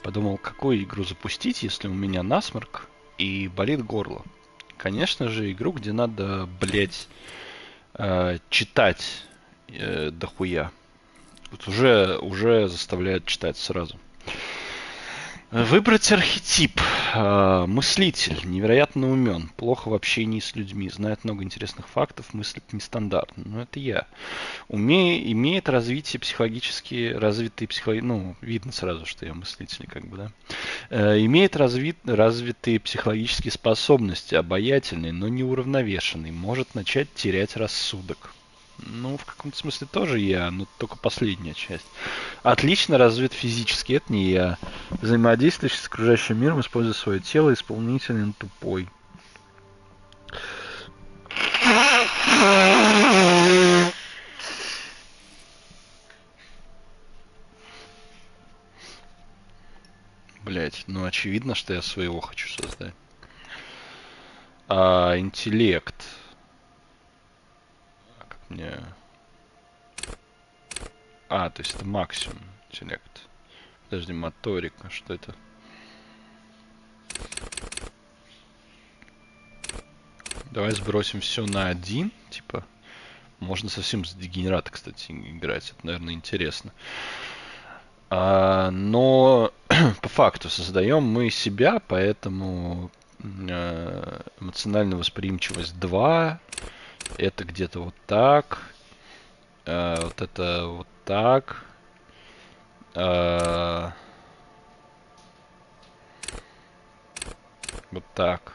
Подумал, какую игру запустить, если у меня насморк и болит горло. Конечно же, игру, где надо, блять, читать дохуя. Вот уже заставляет читать сразу. Выбрать архетип. Мыслитель, невероятно умен, плохо в общении с людьми, знает много интересных фактов, мыслит нестандартно. Но это я. Имеет развитие психологически, развитые психологи... Ну, видно сразу, что я мыслитель, как бы, да. Имеет развитые психологические способности, обаятельный, но неуравновешенный, может начать терять рассудок. Ну, в каком-то смысле тоже я, но только последняя часть. Отлично развит физически, это не я. Взаимодействующий с окружающим миром, используя свое тело, исполнителен тупой. Блять, ну очевидно, что я своего хочу создать. Интеллект. Как мне... то есть это максимум интеллект. Подожди, моторика, что это? Давай сбросим все на один, типа. Можно совсем с дегенерата, кстати, играть. Это, наверное, интересно. Но по факту создаем мы себя, поэтому эмоциональная восприимчивость 2. Это где-то вот так. Вот это вот так. Вот так.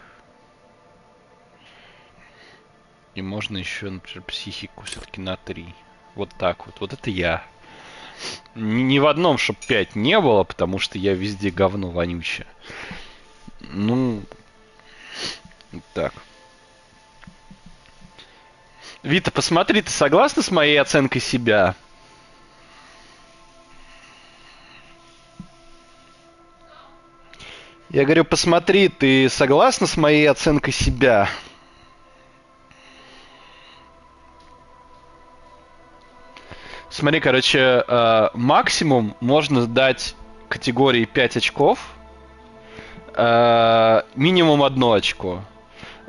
И можно еще, например, психику все-таки на 3. Вот так вот. Вот это я. Ни в одном, чтоб 5 не было, потому что я везде говно вонючее. Ну, так. Вита, посмотри, ты согласна с моей оценкой себя? Я говорю, посмотри, ты согласна с моей оценкой себя? Смотри, короче, максимум можно дать категории 5 очков, минимум 1 очко.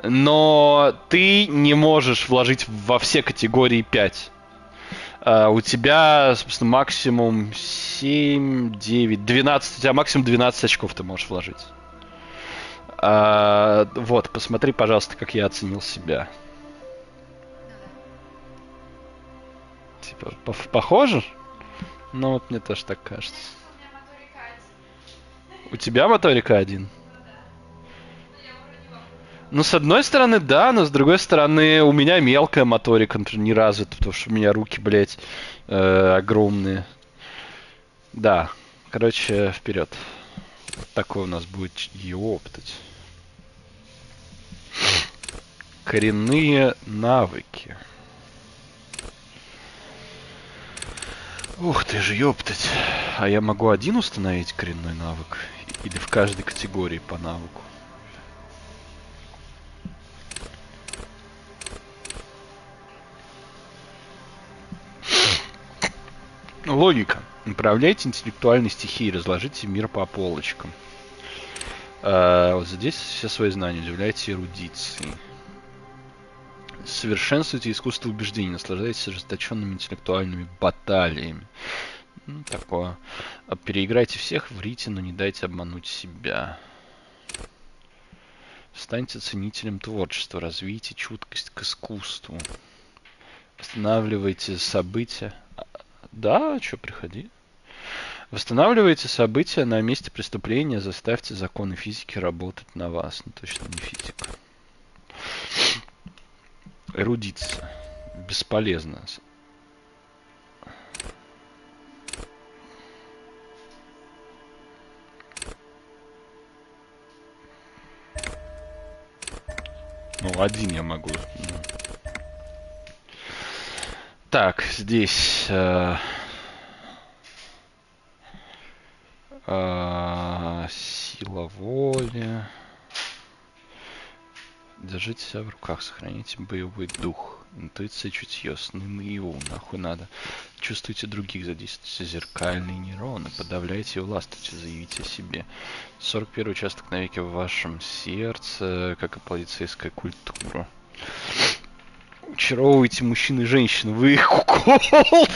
Но ты не можешь вложить во все категории 5. У тебя, собственно, максимум 7, 9, 12. У тебя максимум 12 очков ты можешь вложить. Вот, посмотри, пожалуйста, как я оценил себя. Типа, похоже? Ну, вот мне тоже так кажется. У тебя моторика 1? Ну, с одной стороны, да, но с другой стороны, у меня мелкая моторика, например, не развита, потому что у меня руки, блядь, огромные. Да, короче, вперед. Такой у нас будет ёптать. Коренные навыки. Ух ты ж, ёптать. А я могу один установить коренной навык? Или в каждой категории по навыку? Логика. Управляйте интеллектуальной стихией, разложите мир по полочкам. Вот здесь все свои знания, удивляйте эрудицией. Совершенствуйте искусство убеждений, наслаждайтесь ожесточенными интеллектуальными баталиями. Ну, такое. Переиграйте всех, врите, но не дайте обмануть себя. Станьте ценителем творчества, развейте чуткость к искусству. Восстанавливайте события. Да, что, приходи. Восстанавливайте события на месте преступления, заставьте законы физики работать на вас. Ну, точно не физика. Эрудиция. Бесполезно. Ну, один я могу. Так, здесь... сила воли. Держите себя в руках, сохраните боевой дух. Интуиция, чутье, сны наяву, нахуй надо. Чувствуйте других, задействуйте зеркальные нейроны, подавляйте и властвуйте, заявите о себе. 41 участок навеки в вашем сердце, как и полицейская культура. Очаровывайте мужчин и женщин, вы их кукол!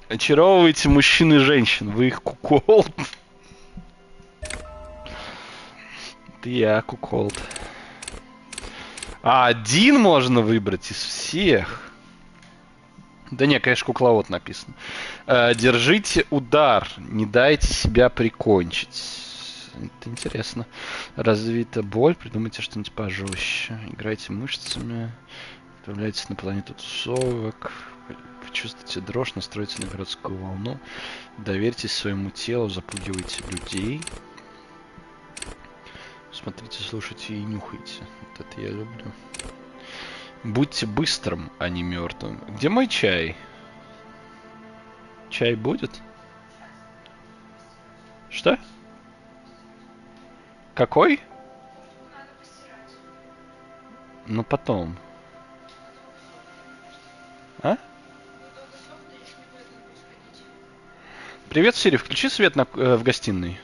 Очаровывайте мужчин и женщин, вы их кукол. Ты я кукол. А один можно выбрать из всех. Да не, конечно, кукловод написано. Держите удар, не дайте себя прикончить. Это интересно. Развита боль, придумайте что-нибудь пожестче. Играйте мышцами, отправляйтесь на планету тусовок, почувствуйте дрожь, настройтесь на городскую волну, доверьтесь своему телу, запугивайте людей. Смотрите, слушайте и нюхайте. Вот это я люблю. Будьте быстрым, а не мертвым. Где мой чай? Чай будет? Что? Какой? Ну потом. А? Привет, Сири, включи свет в гостиной.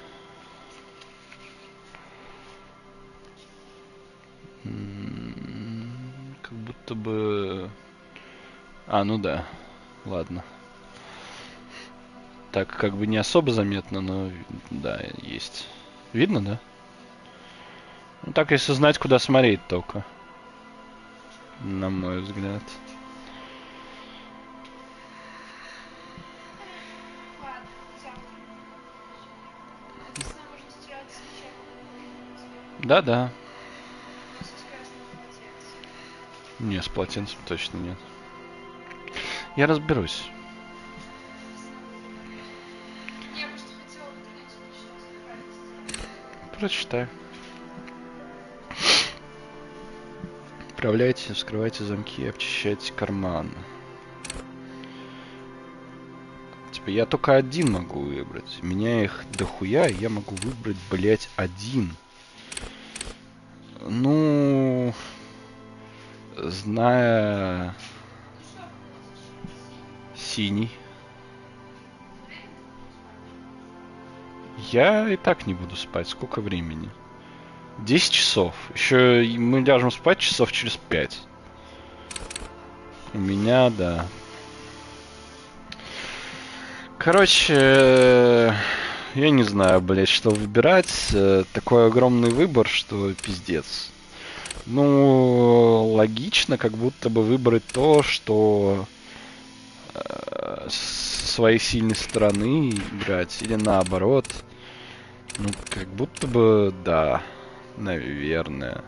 Как будто бы... А, ну да. Ладно. Так, как бы не особо заметно, но да, есть. Видно, да? Ну так, если знать, куда смотреть только. На мой взгляд. Да-да. Не, с полотенцем точно нет. Я разберусь. Прочитай. Управляйте, вскрывайте замки, обчищайте карманы. Типа, я только один могу выбрать. У меня их дохуя, и я могу выбрать, блять, один. Ну... Зная... Синий. Я и так не буду спать. Сколько времени? 10 часов. Еще мы ляжем спать часов через 5. У меня, да. Короче, я не знаю, блядь, что выбирать. Такой огромный выбор, что пиздец. Ну, логично, как будто бы выбрать то, что с своей сильной стороны играть. Или наоборот. Ну, как будто бы, да. Наверное.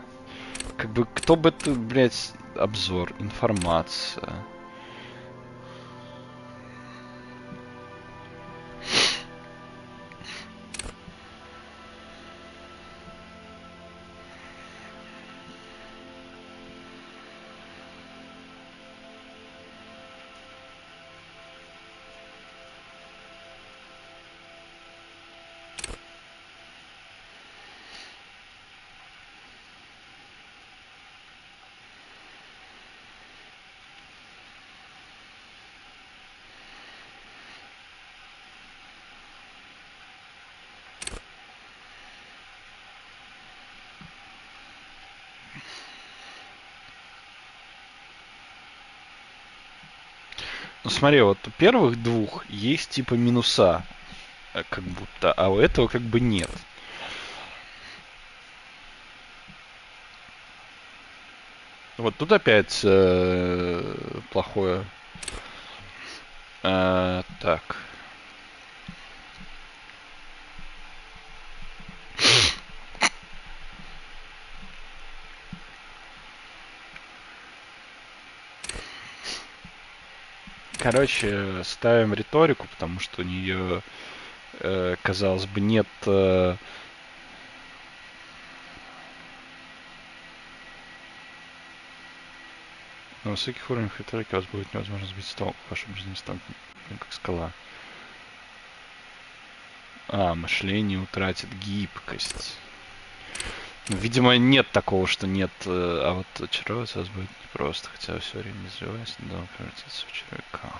Как бы, кто бы это, блядь, обзор, информация. Ну смотри, вот у первых двух есть типа минуса, как будто, а у этого как бы нет. Вот тут опять плохое. Так. Короче, ставим риторику, потому что у нее, казалось бы, нет На высоких уровнях риторики вас будет невозможно сбить с толку. Ваша жизнь станет как скала. Мышление утратит гибкость. Ну, видимо, нет такого, что нет, а вот очаровать вас будет непросто, хотя все время не развиваясь, да, превратиться в человека.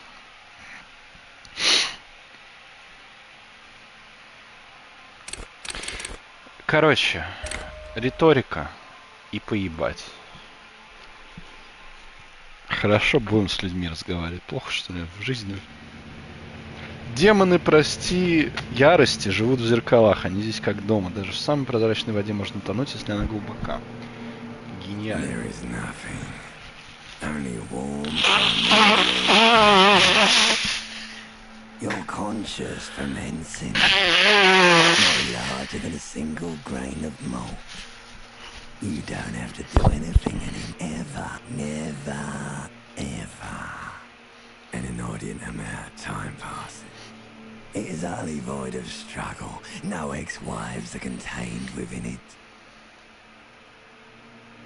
Короче, риторика и поебать. Хорошо будем с людьми разговаривать. Плохо, что ли, в жизни? Демоны, прости, ярости живут в зеркалах. Они здесь как дома. Даже в самой прозрачной воде можно тонуть, если она глубока. Гениально. Your conscious fermenting, no larger than a single grain of malt. You don't have to do anything ever, never, ever. An inordinate amount of time passes. It is utterly void of struggle. No ex-wives are contained within it.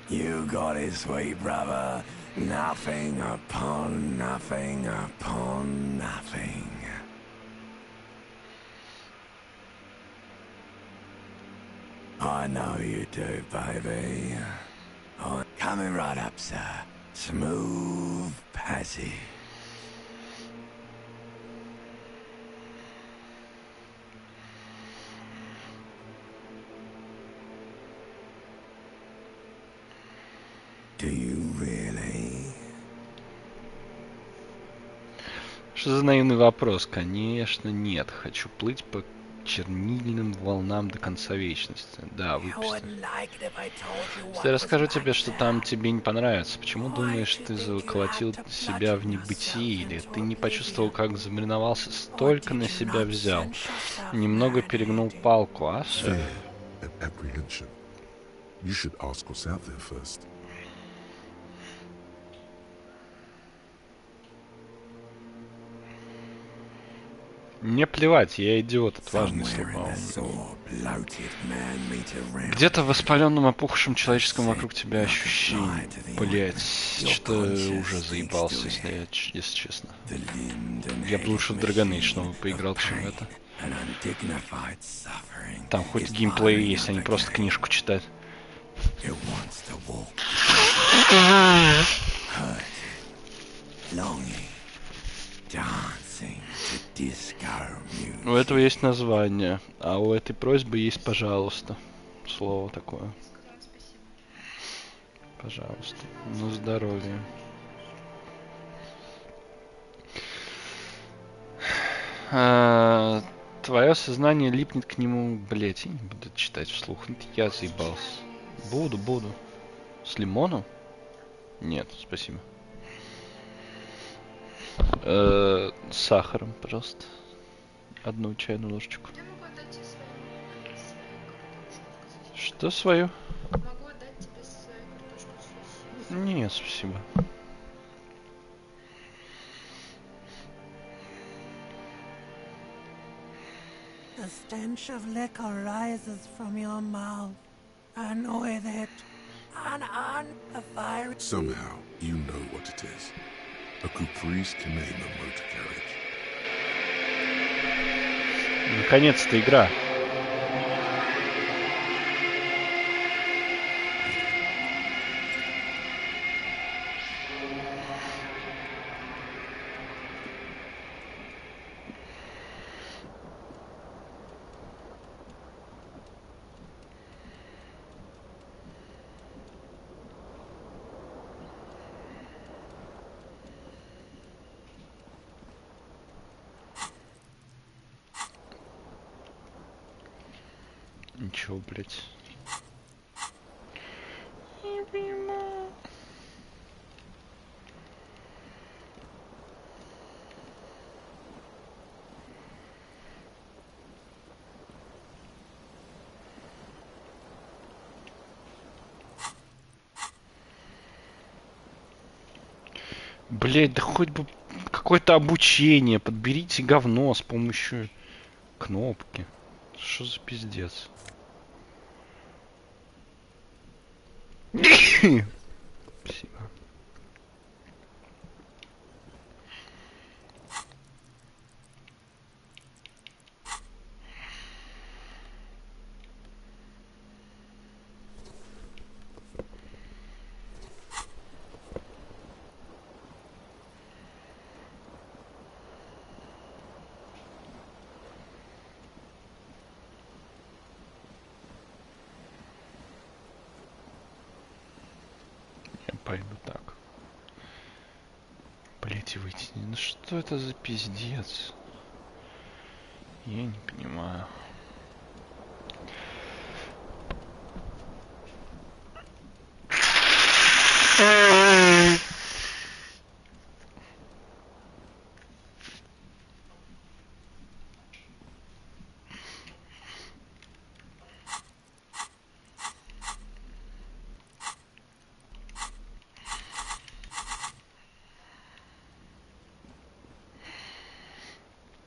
You got it, sweet brother. Nothing upon nothing upon nothing. I know you do, baby. I'm coming right up, sir. Smooth passage. Do you really? Что за наивный вопрос? Конечно, нет. Хочу плыть по чернильным волнам до конца вечности. Да, выпусти. Если я расскажу тебе, что там тебе не понравится, почему думаешь, ты заколотил себя в небытие, или ты не почувствовал, как замариновался, столько на себя взял, немного перегнул палку, а, шеф? Мне плевать, я идиот, это важные слова. Где-то в воспаленном опухшем человеческом вокруг тебя ощущение. Блять, что-то уже заебался, если честно. Я бы лучше в Dragon Age снова поиграл, чем это. Там хоть геймплей есть, а не просто книжку читать. У этого есть название, а у этой просьбы есть «пожалуйста». Слово такое. Пожалуйста. На здоровье. Твое сознание липнет к нему, блять, я не буду читать вслух. Я заебался. Буду. С лимоном? Нет, спасибо. С сахаром, пожалуйста. 1 чайную ложечку. Я могу отдать тебе свою. Что свою? Могу отдать тебе свою картошку с соусом. Нет, спасибо. The stench of liquor rises from your mouth, and with it, a fire. Somehow, you know what it is. A caprice can name a motor carriage. Наконец-то игра. Ничего, блять. Блять, да хоть бы какое-то обучение. Подберите говно с помощью кнопки. Что за пиздец? Спасибо. пойду так. Блять, и выйти. Ну что это за пиздец? Я не понимаю.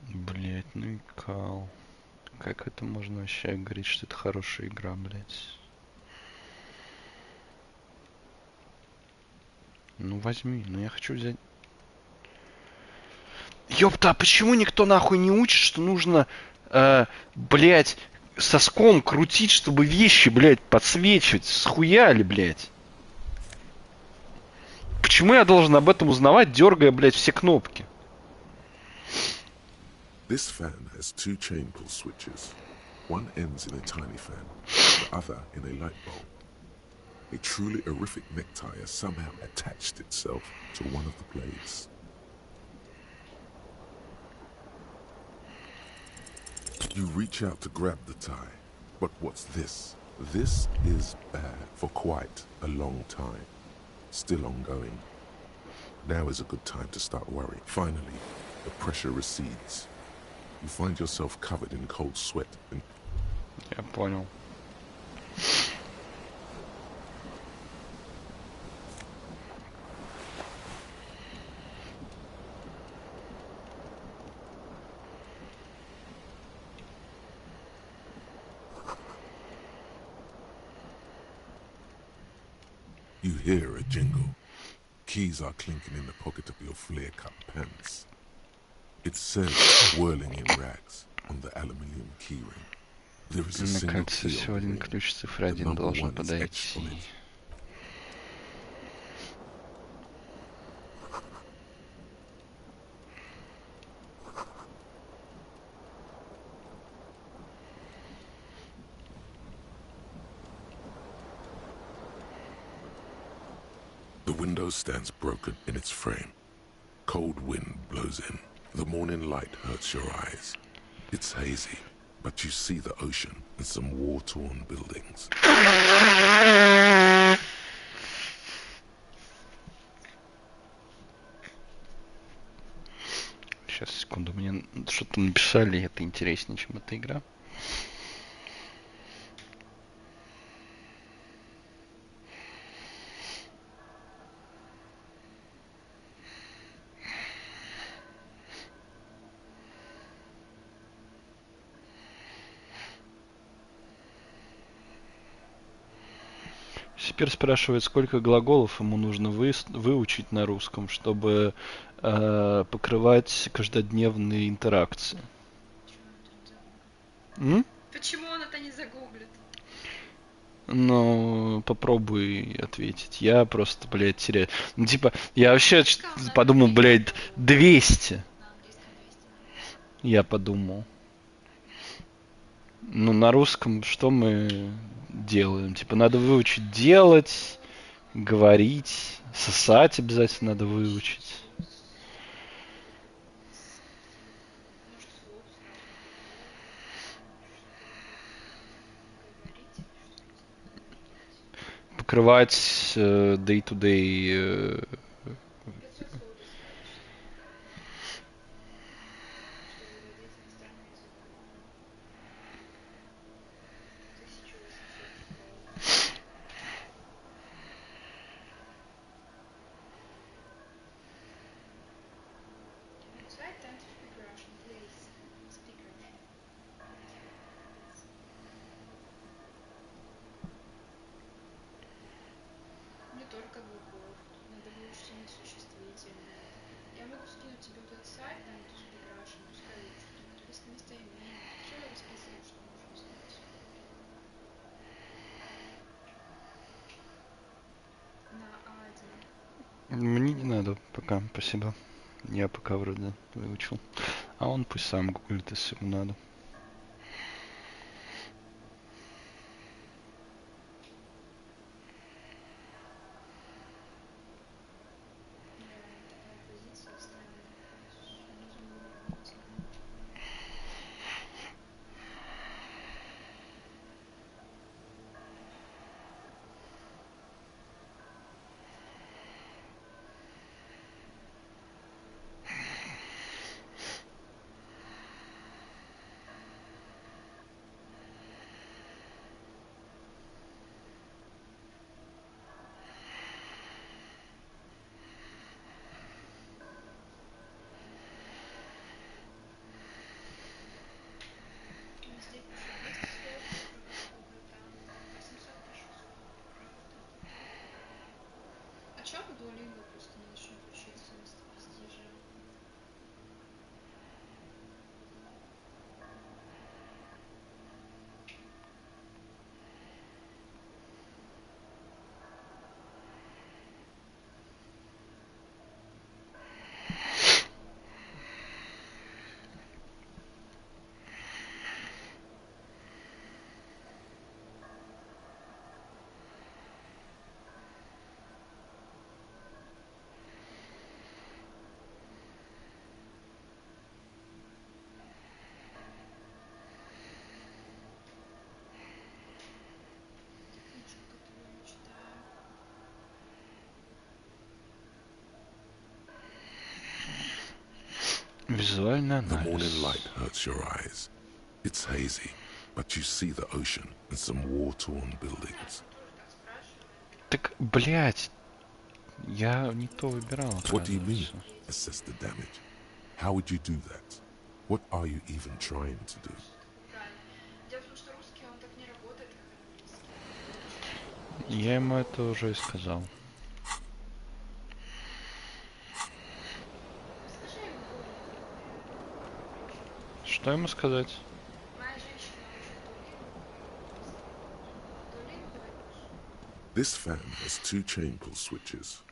Блять, ну и кал. Как это можно вообще говорить, что это хорошая игра, блять? Ну возьми, ну я хочу взять. Ёпта, а почему никто нахуй не учит, что нужно, блять, соском крутить, чтобы вещи, блять, подсвечивать? Схуяли, блять? Почему я должен об этом узнавать, дергая, блять, все кнопки? This fan has two chain pull switches. One ends in a tiny fan, the other in a light bulb. A truly horrific necktie has somehow attached itself to one of the blades. You reach out to grab the tie, but what's this? This is bad for quite a long time. Still ongoing. Now is a good time to start worrying. Finally, the pressure recedes. You find yourself covered in cold sweat and... Я понял. You hear a jingle. Keys are clinking in the pocket of your flare-cut pants. It says, whirling in rags, on the aluminium keyring. There is a Мне single кажется, key всего on the один ring. ключ цифры The 1 number должен 1 is etched on подойти. it. The window stands broken in its frame. Cold wind blows in. The morning light hurts your eyes. It's hazy, but you see the ocean and some war-torn buildings. Сейчас, секунду, мне что-то написали, это интереснее, чем эта игра. Теперь спрашивает, сколько глаголов ему нужно выучить на русском, чтобы покрывать каждодневные интеракции. Почему он это не загуглит? Ну, попробуй ответить. Я просто, блядь, теряю. Ну, типа, я вообще подумал, блядь, 200. На английском 200. Я подумал. Ну, на русском что мы делаем? Типа, надо выучить делать, говорить, сосать обязательно надо выучить. Может, вслух сразу говорить? Покрывать day-to-day 500 слов достаточно. Чтобы владеть иностранным языком. 1800 слов. Try time to speak Russian, please. Speak Russian. Не только глагол. Надо выучить именно существительные. Я могу скинуть тебе вот этот сайт, там to speak Russian, пускай учат. Там список местоимений. Все расписано, что нужно знать. На А1. Мне не надо пока, спасибо. Я пока вроде выучил. А он пусть сам гуглит, если ему надо. Визуальный The morning анализ. light hurts your eyes. It's hazy, but you see the ocean and some war-torn buildings. Так, блядь, я не то выбирал, What do you mean? оказывается. Assess the damage. How would you do that? What are you even trying to do? Дело в том, что русский, он так не работает, как английский. Я ему это уже и сказал. Скажи ему более. Что ему сказать? Моя женщина очень туалет говоришь. This fan has two chain pull switches.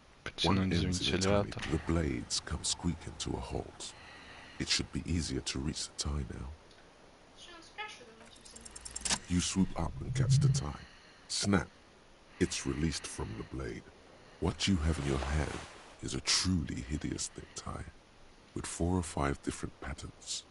One Потянуть за ends in a tiny. вентилятор. The blades come squeaking to a halt. It should be easier to reach the tie now. Что он спрашивает, он этим занимается. You swoop up and catch the tie. Snap. It's released from the blade. What you have in your hand is a truly hideous thick tie with 4 or 5 different patterns.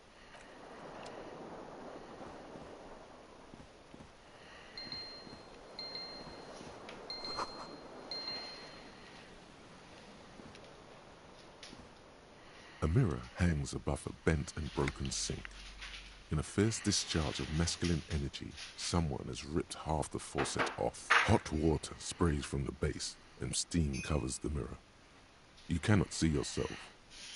A mirror hangs above a bent and broken sink. In a fierce discharge of masculine energy, someone has ripped half the faucet off. Hot water sprays from the base and steam covers the mirror. You cannot see yourself,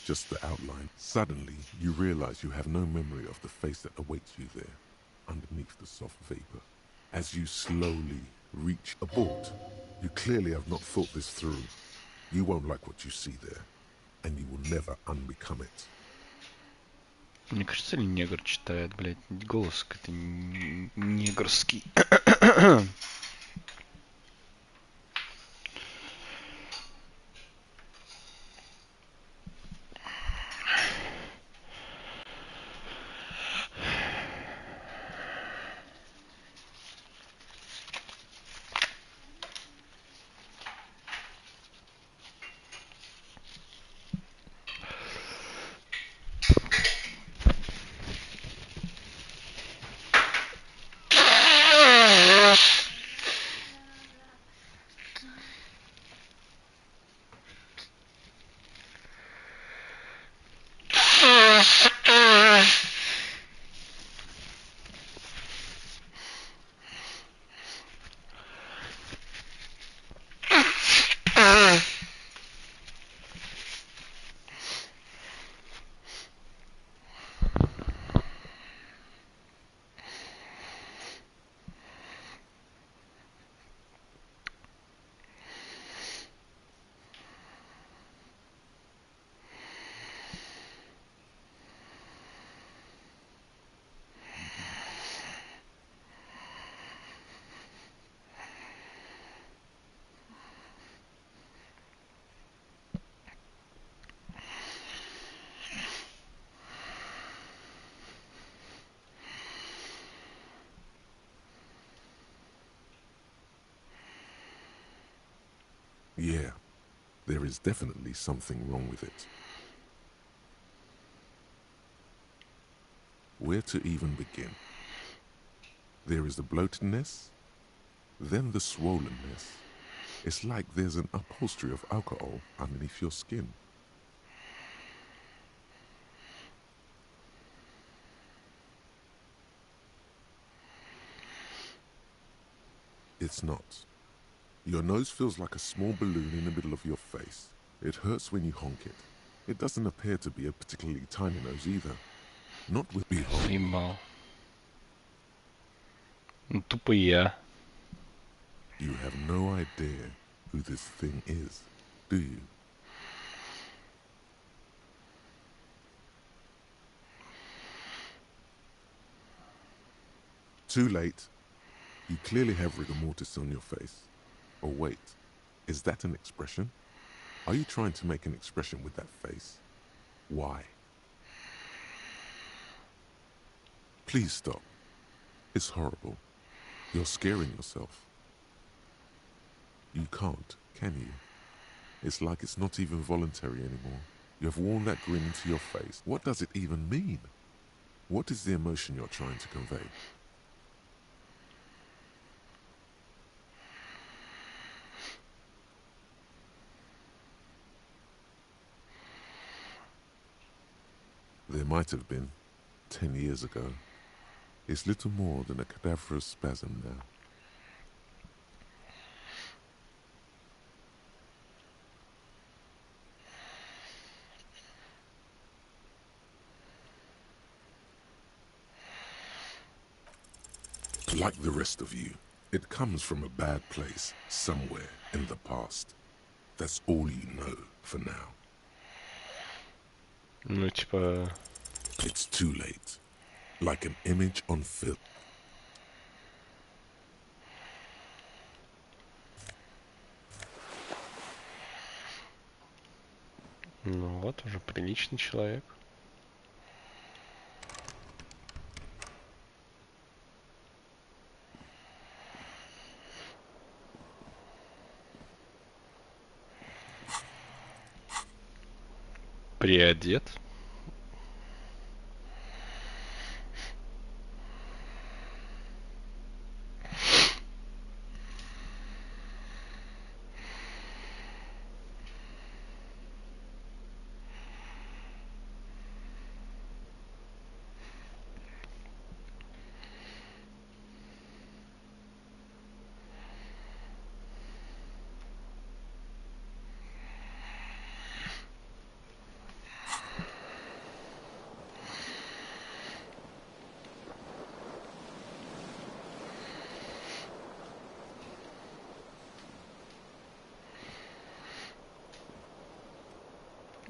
just the outline. Suddenly, you realize you have no memory of the face that awaits you there, underneath the soft vapor. As you slowly reach abort, you clearly have not thought this through. You won't like what you see there, and you will never unbecome it. Мне кажется, ли негр читает, блядь, голос какой-то негрский. Yeah, there is definitely something wrong with it. Where to even begin? There is the bloatedness, then the swollenness. It's like there's an upholstery of alcohol underneath your skin. It's not. Your nose feels like a small balloon in the middle of your face. It hurts when you honk it. It doesn't appear to be a particularly tiny nose either. Not with behold. Заебал. Ну, тупо я. You have no idea who this thing is, do you? Too late. You clearly have rigor mortis on your face. Or wait, is that an expression? Are you trying to make an expression with that face? Why? Please stop. It's horrible. You're scaring yourself. You can't, can you? It's like it's not even voluntary anymore. You have worn that grin into your face. What does it even mean? What is the emotion you're trying to convey? There might have been 10 years ago. It's little more than a cadaverous spasm now. Like the rest of you, it comes from a bad place somewhere in the past. That's all you know for now. Ну, типа... It's too late. Like an image on film. Ну вот, уже приличный человек. Приодет.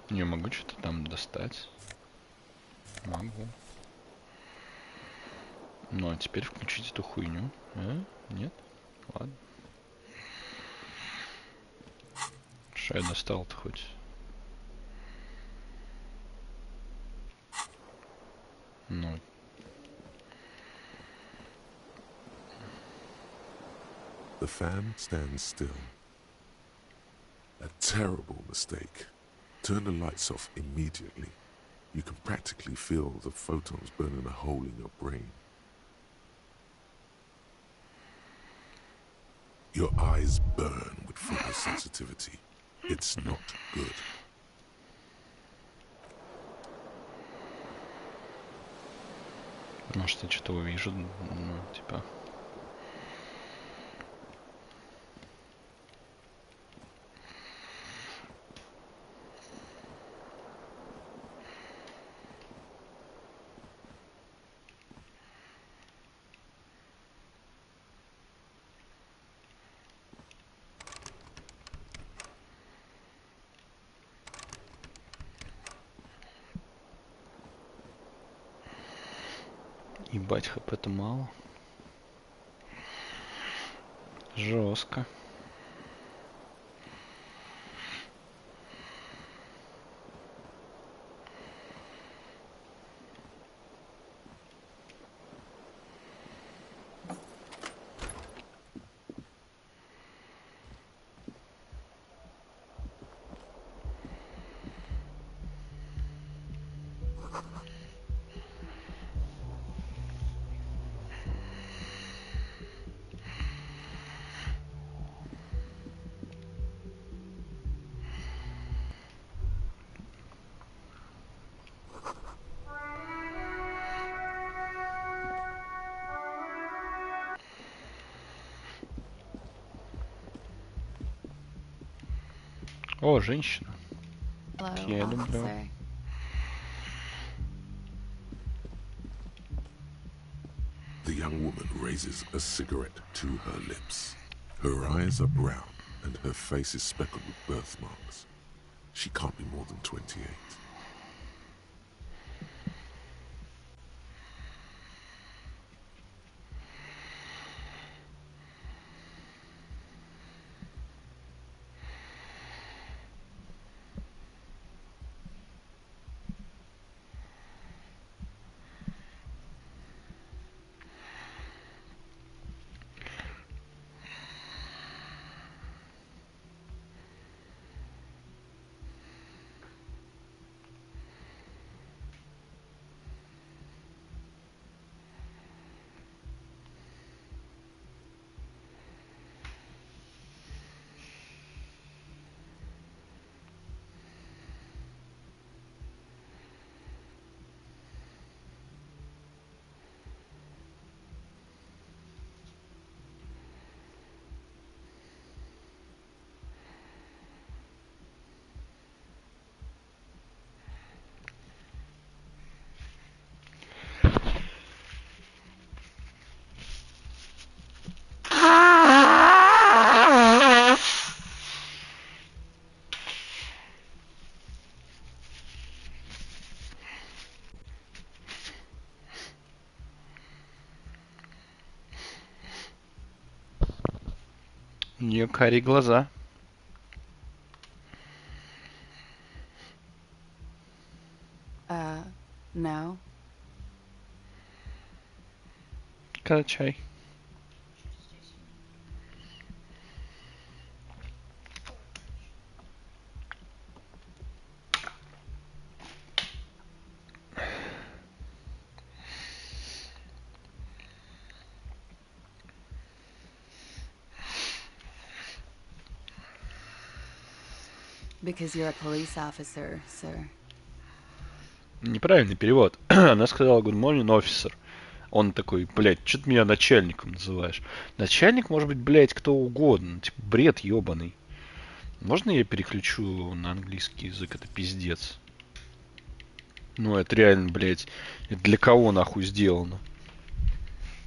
Не могу что-то там достать. Могу. Ну, а теперь включить эту хуйню. Нет? Ладно. Что я достал-то хоть? Ну. The fan stands still. A terrible mistake. Turn the lights off immediately. You can practically feel the photons burning a hole in your brain. Your eyes burn with photosensitivity. It's not good. Может, я что-то увижу, ну, типа... Ебать, хп-то мало. Жестко. О, женщина. Hello, Я люблю. officer. The young woman raises a cigarette to her lips. Her eyes are brown and her face is speckled with birthmarks. She can't be more than 28. нее карие глаза. No. Качай. Because you're a police officer, sir. Неправильный перевод. Она сказала good morning, officer. Он такой, блядь, что ты меня начальником называешь? Начальник может быть, блядь, кто угодно. Типа, бред ебаный. Можно я переключу на английский язык? Это пиздец. Ну, это реально, блядь, это для кого нахуй сделано?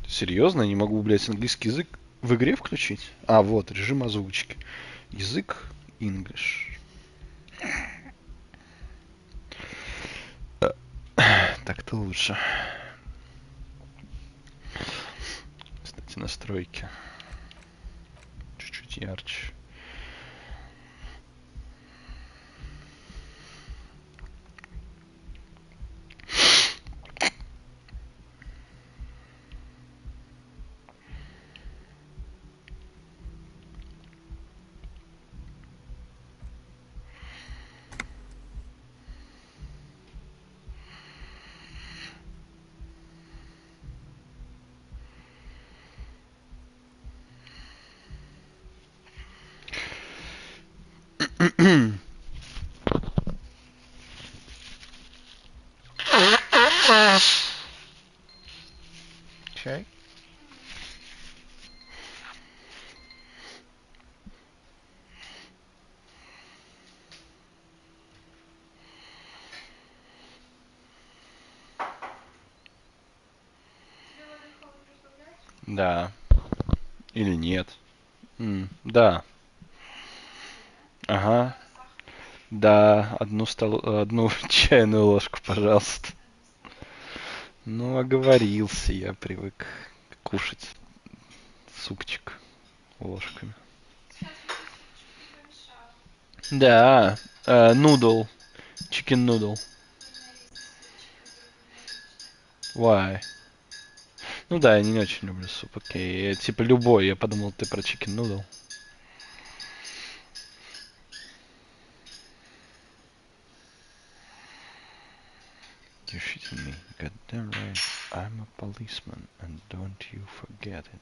Серьезно? Я не могу, блядь, английский язык в игре включить? А, вот, режим озвучки. Язык English. Так-то лучше. Кстати, настройки. Чуть-чуть ярче. Чай? Тебе воды холод разбавлять? Да. Или нет? Да. Ага. Да, одну чайную ложку, пожалуйста. Ну, оговорился, я привык кушать супчик ложками. Сейчас будет супчик, не помешал. Да, нудл, chicken noodle. Ненавижу супчик, который вареничный. Why? Ну да, я не очень люблю суп, окей. Типа любой, я подумал, ты про chicken noodle. You're shitting me. Goddamn right. I'm a policeman, and don't you forget it.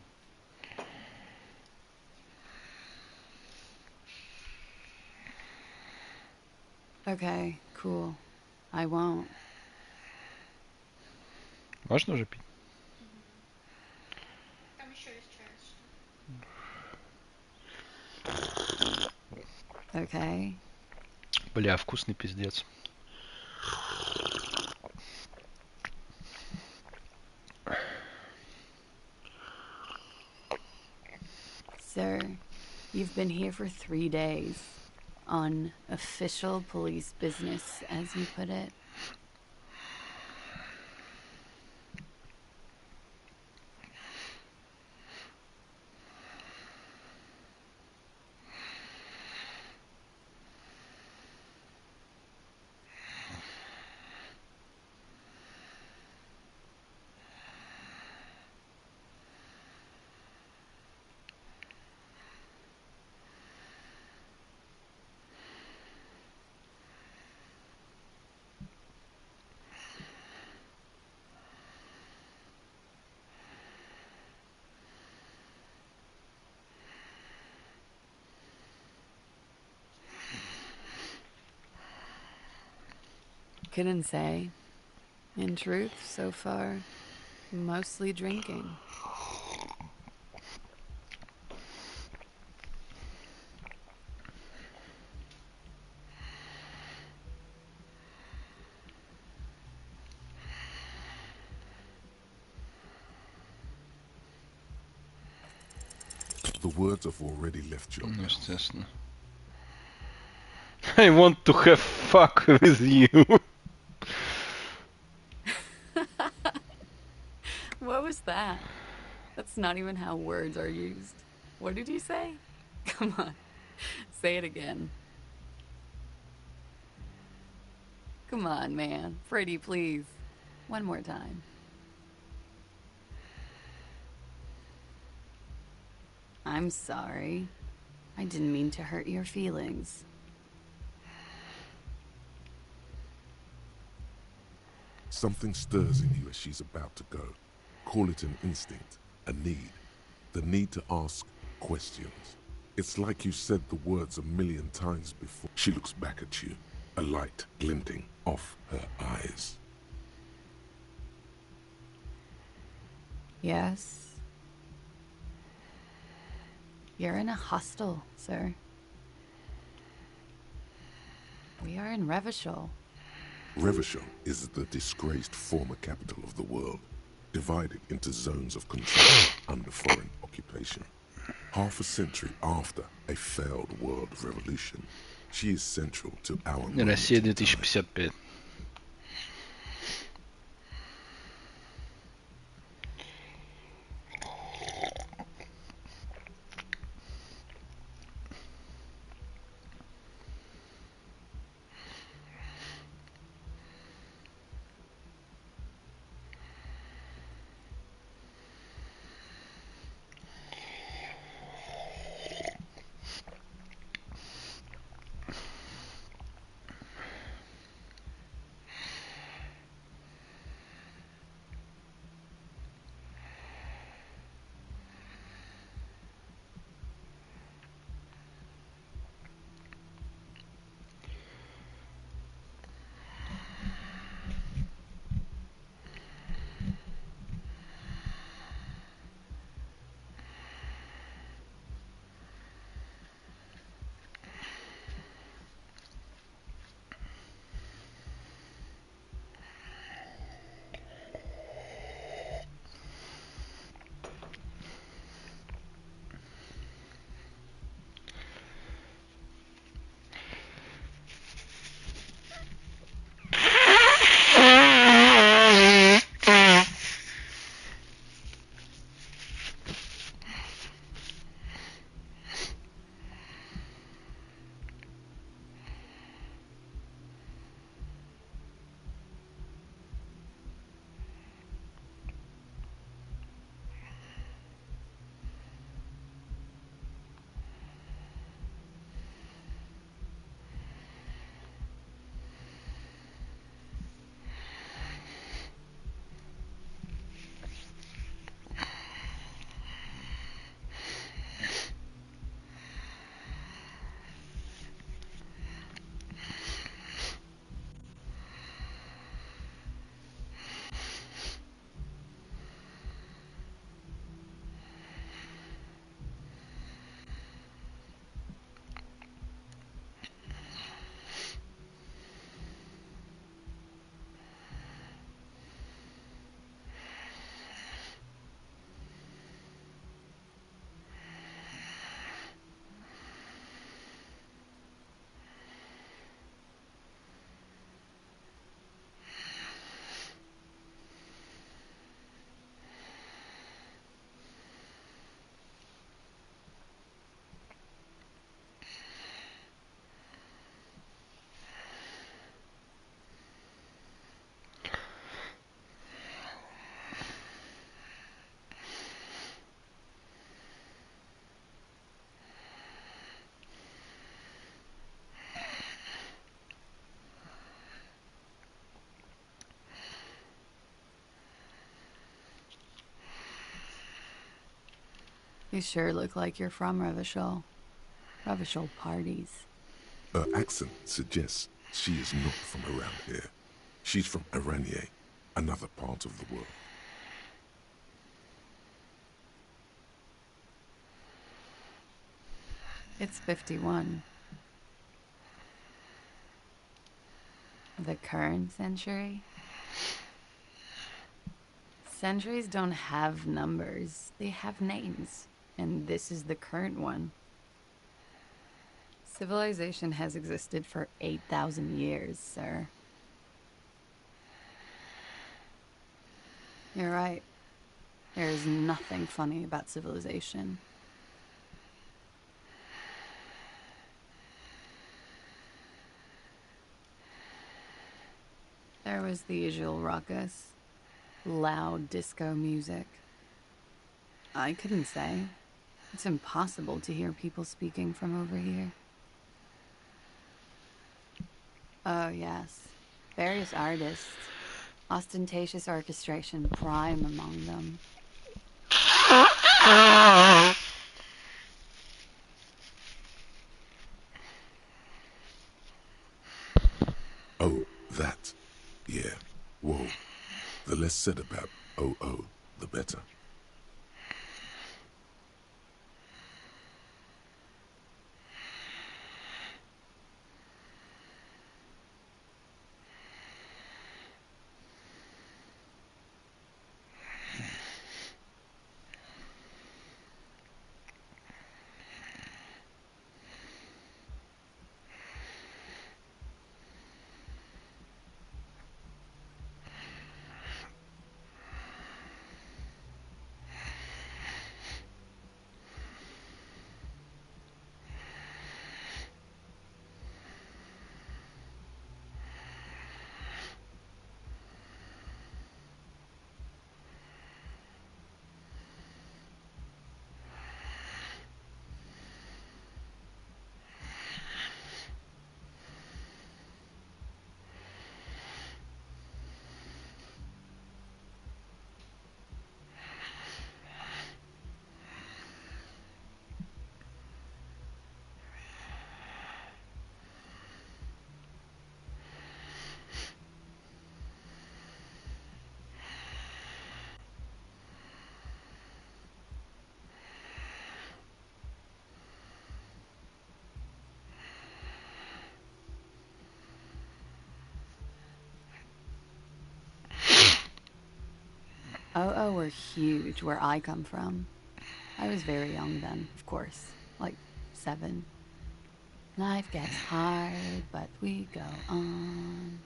Okay, cool. I won't. Можно уже пить? Там еще есть чашечка. Okay. Бля, вкусный пиздец. Sir, you've been here for 3 days. On official police business, as you put it. Couldn't say. In truth, so far, mostly drinking. The words have already left your Ну, mouth. естественно. I want to have fuck with you. What was that? That's not even how words are used. What did you say? Come on. Say it again. Come on, man. Freddy, please. One more time. I'm sorry. I didn't mean to hurt your feelings. Something stirs in you as she's about to go. Call it an instinct, a need. The need to ask questions. It's like you said the words a million times before. She looks back at you, a light glinting off her eyes. Yes? You're in a hostel, sir. We are in Revachol. Revachol is the disgraced former capital of the world, divided into zones of control under foreign occupation. Half a century after a failed world revolution, she is central to our moment Россия in time. 2055. You sure look like you're from Revachol. Revachol parties. Her accent suggests she is not from around here. She's from Aranier, another part of the world. It's 51. The current century? Centuries don't have numbers, they have names. And this is the current one. Civilization has existed for 8,000 years, sir. You're right. There is nothing funny about civilization. was the usual ruckus. Loud disco music. I couldn't say. It's impossible to hear people speaking from over here. Oh, yes. Various artists. Ostentatious orchestration prime among them. Oh, that. Yeah. Whoa. The less said about oh, the better. Oh were huge where I come from. I was very young then, of course, like 7. Life gets hard, but we go on.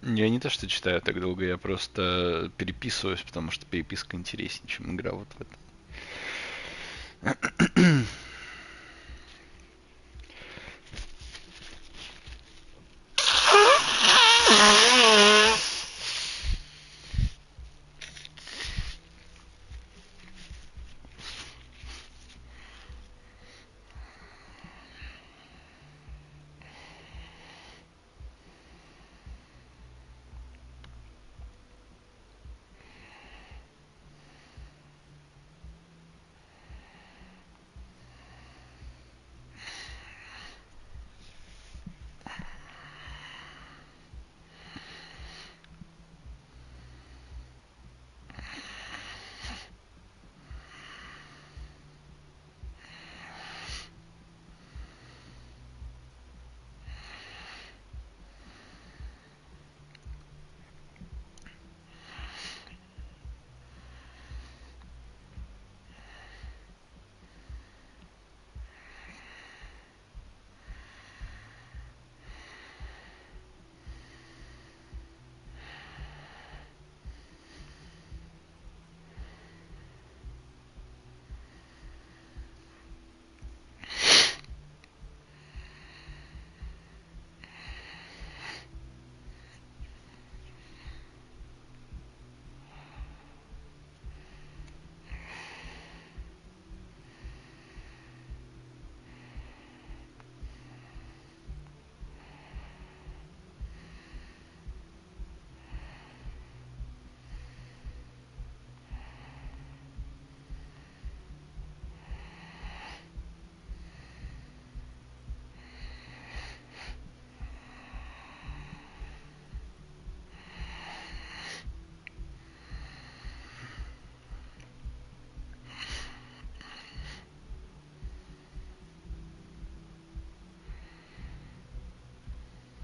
Я не то что читаю так долго, я просто переписываюсь, потому что переписка интереснее, чем игра вот в это.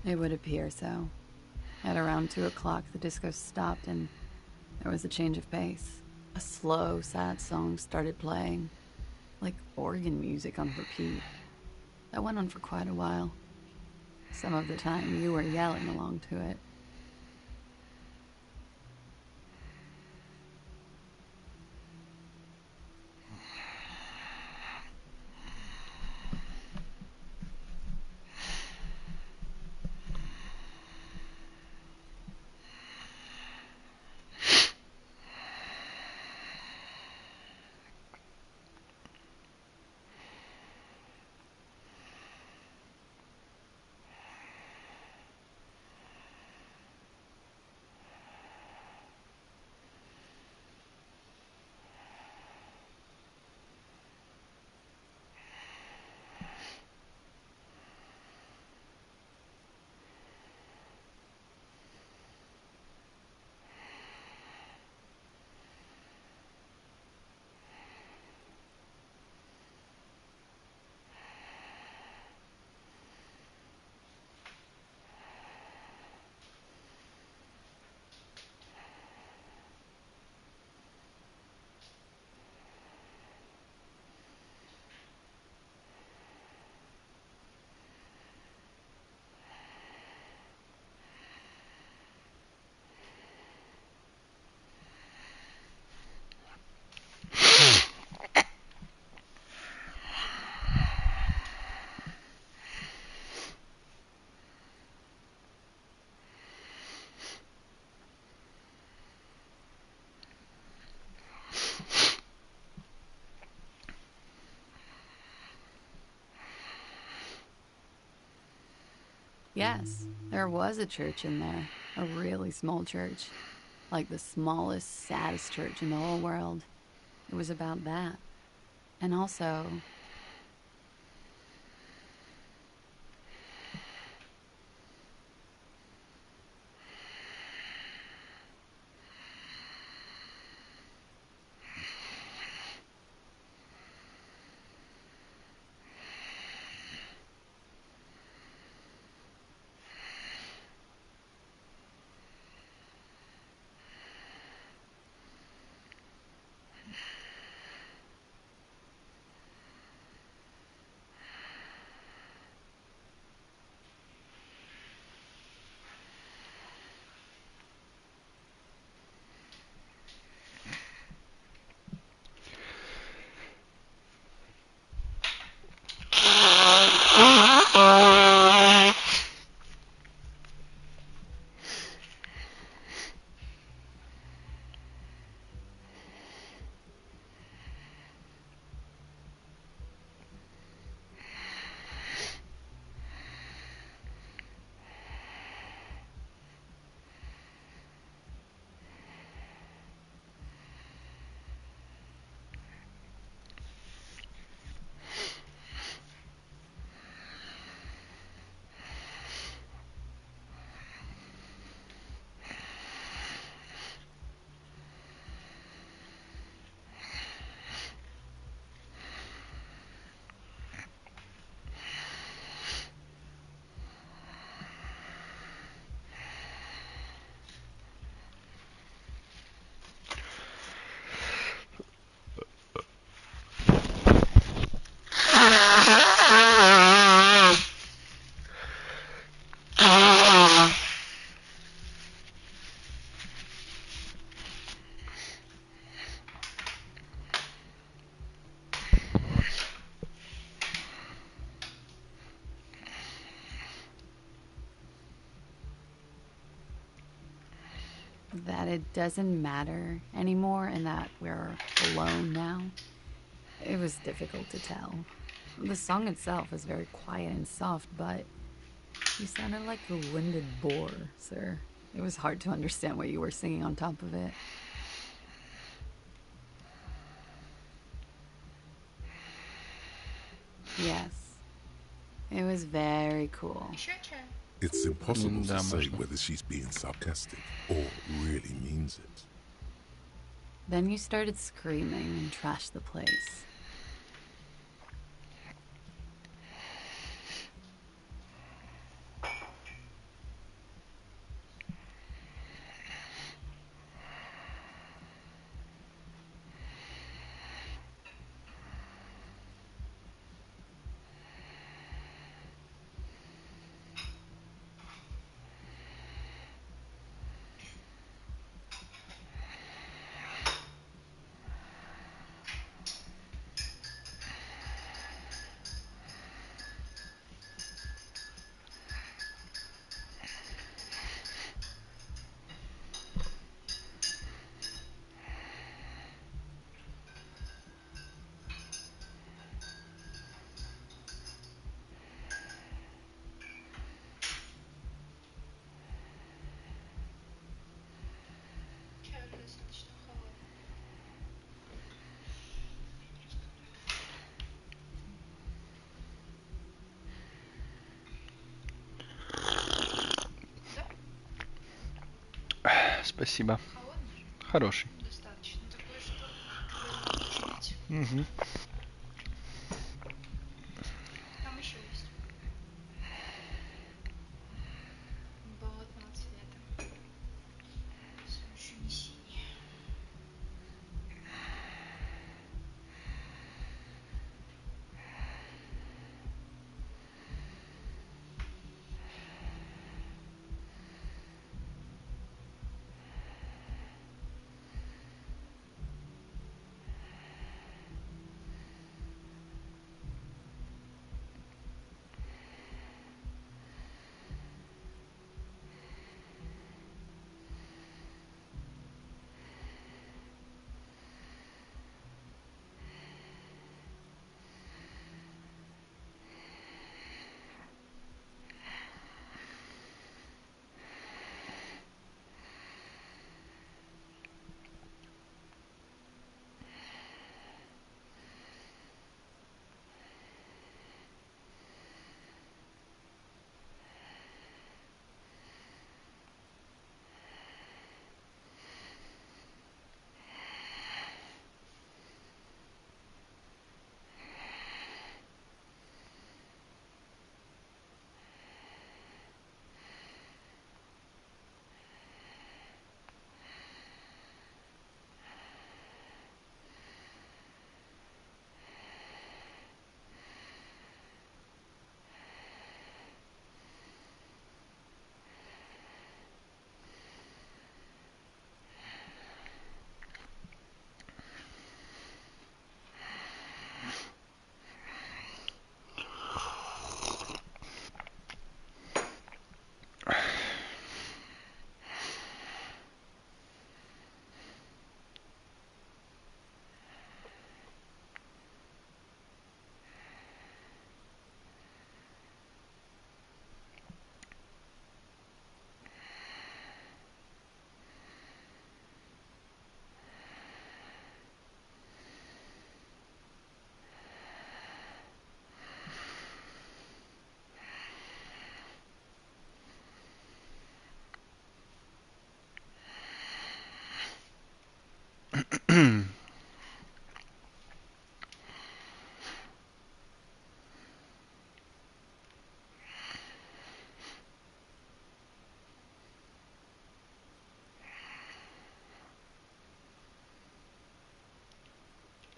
It would appear so. At around 2 o'clock, the disco stopped and there was a change of pace. A slow, sad song started playing, like organ music on repeat. That went on for quite a while. Some of the time, you were yelling along to it. Yes, there was a church in there. A really small church. Like the smallest, saddest church in the whole world. It was about that. And also, that it doesn't matter anymore and that we're alone now. It was difficult to tell. The song itself is very quiet and soft, but you sounded like a winded boar, sir. It was hard to understand what you were singing on top of it. Yes. It was very cool. Еще чай? It's impossible Да, to say можно. whether she's being sarcastic or really means it. Then you started screaming and trashed the place. Чай уже достаточно холодный. Да? Спасибо. Холодный? Хороший. Достаточно. Такой, что можно пить. Мгм. Там еще есть. Болотного цвета. Все еще не синий.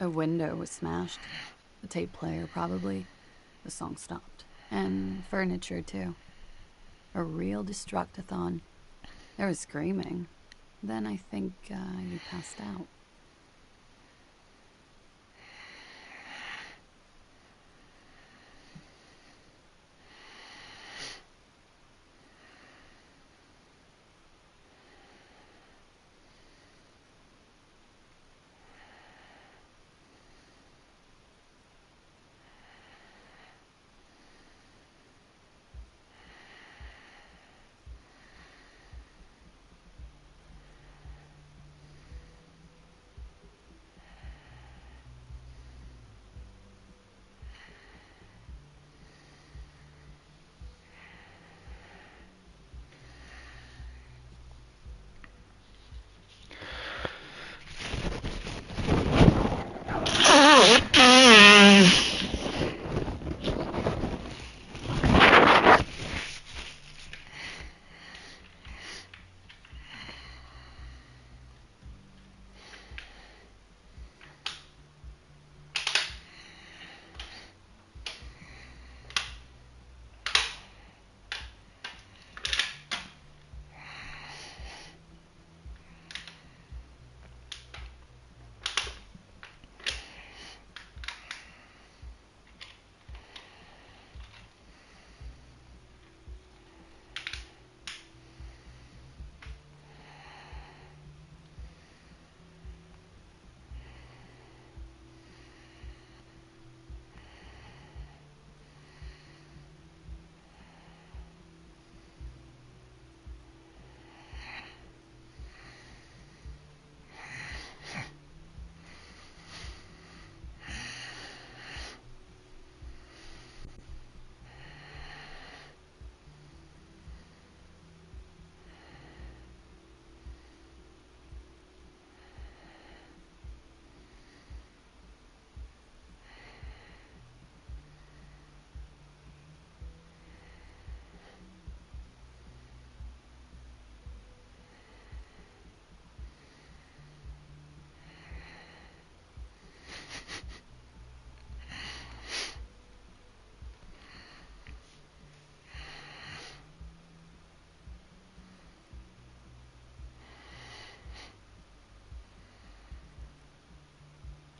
A window was smashed. The tape player, probably. The song stopped. And furniture, too. A real destructathon. There was screaming. Then I think you passed out.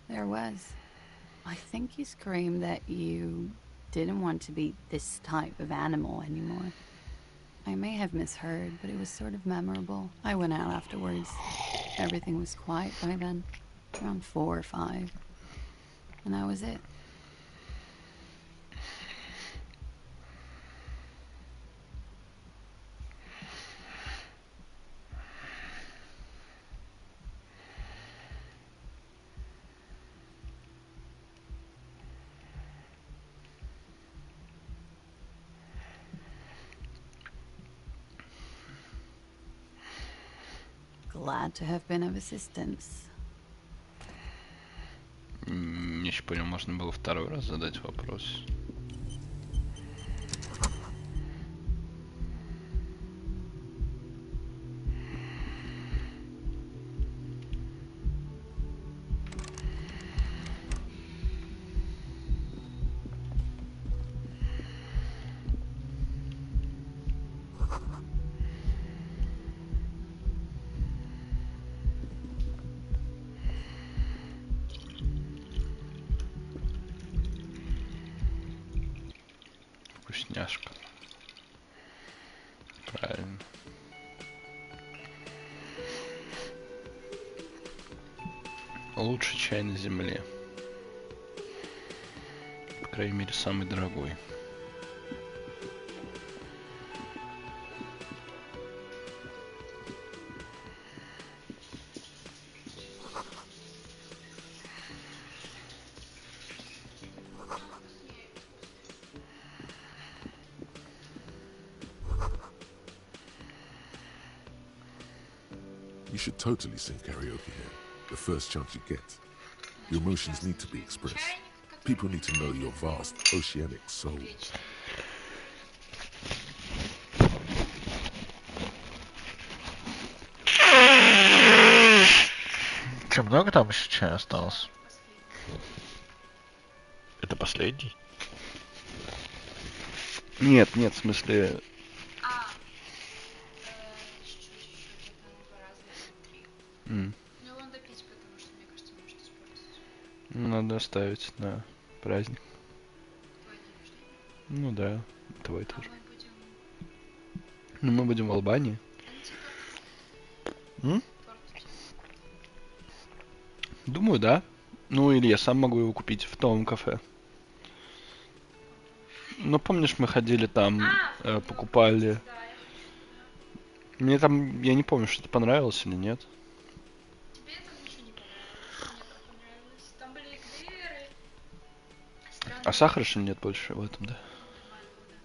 There was. I think you screamed that you didn't want to be this type of animal anymore. I may have misheard, but it was sort of memorable. I went out afterwards. Everything was quiet by then, around 4 or 5. And that was it. Glad to have been of assistance. Не очень понял, можно было второй раз задать вопрос. Вкусняшка. Правильно. Лучший чай на земле. По крайней мере, самый дорогой. You should totally sing karaoke here, the first chance you get. Your emotions need to be expressed. People need to know your vast, oceanic soul. Че, много там еще чая осталось? последний? Нет, нет, в смысле... Чуть-чуть, это два разных внутри. м, Ну его надо пить, потому что, мне кажется, может испортить. Надо оставить на праздник. Твой день рождения. Ну да, твой А тоже. мы будем... Ну, мы будем в Албании. А на тебе торт? М? Торт у тебя? Думаю, да. Ну, или я сам могу его купить в том кафе. Ну, помнишь, мы ходили там, покупали... Да, я хочу. Мне там, я не помню, что-то понравилось или нет. Тебе там ничего не понравилось. Мне там понравилось. Там были эклеры. А Странные сахара, люди. что ли, нет больше в этом, да? Нормально было, да.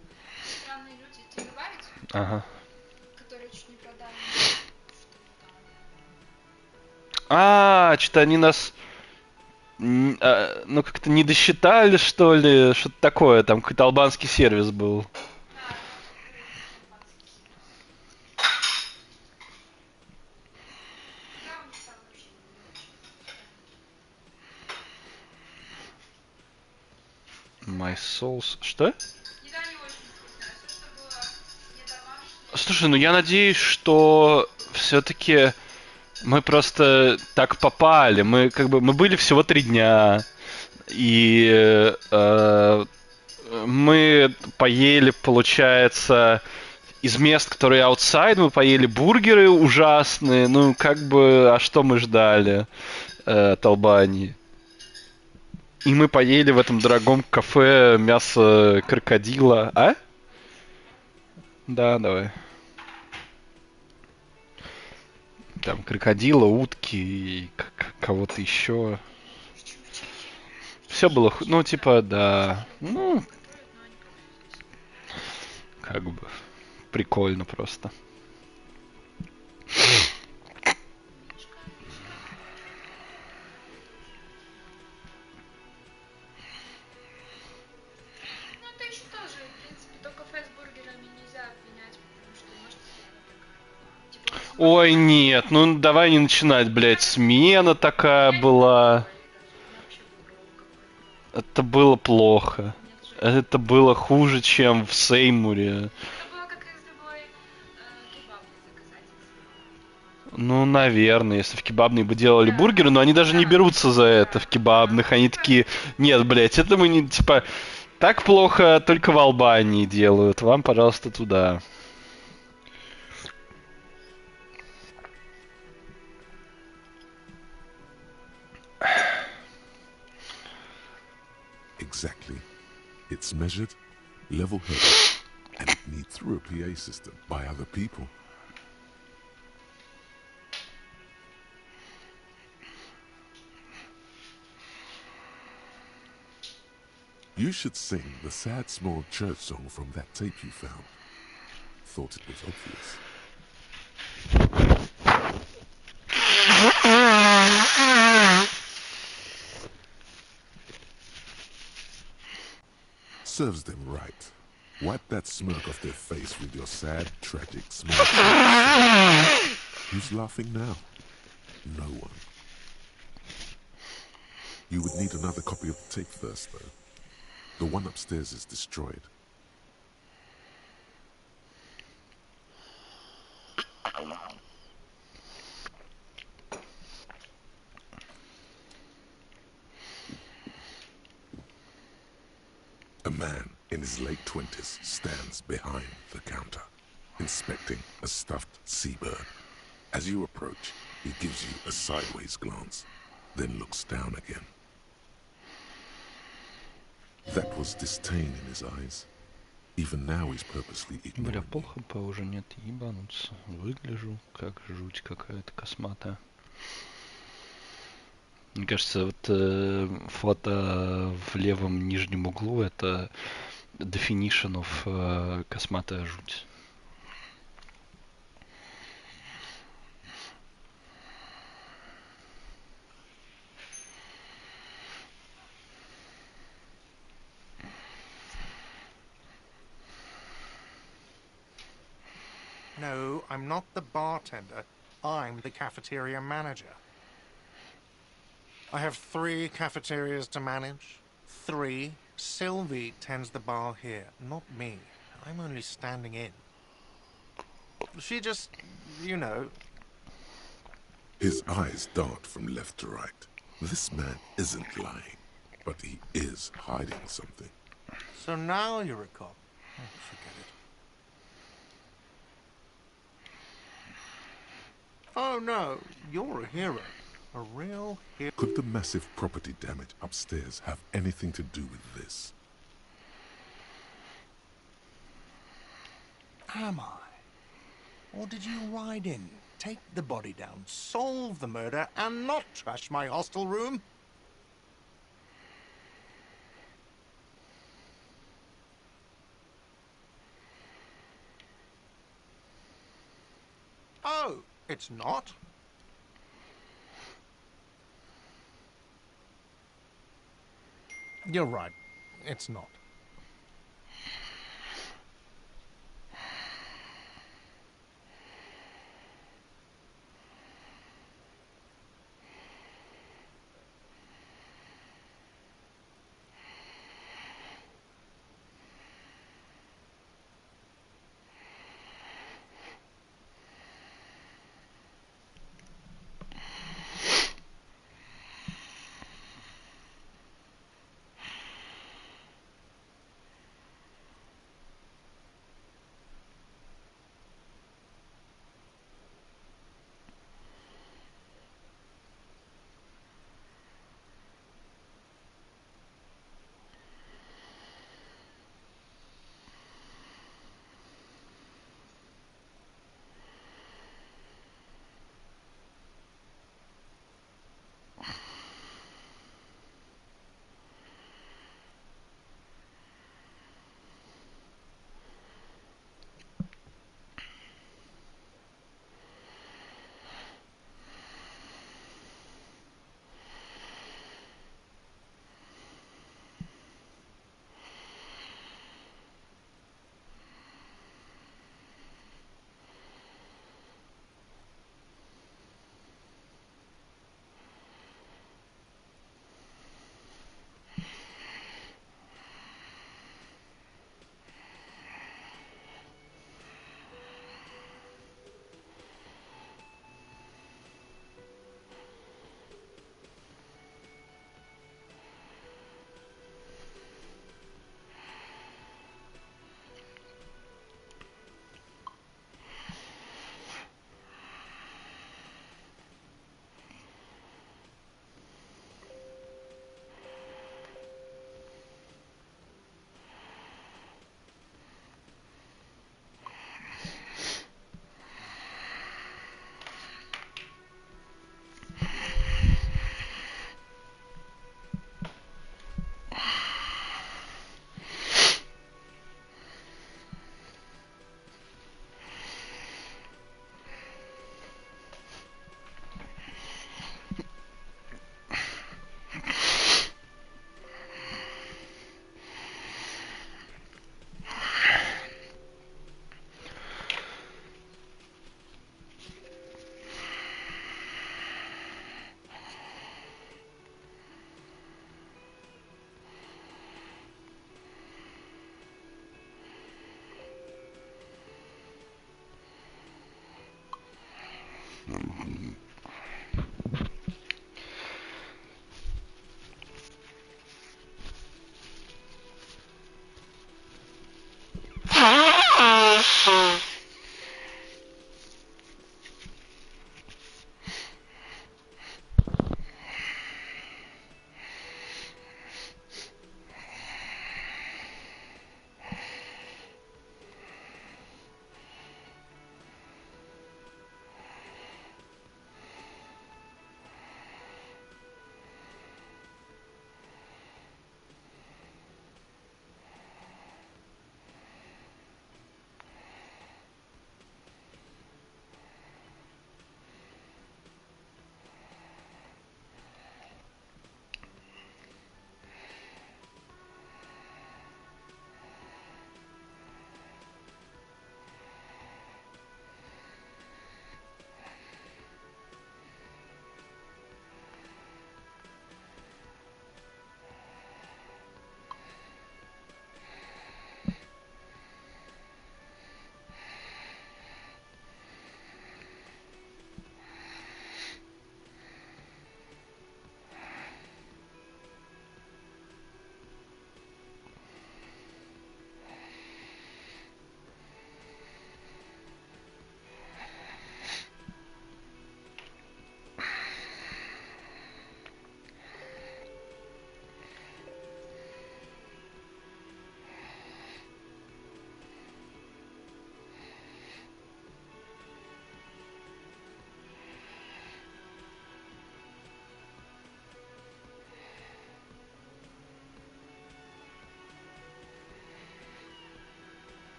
Странные люди. Тебе добавить? Ага. Которые чуть не продали мне что-то там. Что-то они нас, ну, как-то не досчитали, что ли, что-то такое, там какой-то албанский сервис был. Да, да, какой-то албанский сервис. Еда у них там вообще не очень вкусная. My Souls... Что? Еда не очень вкусная. Все, что было не домашнее. Слушай, ну я надеюсь, что все-таки мы просто так попали. Мы как бы мы были всего 3 дня. И мы поели, получается, из мест, которые outside, мы поели бургеры ужасные. Ну, как бы, а что мы ждали от Албании? И мы поели в этом дорогом кафе мясо крокодила. А? Да, давай. Там крокодила, утки и кого-то еще. Все было, ну, типа, да. Ну, Готовят, но они как-то здесь. как бы, прикольно просто. Мишка, Мишка. Ну, это еще тоже, в принципе, то кафе с бургерами нельзя обвинять, потому что, может, смена такая была. Типа, возможно, Ой, нет, ну давай не начинать, блядь. Смена такая я не была. пробовала их даже. У меня вообще был ролл какой-то. Это было плохо. Нет же. Это было хуже, чем в Сеймуре. Это было как из любой кебабной заказать из. Ну, наверное, если в кебабной бы делали бургеры, но они даже не берутся за это в кебабных. Они такие, нет, блядь, это мы не, типа, так плохо только в Албании делают. Вам, пожалуйста, туда. Exactly. It's measured, level-headed, and it needs through a PA system by other people. You should sing the sad small church song from that tape you found. Thought it was obvious. Serves them right. Wipe that smirk off their face with your sad, tragic smile. Who's laughing now? No one. You would need another copy of the tape first, though. The one upstairs is destroyed. A man in his late 20s stands behind the counter, inspecting a stuffed seabird. As you approach, he gives you a sideways glance, then looks down again. That was disdain in his eyes. Even now he's purposely Бля, ignoring пол you. хп уже нет, ебануться. Выгляжу как жуть какая-то косматая. Мне кажется, вот фото в левом нижнем углу это definition of косматая жуть. No, I'm not the bartender. I'm the cafeteria manager. I have 3 cafeterias to manage, 3. Sylvie tends the bar here, not me. I'm only standing in. She just, you know... His eyes dart from left to right. This man isn't lying, but he is hiding something. So now you're a cop. Oh, forget it. Oh no, you're a hero. A real hero. Could the massive property damage upstairs have anything to do with this? Am I? Or did you ride in, take the body down, solve the murder, and not trash my hostel room? Oh, it's not? You're right. It's not.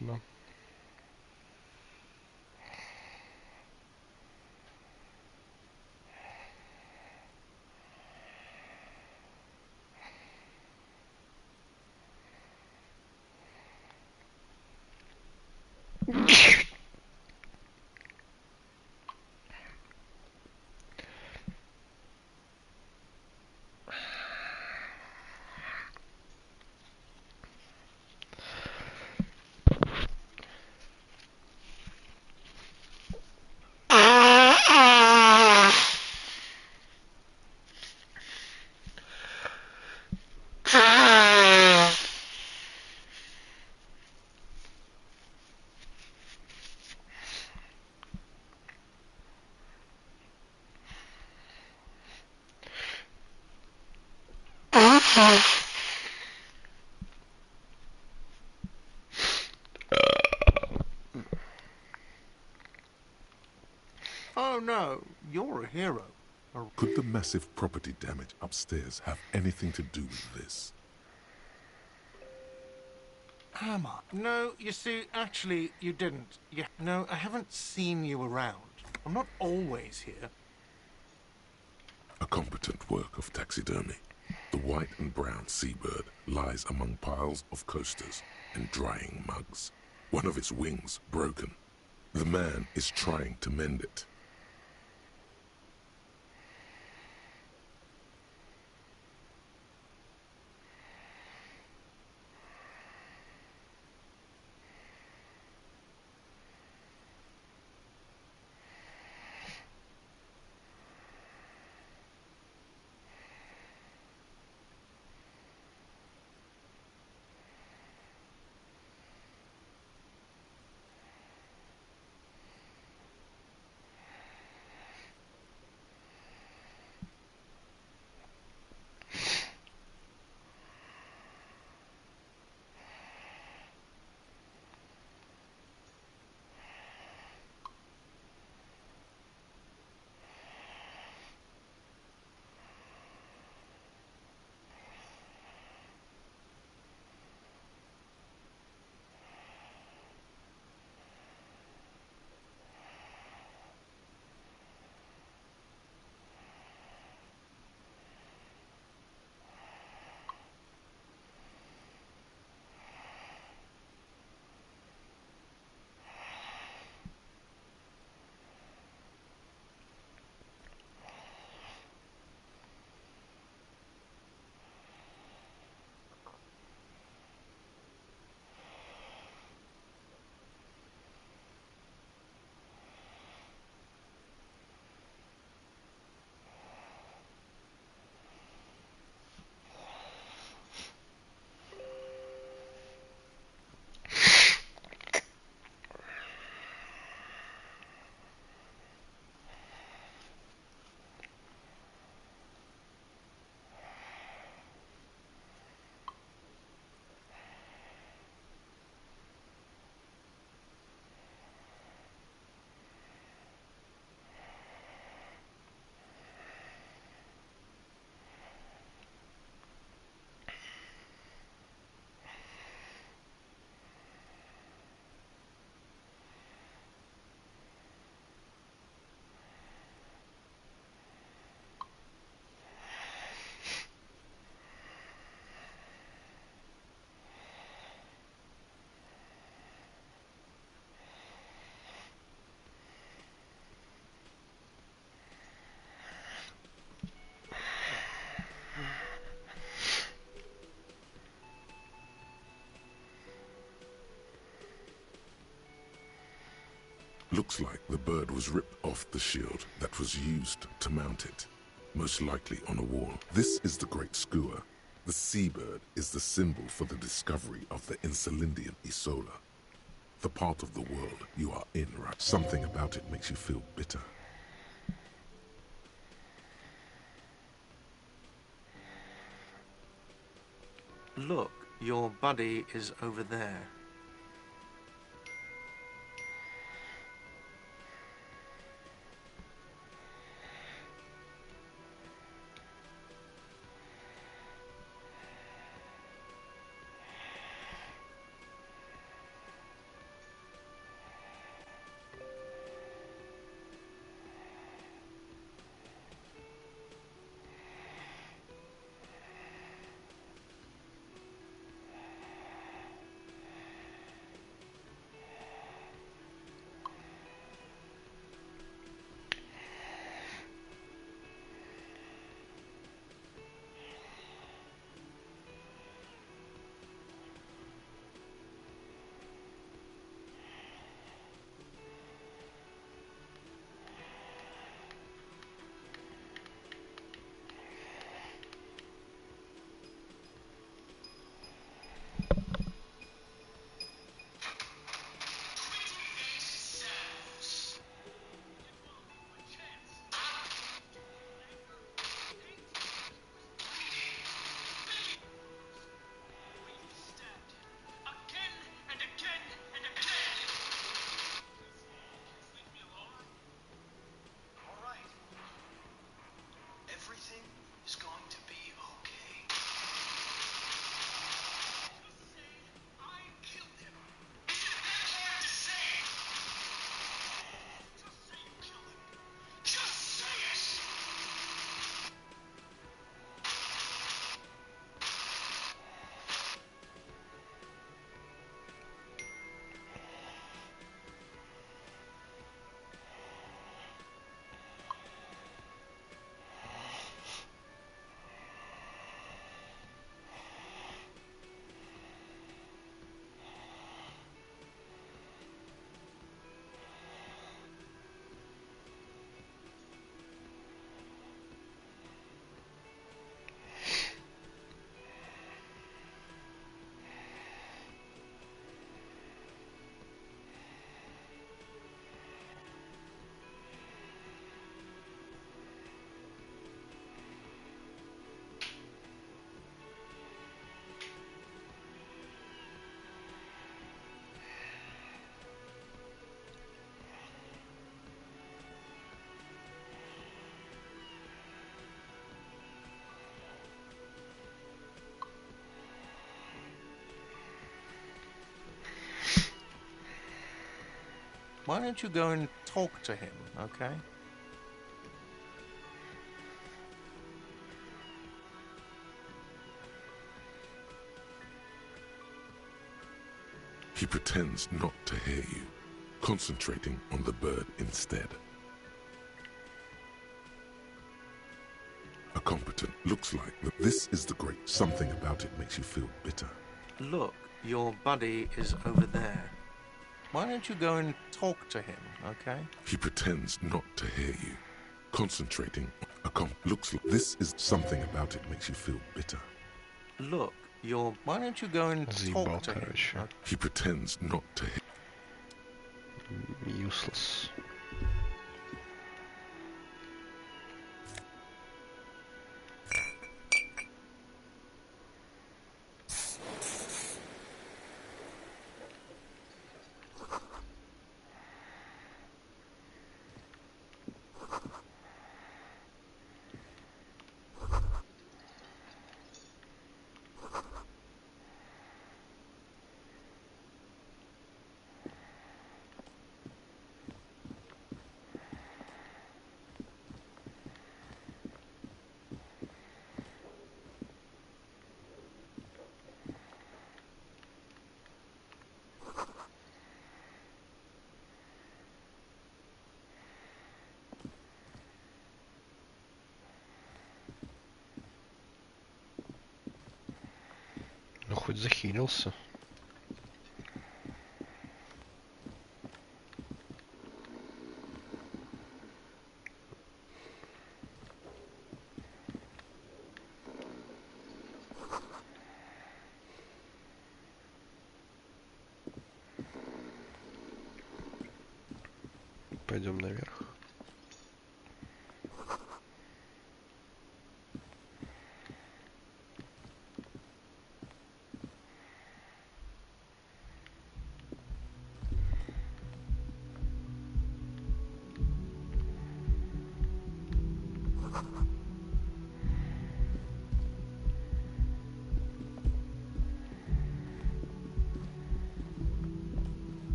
Спасибо. Oh no, you're a hero. Could the massive property damage upstairs have anything to do with this? Hammer. No, you see, actually, you didn't. No, I haven't seen you around. I'm not always here. A competent work of taxidermy. The white and brown seabird lies among piles of coasters and drying mugs. One of its wings broken. The man is trying to mend it. Looks like the bird was ripped off the shield that was used to mount it, most likely on a wall. This is the Great Skua. The seabird is the symbol for the discovery of the Insulindian Isola. The part of the world you are in, right? Something about it makes you feel bitter. Look, your buddy is over there. Why don't you go and talk to him, okay? He pretends not to hear you, concentrating on the bird instead. A competent looks like that. This is the great. Something about it makes you feel bitter. Look, your buddy is over there. Why don't you go and talk to him, okay? He pretends not to hear you, concentrating. Looks like this is something about it makes you feel bitter. Look, why don't you go and talk to him? Okay? He pretends not to hear. Useless. Ну, хоть захилился. Пойдем наверх.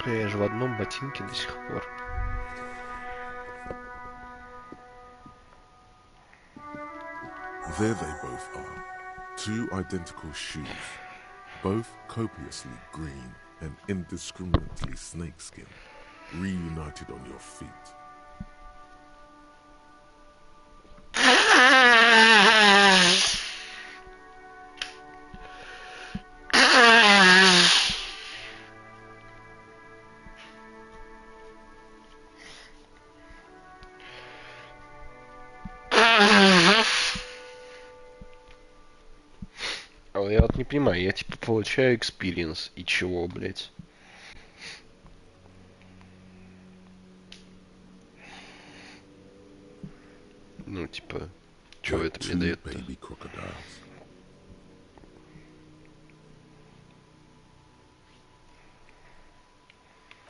Я же в одном ботинке до сих пор. There they both are. Two identical shoes, both copiously green and indiscriminately snakeskin, reunited on your feet. Я вот не понимаю, я типа получаю experience и чего, блять? Ну, типа, чего это мне дает-то?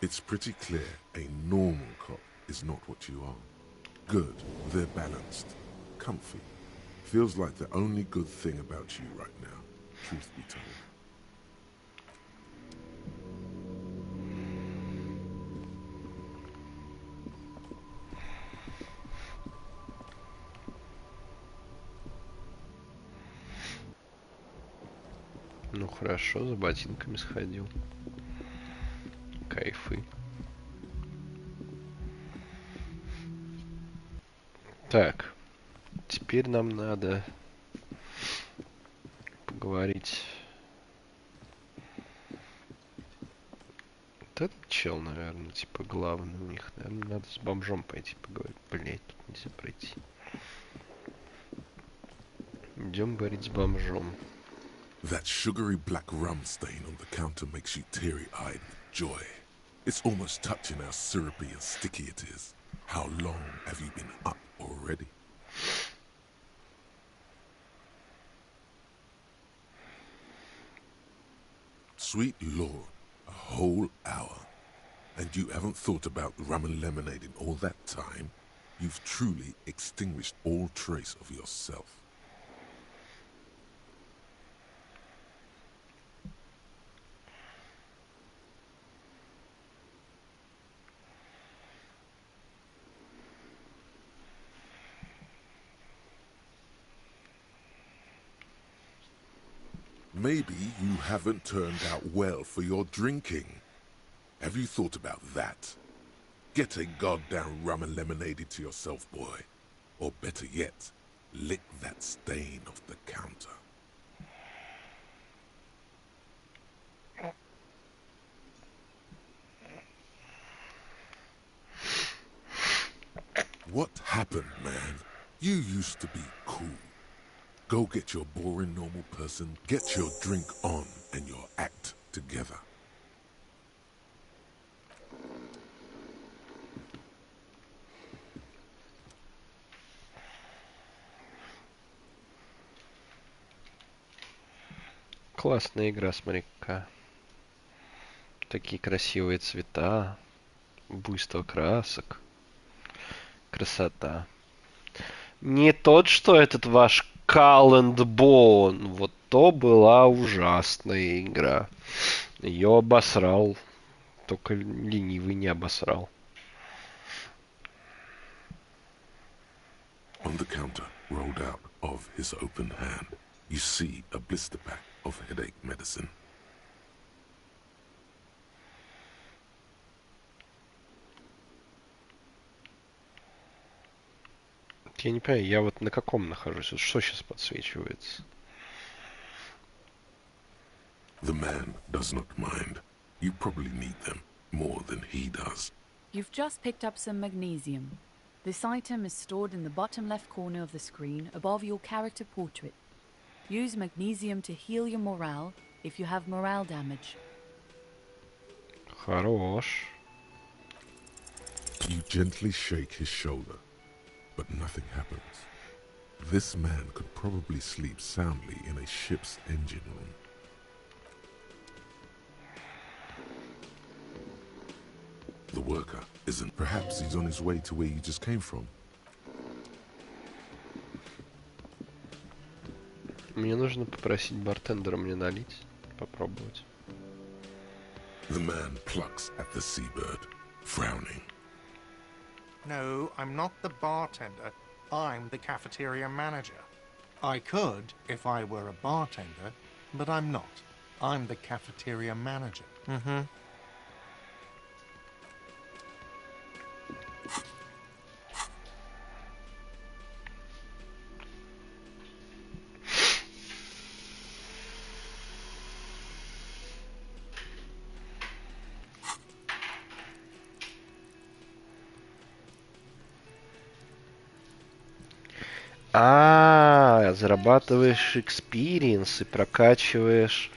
It's pretty clear a normal cop is not what you are. Good, they're balanced, comfy. Feels like the only good thing about you right now, truth be told. Ну хорошо, за ботинками сходил. Кайфы. Так, теперь нам надо поговорить. Вот этот чел, наверное, типа главный у них. Наверное, надо с бомжом пойти поговорить. Блять, тут нельзя пройти. Идем говорить с бомжом. That sugary black rum stain on the counter makes you teary-eyed with joy. It's almost touching how syrupy and sticky it is. How long have you been up already? Sweet Lord, a whole hour. And you haven't thought about rum and lemonade in all that time? You've truly extinguished all trace of yourself. Maybe you haven't turned out well for your drinking. Have you thought about that? Get a goddamn rum and lemonade to yourself, boy. Or better yet, lick that stain off the counter. What happened, man? You used to be cool. Go get your boring normal person, get your drink on, and your act together. Классная игра, смотри-ка. Такие красивые цвета, буйство красок, красота. Не тот, что этот ваш Call and Bone. Вот то была ужасная игра. Ее обосрал. Только ленивый не обосрал. On the counter, rolled out of his open hand, you see a blister pack of headache medicine. Я не понимаю, я вот на каком нахожусь? Вот что сейчас подсвечивается? The man does not mind. You probably need them more than he does. You've just picked up some magnesium. This item is stored in the bottom left corner of the screen above your character portrait. Use magnesium to heal your morale if you have morale damage. Хорош. You gently shake his shoulder, but nothing happens. This man could probably sleep soundly in a ship's engine room. The worker isn't. Perhaps he's on his way to where you just came from. Мне нужно попросить бартендера мне налить. Попробовать. The man plucks at the seabird, frowning. No, I'm not the bartender. I'm the cafeteria manager. I could if I were a bartender, but I'm not. I'm the cafeteria manager. Mm-hmm. Зарабатываешь experience и прокачиваешь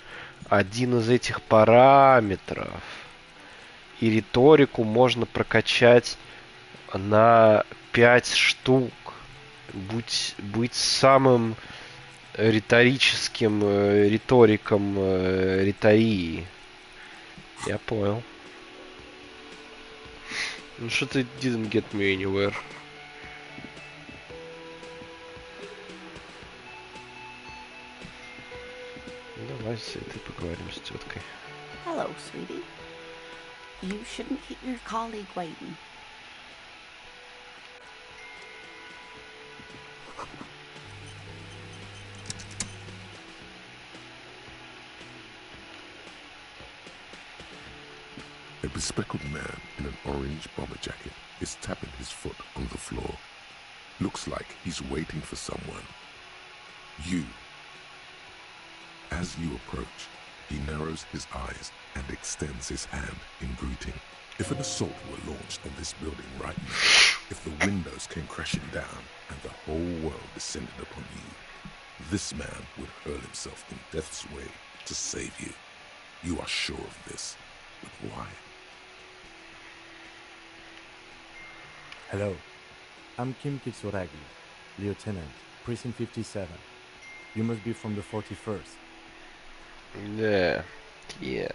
один из этих параметров. И риторику можно прокачать на 5 штук. Быть самым риторическим риториком ритории. Я понял. Ну что ты didn't get me anywhere. Давай с этой поговорим с теткой. Hello, sweetie. You shouldn't keep your colleague waiting. A bespectacled man in an orange bomber jacket is tapping his foot on the floor. Looks like he's waiting for someone. You. As you approach, he narrows his eyes and extends his hand in greeting. If an assault were launched on this building right now, if the windows came crashing down and the whole world descended upon you, this man would hurl himself in death's way to save you. You are sure of this, but why? Hello, I'm Kim Kitsuragi, Lieutenant, Precinct 57. You must be from the 41st. Да. Yeah.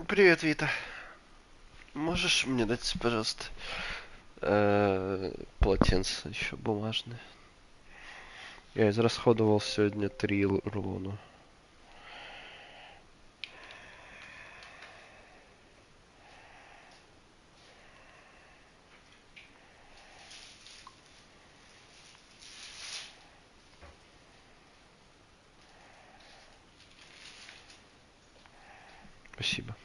Привет, Вита. Можешь мне дать, пожалуйста, полотенце еще бумажное? Я израсходовал сегодня 3 рулона. Спасибо.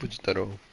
Будь здоров. —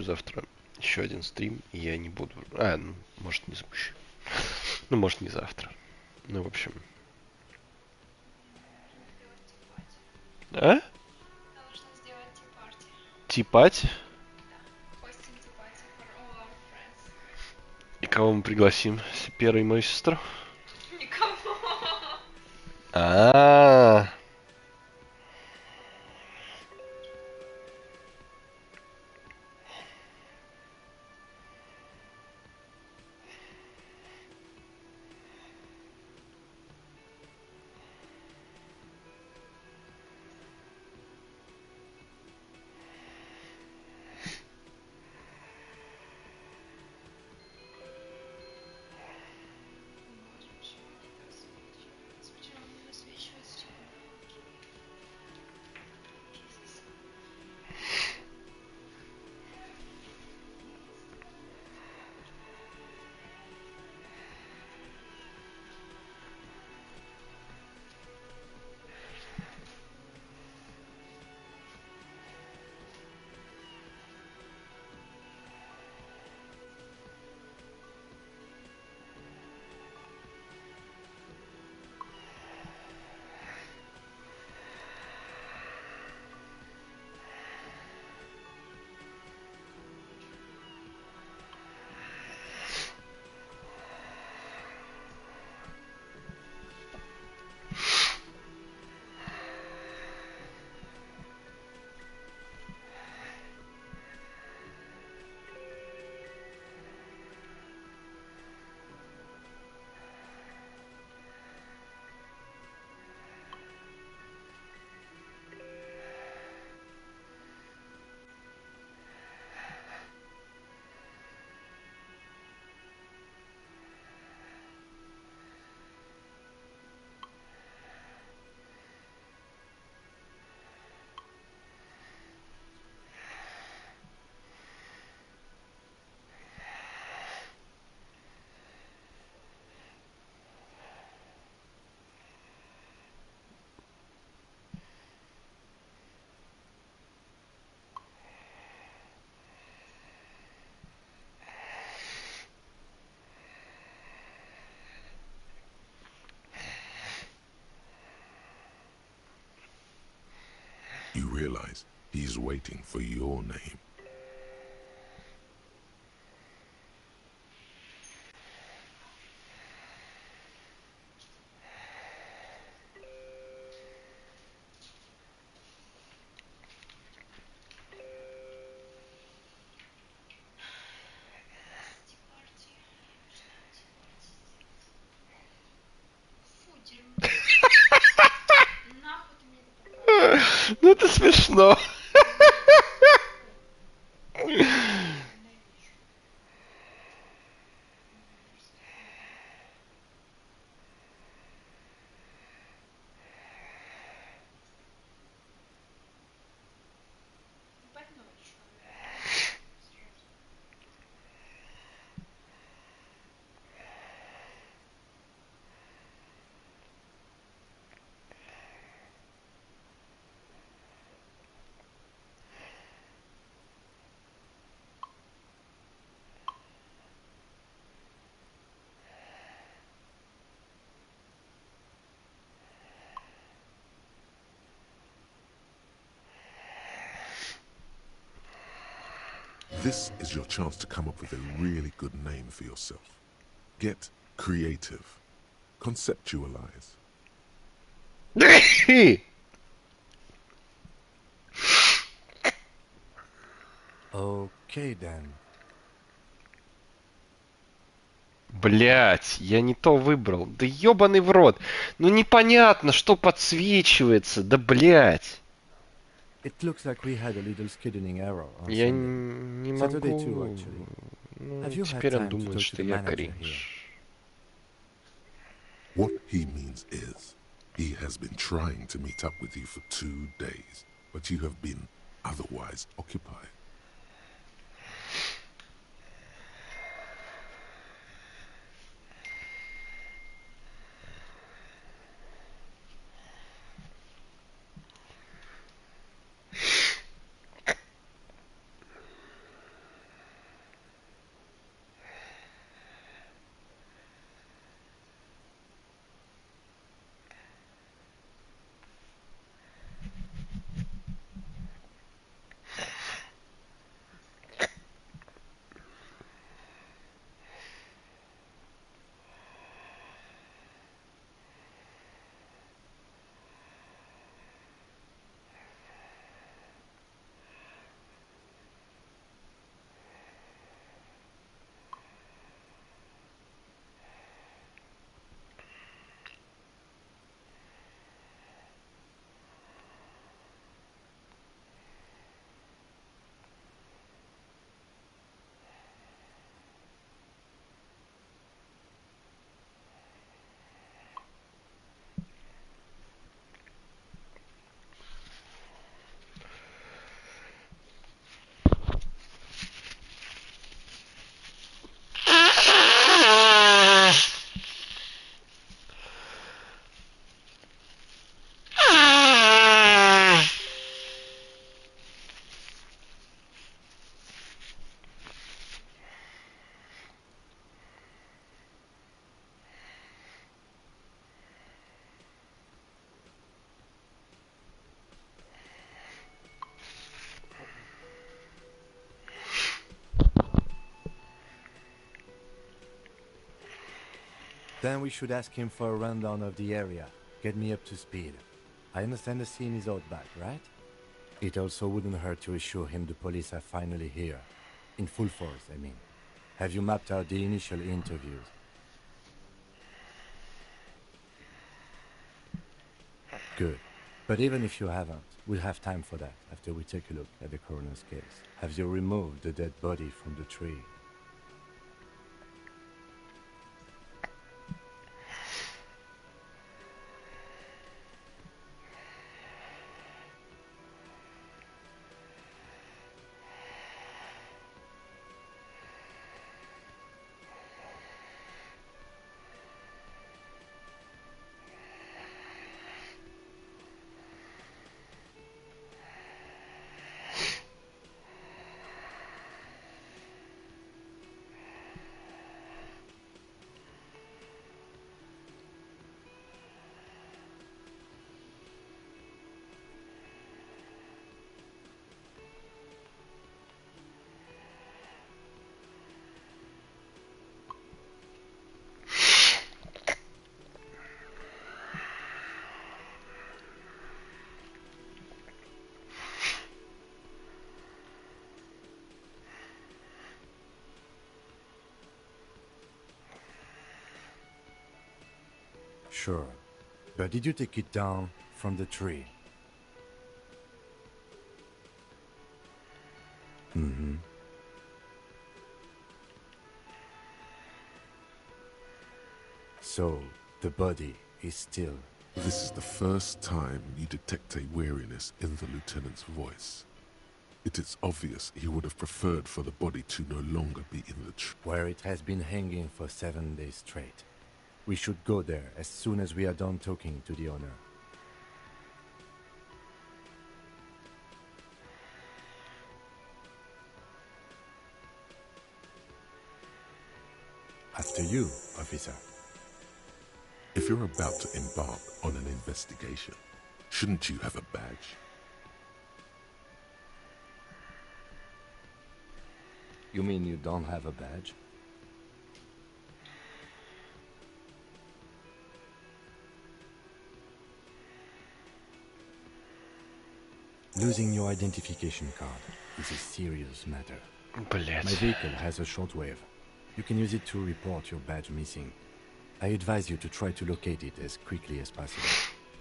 завтра еще один стрим, и я не буду... ну, может, не запущу. Ну, может, не завтра. Ну, в общем... А? Нужно сделать ти-парти. Ти-пати? Да. Hosting ти-парти for all our friends. И кого мы пригласим? Первый мою сестру? Никого. А. Почему он не высвечивается, типа, Jesus. You realize he's waiting for your name. Ти-парти. Фу, дерьмо. Нахуй ты мне это показываешь? Ну это смешно. Ненавижу. Больной человек. Серьезно. This is your chance to come up with a really good name for yourself. Get creative. Conceptualize. Okay then. Блять, я не то выбрал. Да ебаный в рот. Ну непонятно, что подсвечивается. Да блять. It looks like we had a little scheduling error on Я Sunday. не Saturday могу. too, actually. Ну, Have you had теперь он time to думает, talk to что the я manager here? кринж. What he means is, he has been trying to meet up with you for 2 days, but you have been otherwise occupied. Then we should ask him for a rundown of the area. Get me up to speed. I understand the scene is out back, right? It also wouldn't hurt to assure him the police are finally here. In full force, I mean. Have you mapped out the initial interviews? Good. But even if you haven't, we'll have time for that after we take a look at the coroner's case. Have you removed the dead body from the tree? Sure. But did you take it down from the tree? Mm-hmm. So, the body is still... This is the first time you detect a weariness in the lieutenant's voice. It is obvious he would have preferred for the body to no longer be in the tree. where it has been hanging for 7 days straight. We should go there as soon as we are done talking to the owner. After you, officer. If you're about to embark on an investigation, shouldn't you have a badge? You mean you don't have a badge? Losing your identification card is a serious matter. Блять. My vehicle has a shortwave. You can use it to report your badge missing. I advise you to try to locate it as quickly as possible.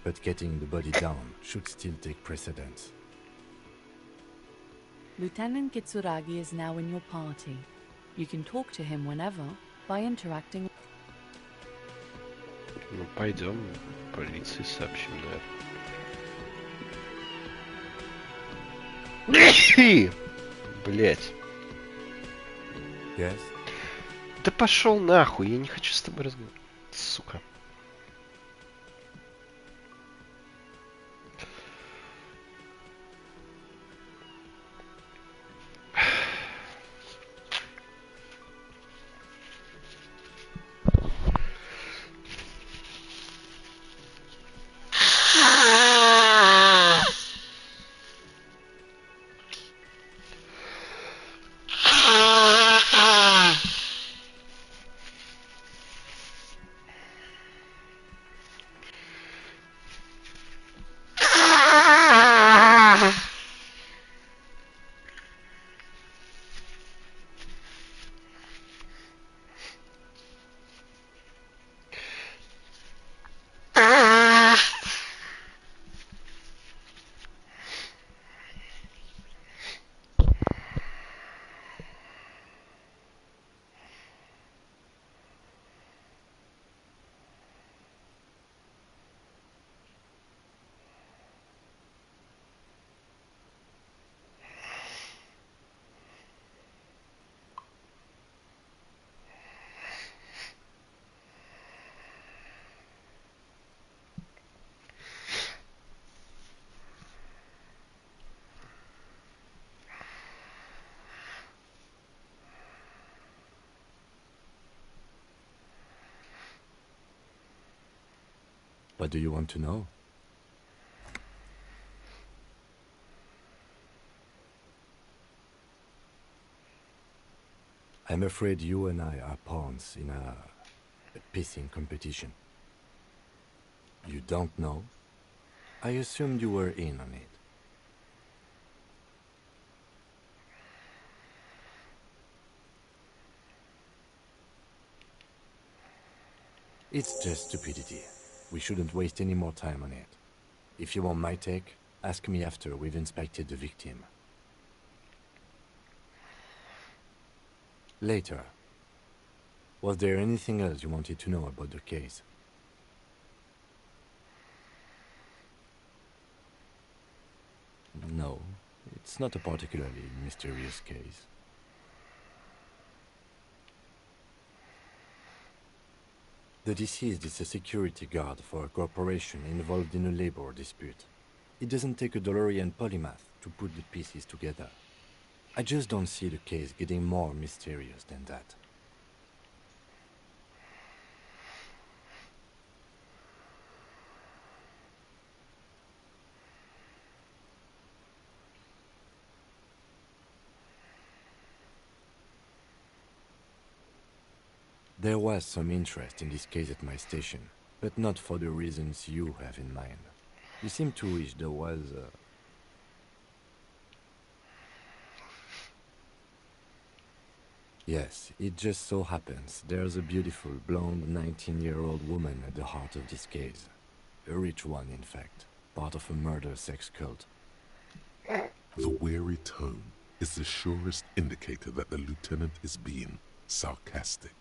But getting the body down should still take precedence. Lieutenant Kitsuragi is now in your party. You can talk to him whenever by interacting. Ну, пойдем, полиции сообщим, наверное. Блять. Yes? Да пошел нахуй, я не хочу с тобой разговаривать. Сука. What do you want to know? I'm afraid you and I are pawns in A pissing competition. You don't know? I assumed you were in on it. It's just stupidity. We shouldn't waste any more time on it. If you want my take, ask me after we've inspected the victim. Later. Was there anything else you wanted to know about the case? No, it's not a particularly mysterious case. The deceased is a security guard for a corporation involved in a labor dispute. It doesn't take a DeLorean polymath to put the pieces together. I just don't see the case getting more mysterious than that. There was some interest in this case at my station, but not for the reasons you have in mind. You seem to wish there was Yes, it just so happens there's a beautiful, blonde 19-year-old woman at the heart of this case. A rich one, in fact, part of a murder sex cult. The weary tone is the surest indicator that the lieutenant is being sarcastic.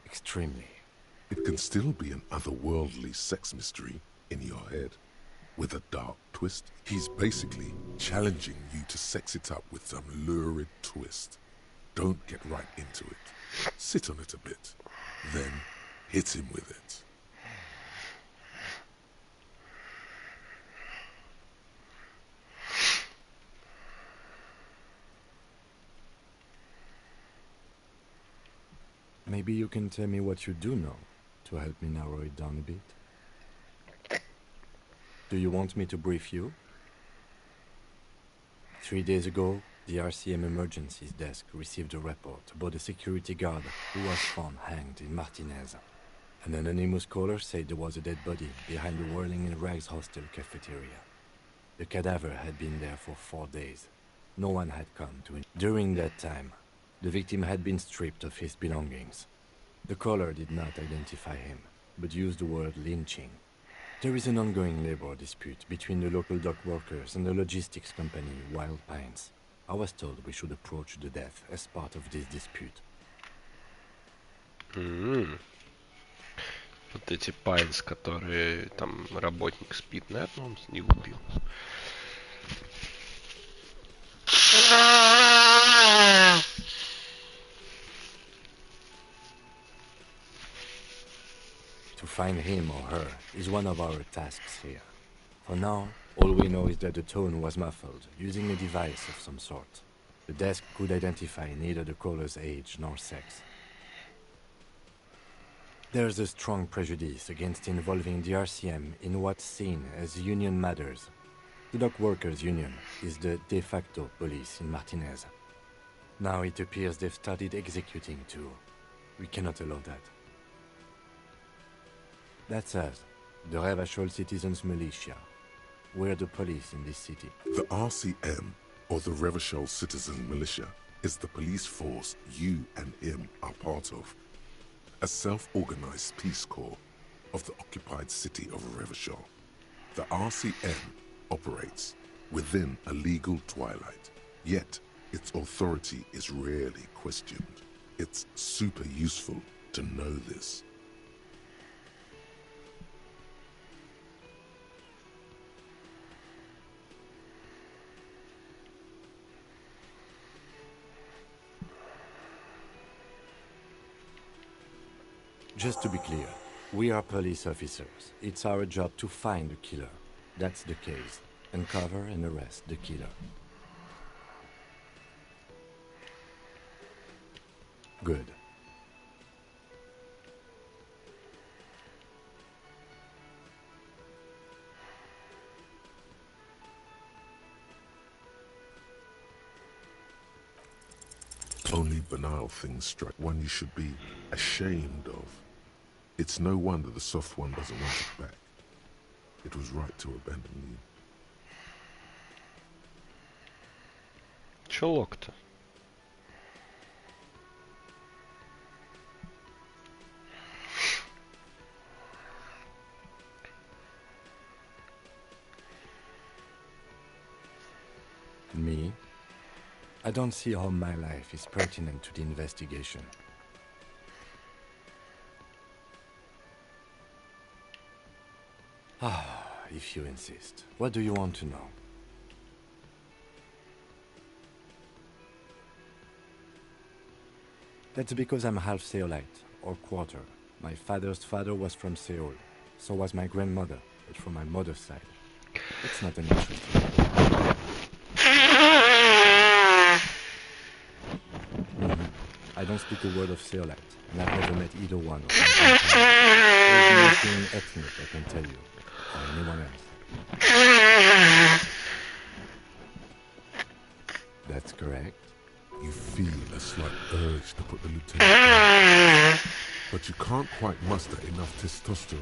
Extremely. It can still be an otherworldly sex mystery in your head. With a dark twist, he's basically challenging you to sex it up with some lurid twist. Don't get right into it. Sit on it a bit, then hit him with it. Maybe you can tell me what you do know to help me narrow it down a bit. Do you want me to brief you? 3 days ago, the RCM Emergencies Desk received a report about a security guard who was found hanged in Martinez. An anonymous caller said there was a dead body behind the Whirling in Rags hostel cafeteria. The cadaver had been there for 4 days. No one had come to it. During that time, the victim had been stripped of his belongings. The caller did not identify him, but used the word lynching. There is an ongoing labor dispute between the local dock workers and the logistics company Wild Pines. I was told we should approach the death as part of this dispute. Вот эти Пайнс, которые там работник спит, наверное, он их убил. To find him or her is one of our tasks here. For now, all we know is that the tone was muffled, using a device of some sort. The desk could identify neither the caller's age nor sex. There's a strong prejudice against involving the RCM in what's seen as union matters. The dock workers' union is the de facto police in Martinez. Now it appears they've started executing too. We cannot allow that. That's us, the Revachol Citizens Militia. We're the police in this city. The RCM, or the Revachol Citizen Militia, is the police force you and him are part of. A self-organized peace corps of the occupied city of Revachol. The RCM operates within a legal twilight, yet its authority is rarely questioned. It's super useful to know this. Just to be clear, we are police officers. It's our job to find the killer. That's the case. Uncover and arrest the killer. Good. Only banal things strike one you should be ashamed of. It's no wonder the soft one doesn't want it back. It was right to abandon you. Чулок-то. Me? I don't see how my life is pertinent to the investigation. Ah, if you insist. What do you want to know? That's because I'm half Seolite, or quarter. My father's father was from Seoul. So was my grandmother, but from my mother's side. It's not an issue to me. I don't speak a word of Seolite, and I've never met either one of my grandparents. There's nothing ethnic, I can tell you, or anyone else. That's correct. You feel a slight urge to put the lieutenant down, but you can't quite muster enough testosterone.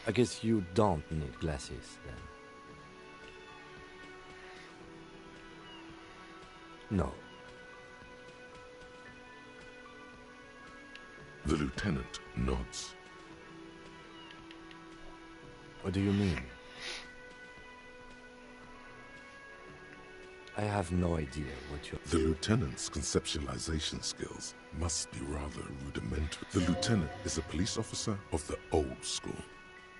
I guess you don't need glasses, then. No. The lieutenant nods. What do you mean? I have no idea what you're... The lieutenant's conceptualization skills must be rather rudimentary. The lieutenant is a police officer of the old school.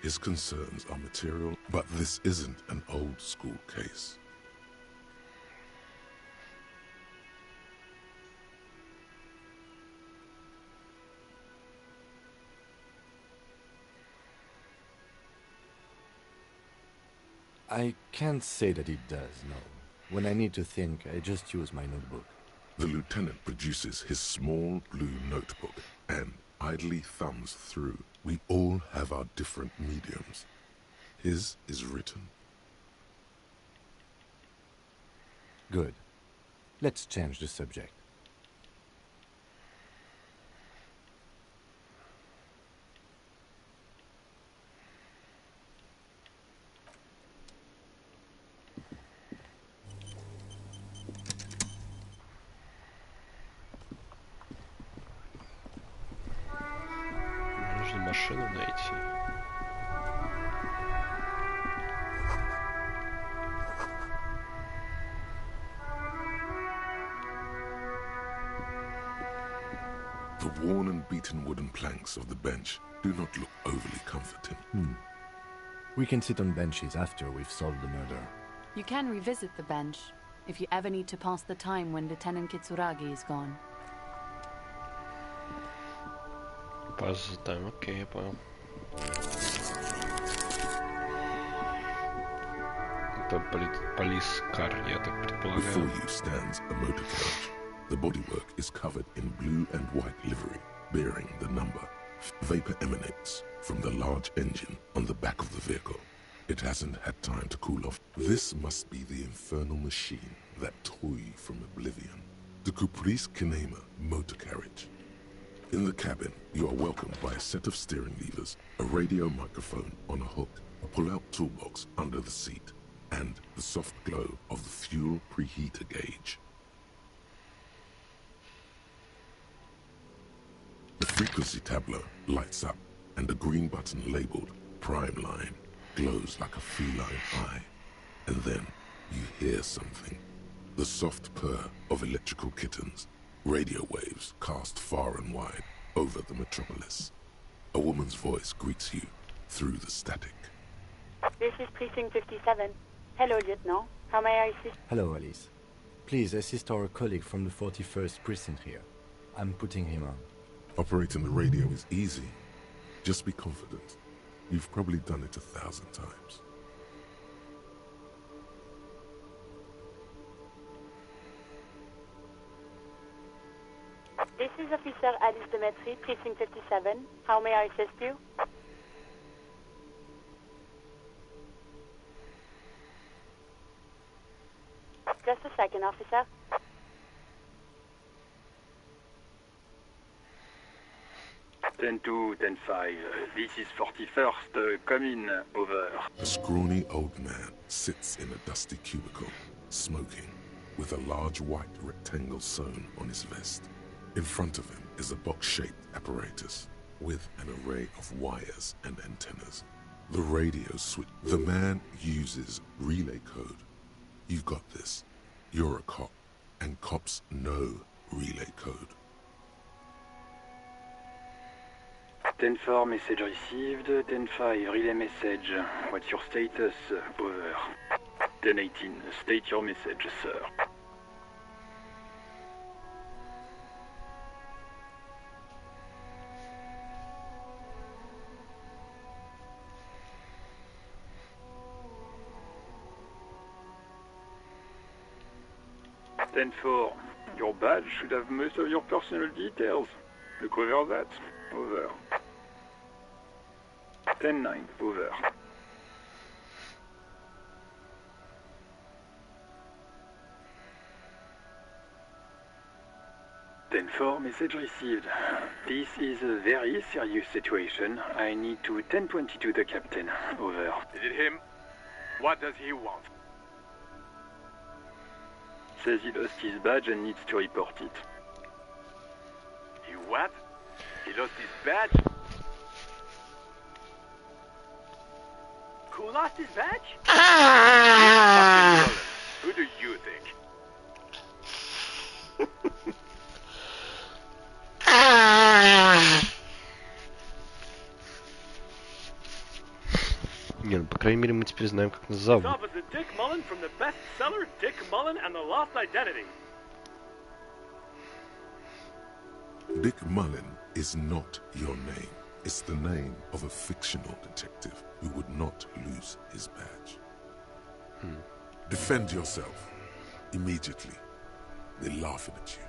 His concerns are material, but this isn't an old school case. I can't say that it does, no. When I need to think, I just use my notebook. The lieutenant produces his small blue notebook and idly thumbs through. We all have our different mediums. His is written. Good. Let's change the subject. Нужно машину найти. The worn and beaten wooden planks of the bench do not look overly comforting. We can sit on benches after we've solved the murder. You can revisit the bench if you ever need to pass the time when Lieutenant Kitsuragi is gone. Pass the time, окей, я понял. Это полис-кар, я так Before предполагаю. you stands a motor carriage. The bodywork is covered in blue and white livery, bearing the number. Vapor emanates from the large engine on the back of the vehicle. It hasn't had time to cool off. This must be the infernal machine, that toy from oblivion. The Caprice Kinema motor carriage. In the cabin, you are welcomed by a set of steering levers, a radio microphone on a hook, a pull-out toolbox under the seat, and the soft glow of the fuel preheater gauge. The frequency tableau lights up, and a green button labeled Prime Line glows like a feline eye. And then you hear something. The soft purr of electrical kittens. Radio waves cast far and wide over the metropolis. A woman's voice greets you through the static. This is Precinct 57. Hello, Lieutenant. How may I assist? Hello, Alice. Please assist our colleague from the 41st Precinct here. I'm putting him on. Operating the radio is easy. Just be confident. You've probably done it 1,000 times. This is Officer Alice Demetri, Precinct 57. How may I assist you? Just a second, officer. Ten 2, 10-5. This is 41st. Come in. Over. A scrawny old man sits in a dusty cubicle, smoking, with a large white rectangle sewn on his vest. In front of him is a box-shaped apparatus with an array of wires and antennas. The radio switch. The man uses relay code. You've got this. You're a cop, and cops know relay code. 10-4, message received. 10-5, relay message. What's your status? Over. 10-18, state your message, sir. Ten-4, your badge should have most of your personal details. Look over that. Over. 10-9, over. Ten-4, message received. This is a very serious situation. I need to 10-22 the captain. Over. Is it him? What does he want? Says he lost his badge and needs to report it. He what? He lost his badge? Who lost his badge? Who do you think? Не, ну по крайней мере мы теперь знаем, как нас зовут. Officer Dick Mullen from the bestseller Dick Mullen and the Lost Identity. Dick Mullen is not your name. It's the name of a fictional detective who would not lose his badge. Defend yourself. Immediately. They're laughing at you.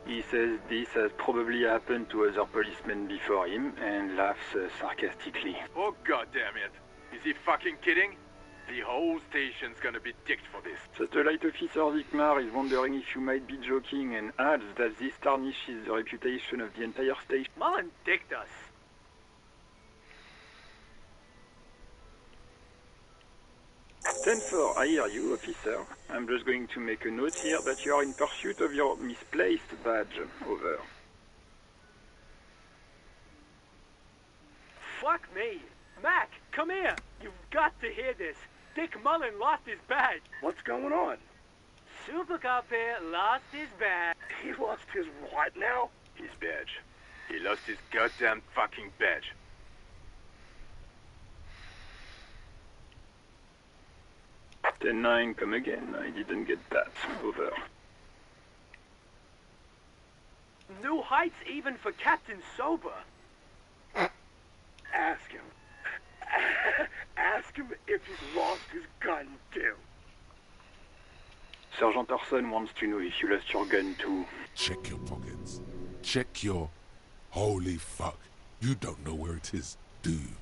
He says this has probably happened to other policemen before him and laughs sarcastically. Oh goddamn it! Is he fucking kidding? The whole station's gonna be dicked for this. Satellite Officer Vikmar is wondering if you might be joking and adds that this tarnishes the reputation of the entire station. Mullen dicked us. Ten-4, I hear you, officer. I'm just going to make a note here that you are in pursuit of your misplaced badge. Over. Fuck me. Mac, come here. You've got to hear this. Dick Mullen lost his badge. What's going on? Super Cop here lost his badge. He lost his what now? His badge. He lost his goddamn fucking badge. Ten-9, come again. I didn't get that. Over. New heights even for Captain Sober. Ask him. Ask him if he's lost his gun too. Sergeant Orson wants to know if you lost your gun too. Check your pockets. Check your... Holy fuck. You don't know where it is, do you?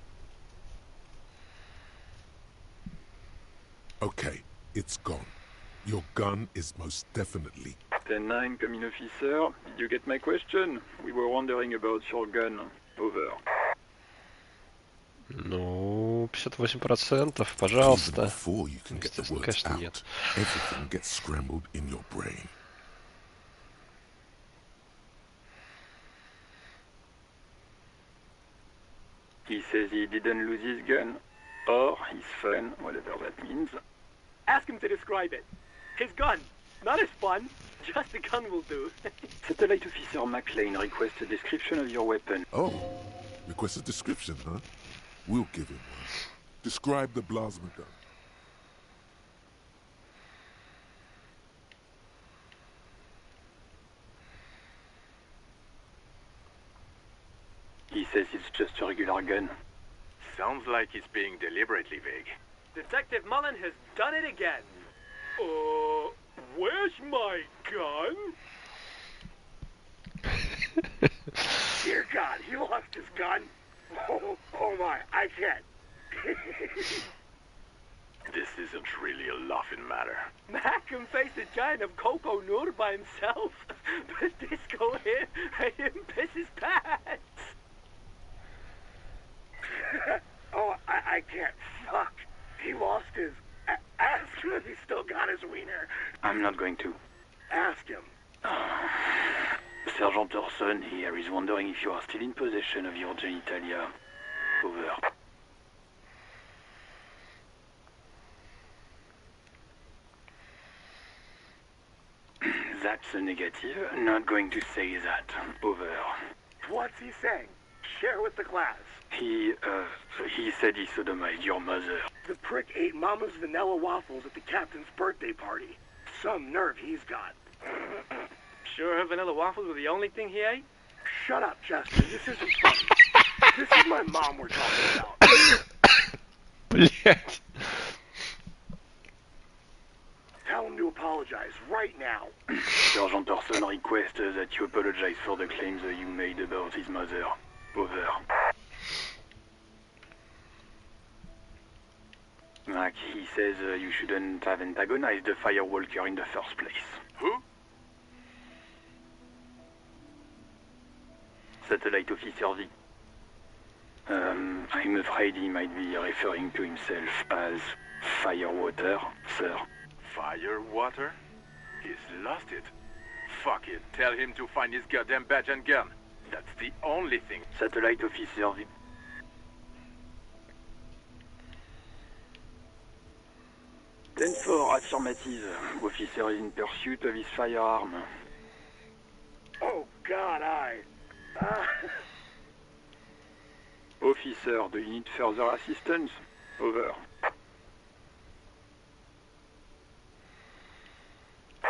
Okay, it's gone. Your gun is most definitely... 10-9, come in, officer. Did you get my question? We were wondering about your gun. Over. Ну, 58%, пожалуйста. Even before you can get the Естественно, words конечно, out, нет. everything gets scrambled in your brain. He says he didn't lose his gun. Or his fun, whatever that means. Ask him to describe it. His gun. Not his fun. Just a gun will do. Satellite Officer McLean requests a description of your weapon. Oh, request a description, huh? We'll give him one. Describe the plasma gun. He says it's just a regular gun. Sounds like he's being deliberately vague. Detective Mullen has done it again. Where's my gun? Dear God, he lost his gun. Oh my, I can't. This isn't really a laughing matter. Mac can face a giant of Coco Nur by himself, but Disco here made him piss his pants. Oh, I can't. Fuck. He lost his... Ask him if he still got his wiener. I'm not going to. Ask him. Sergeant Orson here is wondering if you are still in possession of your genitalia. Over. That's a negative. Not going to say that. Over. What's he saying? Share with the class. He said he sodomized your mother. The prick ate Mama's vanilla waffles at the captain's birthday party. Some nerve he's got. Sure her vanilla waffles were the only thing he ate? Shut up, Chester. This isn't funny. This is my mom we're talking about. Блять. Tell him to apologize right now. Sergeant Orson requests that you apologize for the claims that you made about his mother. Over. Mac, he says you shouldn't have antagonized the firewalker in the first place. Who? Satellite Officer V. I'm afraid he might be referring to himself as Firewater, sir. Firewater? He's lost it. Fuck it. Tell him to find his goddamn badge and gun. That's the only thing. Satellite Officer V. Ten-4, affirmative. Officer is in pursuit of his firearm. Oh, God, Officer, do you need further assistance? Over.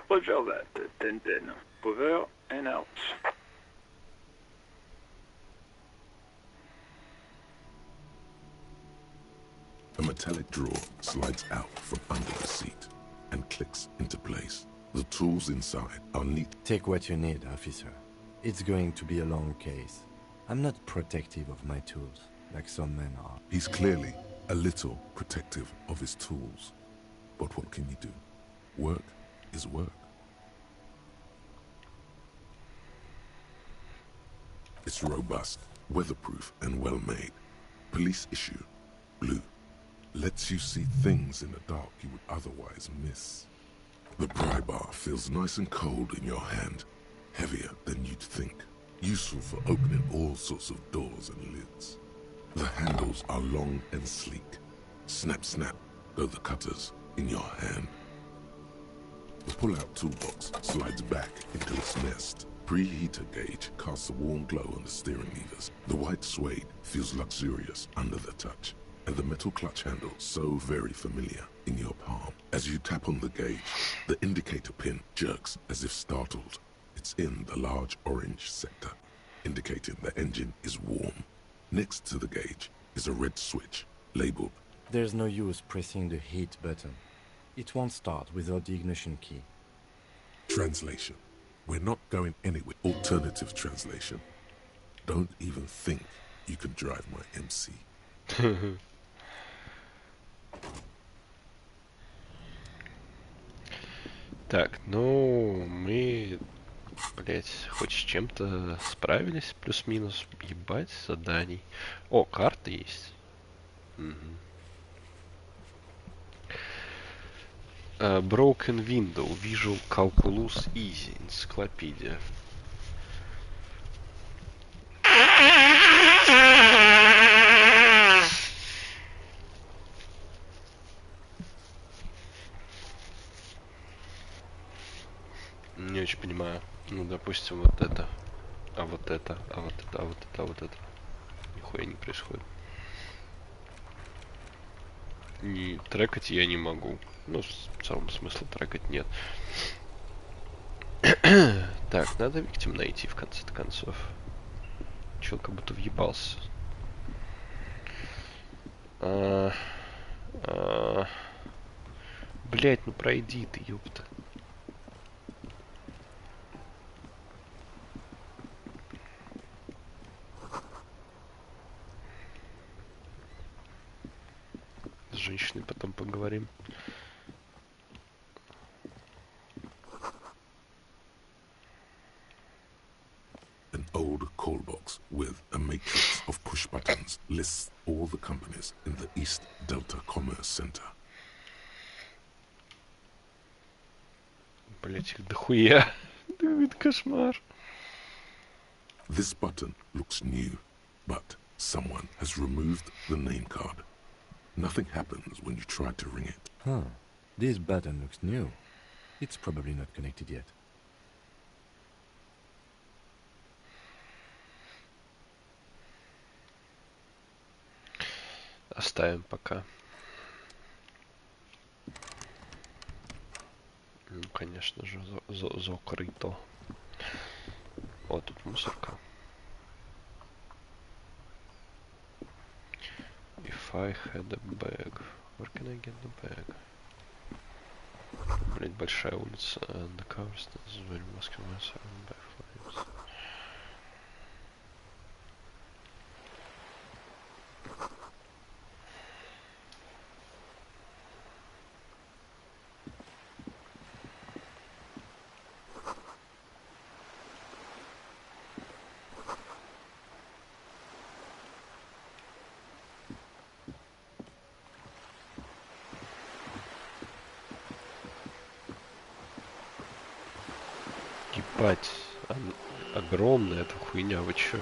Roger that. 10-10. Over and out. A metallic drawer slides out from under the seat and clicks into place. The tools inside are neat. Take what you need, officer. It's going to be a long case. I'm not protective of my tools, like some men are. He's clearly a little protective of his tools. But what can you do? Work is work. It's robust, weatherproof, and well-made. Police issue, blue. Lets you see things in the dark you would otherwise miss. The pry bar feels nice and cold in your hand, heavier than you'd think. Useful for opening all sorts of doors and lids. The handles are long and sleek. Snap, snap, go the cutters in your hand. The pull-out toolbox slides back into its nest. Preheater gauge casts a warm glow on the steering levers. The white suede feels luxurious under the touch, and the metal clutch handle so very familiar in your palm. As you tap on the gauge, the indicator pin jerks as if startled. It's in the large orange sector, indicating the engine is warm. Next to the gauge is a red switch, labeled. There's no use pressing the heat button. It won't start without the ignition key. Translation. We're not going anywhere. Alternative translation. Don't even think you can drive my MC. Так, ну, мы, блять, хоть с чем-то справились, плюс-минус, ебать, заданий. О, карта есть. Broken Window, Visual Calculus Easy, энциклопедия. Не очень понимаю. Ну, допустим, вот это. А вот это, а вот это, а вот это, а вот это. Нихуя не происходит. Не трекать я не могу. Ну, в целом смысла трекать нет. Так, надо виктим найти в конце концов. Чел как будто въебался. Блять, ну пройди ты, ёпта. С женщиной потом поговорим. An old call box with a matrix of push buttons lists all the companies in the East Delta Commerce Center. Блять, их дохуя. Это кошмар. This button looks new, but someone has removed the name card. Nothing happens when you try to ring it. Huh. This button looks new. It's probably not connected yet. Оставим пока. Ну, конечно же, закрыто. Вот тут мусорка. If I had a bag, where can I get the bag? Блять, большая улица. The cover stands very muscular surrounded by flames. Ебать, огромная эта хуйня, вы чё?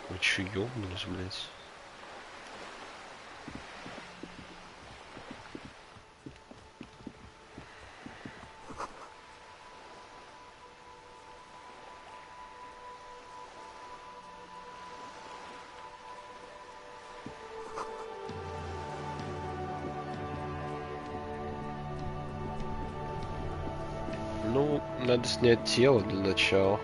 Вы чё, ёбнулись, блядь? Ну, надо снять тело для начала.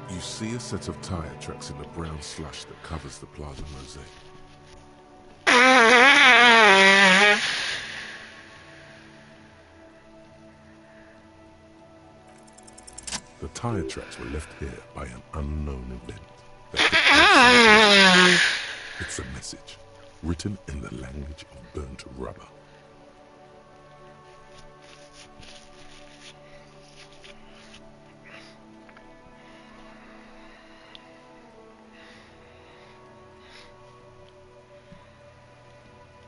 You see a set of tire tracks in the brown slush that covers the plaza mosaic. The tire tracks were left here by an unknown event. It's a message, written in the language of burnt rubber.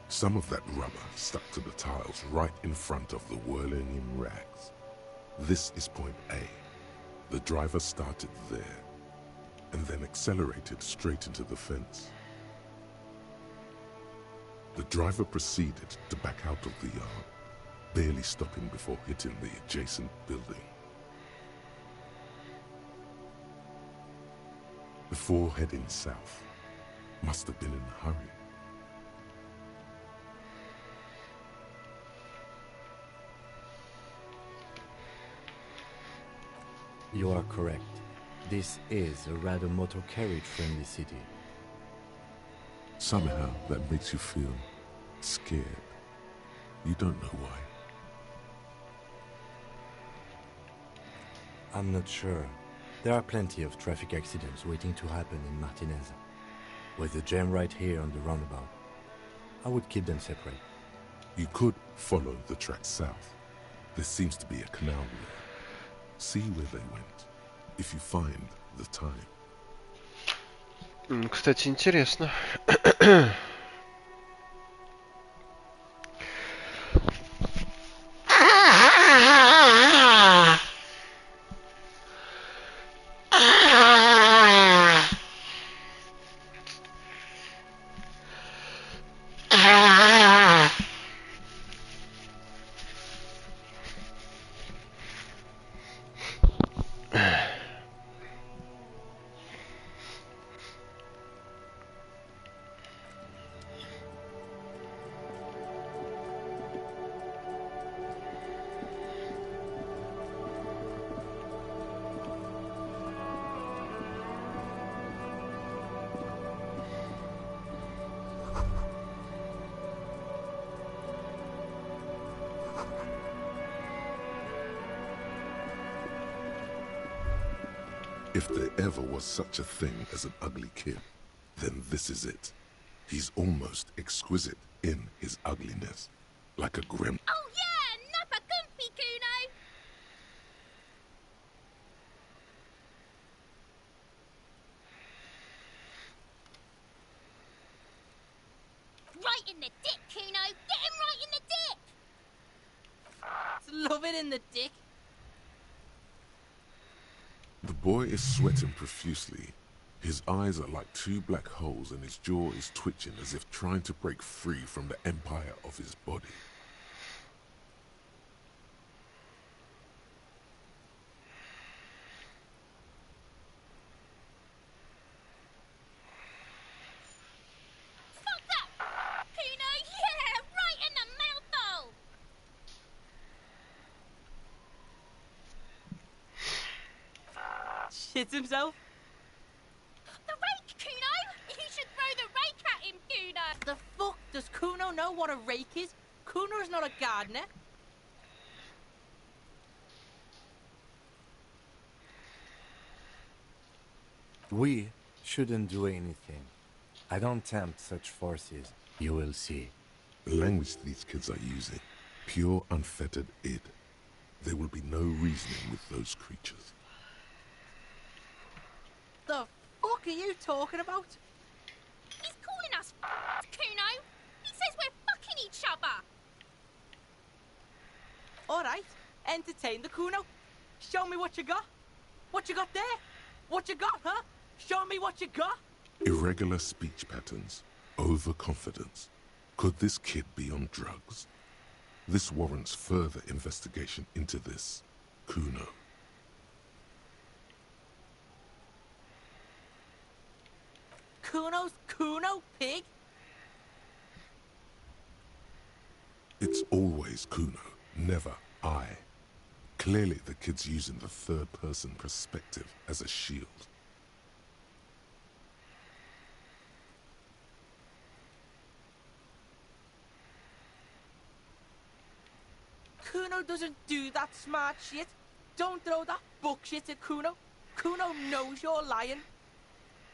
Some of that rubber stuck to the tiles right in front of the whirling in rags. This is point A. The driver started there, and then accelerated straight into the fence. The driver proceeded to back out of the yard, barely stopping before hitting the adjacent building. Before heading south, must have been in a hurry. You are correct. This is a rather motor carriage-friendly city. Somehow that makes you feel scared. You don't know why. I'm not sure. There are plenty of traffic accidents waiting to happen in Martinez. With the jam right here on the roundabout, I would keep them separate. You could follow the track south. There seems to be a canal there. See where they went, if you find the time. Кстати, интересно. If there ever was such a thing as an ugly kid, then this is it. He's almost exquisite in his ugliness, like a grim. Oh yeah, nappa gumpy, Kuno! Right in the dick, Kuno! Get him right in the dick! Love it in the dick. The boy is sweating profusely. His eyes are like two black holes and his jaw is twitching as if trying to break free from the empire of his body. Fuck that! Kuno, yeah! Right in the mouthhole! Shits himself. The rake, Kuno! You should throw the rake at him, Kuno! The fuck? Does Kuno know what a rake is? Kuno's not a gardener. We shouldn't do anything. I don't tempt such forces. You will see. The language these kids are using, pure unfettered id. There will be no reasoning with those creatures. The fuck are you talking about? He's calling us Kuno! He says we're fucking each other! Alright, entertain the Kuno. Show me what you got. What you got there? What you got, huh? Show me what you got. Irregular speech patterns, overconfidence. Could this kid be on drugs? This warrants further investigation into this Kuno. Kuno's Kuno, pig? It's always Kuno, never I. Clearly the kid's using the third-person perspective as a shield. Kuno doesn't do that smart shit. Don't throw that book shit at Kuno. Kuno knows you're lying.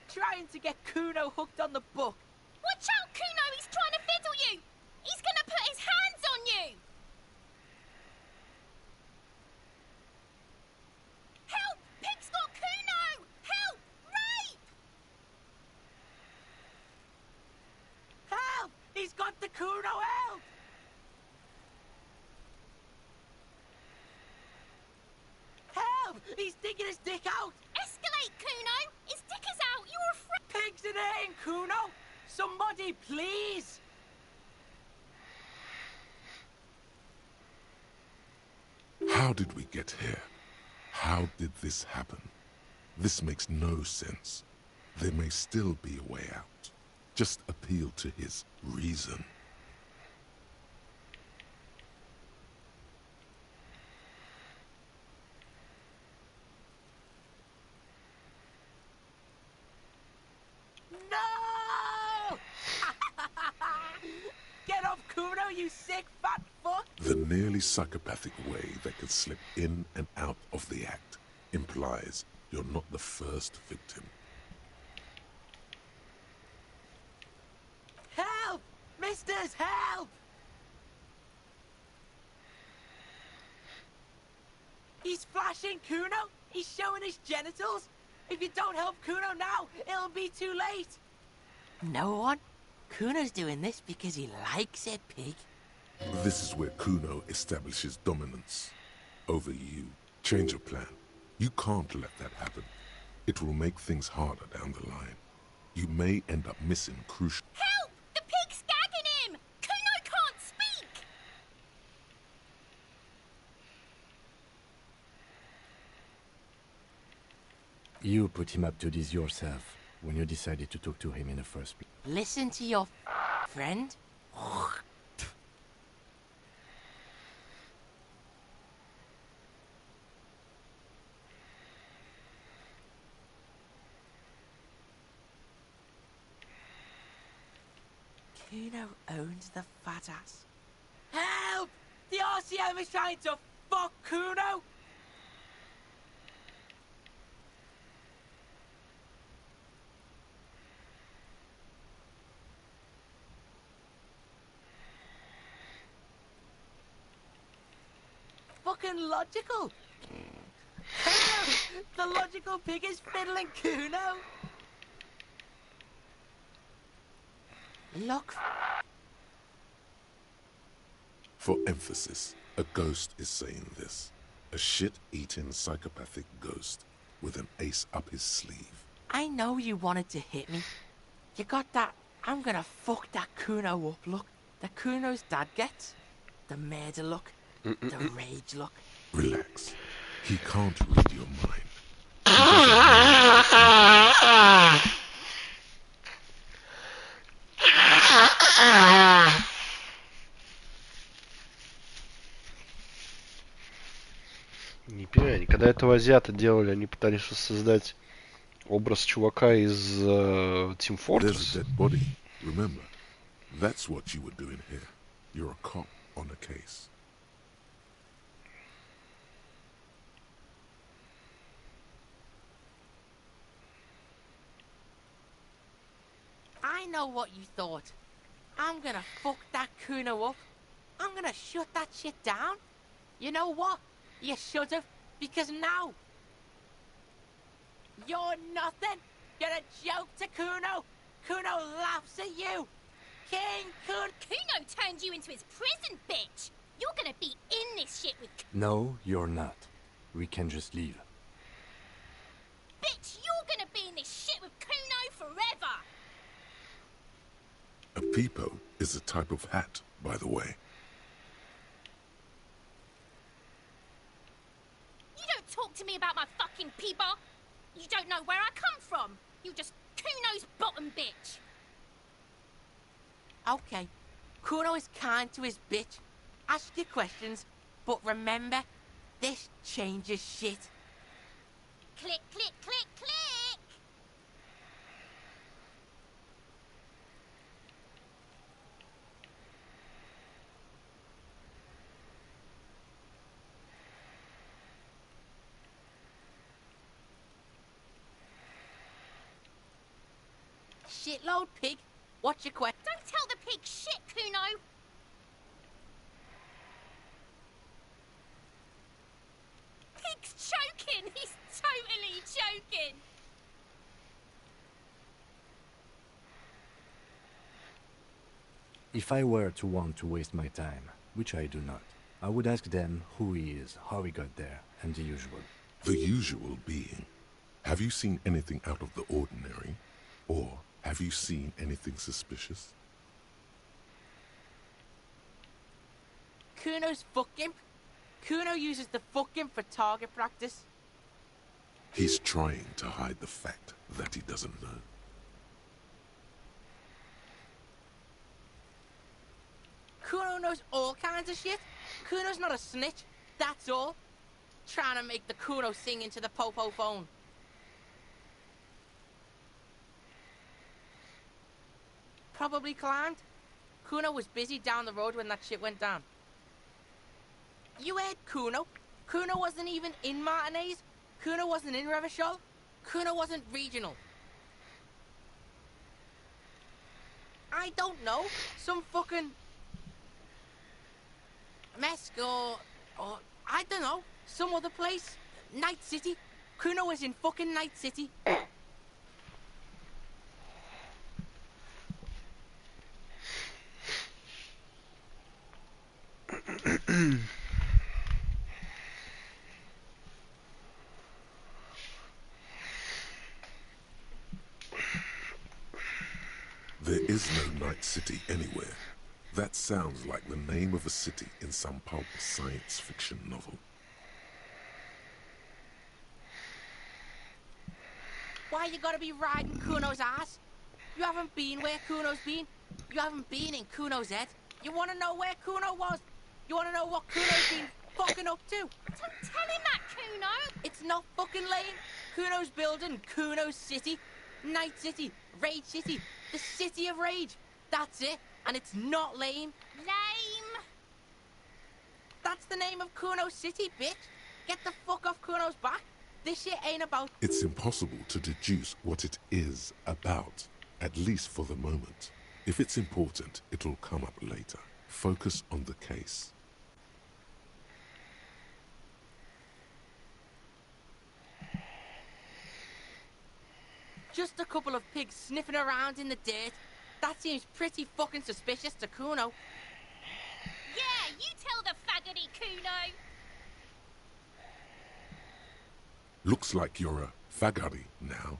Trying to get Kuno hooked on the book. Watch out, Kuno! He's trying to fiddle you! He's gonna put his hands on you! Help! Pig's got Kuno! Help! Rape! Help! He's got the Kuno, help! Help! He's digging his dick out! Escalate, Kuno! His dick is out! You're a Pigs in aim, Kuno! Somebody, please! How did we get here? How did this happen? This makes no sense. There may still be a way out. Just appeal to his reason. No! Get off, Kuno, you sick fat fuck! The nearly psychopathic way they could slip in and out of the act implies you're not the first victim. Help! Misters, help! He's flashing Kuno! He's showing his genitals! If you don't help Kuno now, it'll be too late! No one? Kuno's doing this because he likes it, pig. This is where Kuno establishes dominance over you. Change your plan. You can't let that happen. It will make things harder down the line. You may end up missing crucial... Help! The pig's gagging him! Kuno can't speak! You put him up to this yourself when you decided to talk to him in the first place. Listen to your friend. Kuno owns the fat ass. Help! The RCM is trying to fuck Kuno! fucking logical. Kuno, the logical pig is fiddling Kuno. Look. For emphasis, a ghost is saying this. A shit-eating psychopathic ghost with an ace up his sleeve. I know you wanted to hit me. You got that I'm gonna fuck that Kuno up look that Kuno's dad gets. The murder look. The rage look. Relax. He can't read your mind. Не понимаю, когда этого азиата делали, они пытались воссоздать образ чувака из Team There's Fortress. a dead body. Remember, that's what you were doing here. You're a cop on a case. I know what you thought. I'm gonna fuck that Kuno up. I'm gonna shut that shit down. You know what? You should have, because now you're nothing. You're a joke to Kuno. Kuno laughs at you. King Kuno. Kuno turned you into his prison, bitch. You're gonna be in this shit with... No, you're not. We can just leave. Bitch, you're gonna be in this shit with Kuno forever. A peepo is a type of hat, by the way. You don't talk to me about my fucking people. You don't know where I come from. You're just Kuno's bottom bitch. Okay, Kuno is kind to his bitch. Ask your questions, but remember, this changes shit. Click, click, click, click. Shitload pig. What's your question? Don't tell the pig shit, Kuno. Pig's choking. He's totally choking. If I were to want to waste my time, which I do not, I would ask them who he is, how he got there, and the usual. The usual being, have you seen anything out of the ordinary? Or have you seen anything suspicious? Kuno's fucking. Kuno uses the fucking for target practice. He's trying to hide the fact that he doesn't know. Kuno knows all kinds of shit. Kuno's not a snitch, that's all. Trying to make the Kuno sing into the popo phone. Probably climbed. Kuno was busy down the road when that shit went down. You heard Kuno. Kuno wasn't even in Martinez. Kuno wasn't in Revachol. Kuno wasn't regional. I don't know. Some fucking... Mesk or I don't know. Some other place. Night City. Kuno was in fucking Night City. There is no Night City anywhere. That sounds like the name of a city in some pulp science fiction novel. Why you gotta be riding Kuno's ass? You haven't been where Kuno's been. You haven't been in Kuno's head. You wanna know where Kuno was? You wanna know what Kuno's been fucking up to? Don't tell him that, Kuno. It's not fucking lame. Kuno's building Kuno's city. Night City. Rage City. The City of Rage. That's it. And it's not lame. Lame. That's the name of Kuno's city, bitch. Get the fuck off Kuno's back. This shit ain't about... It's impossible to deduce what it is about, at least for the moment. If it's important, it'll come up later. Focus on the case. Just a couple of pigs sniffing around in the dirt. That seems pretty fucking suspicious to Kuno. Yeah, you tell the faggoty, Kuno. Looks like you're a faggoty now,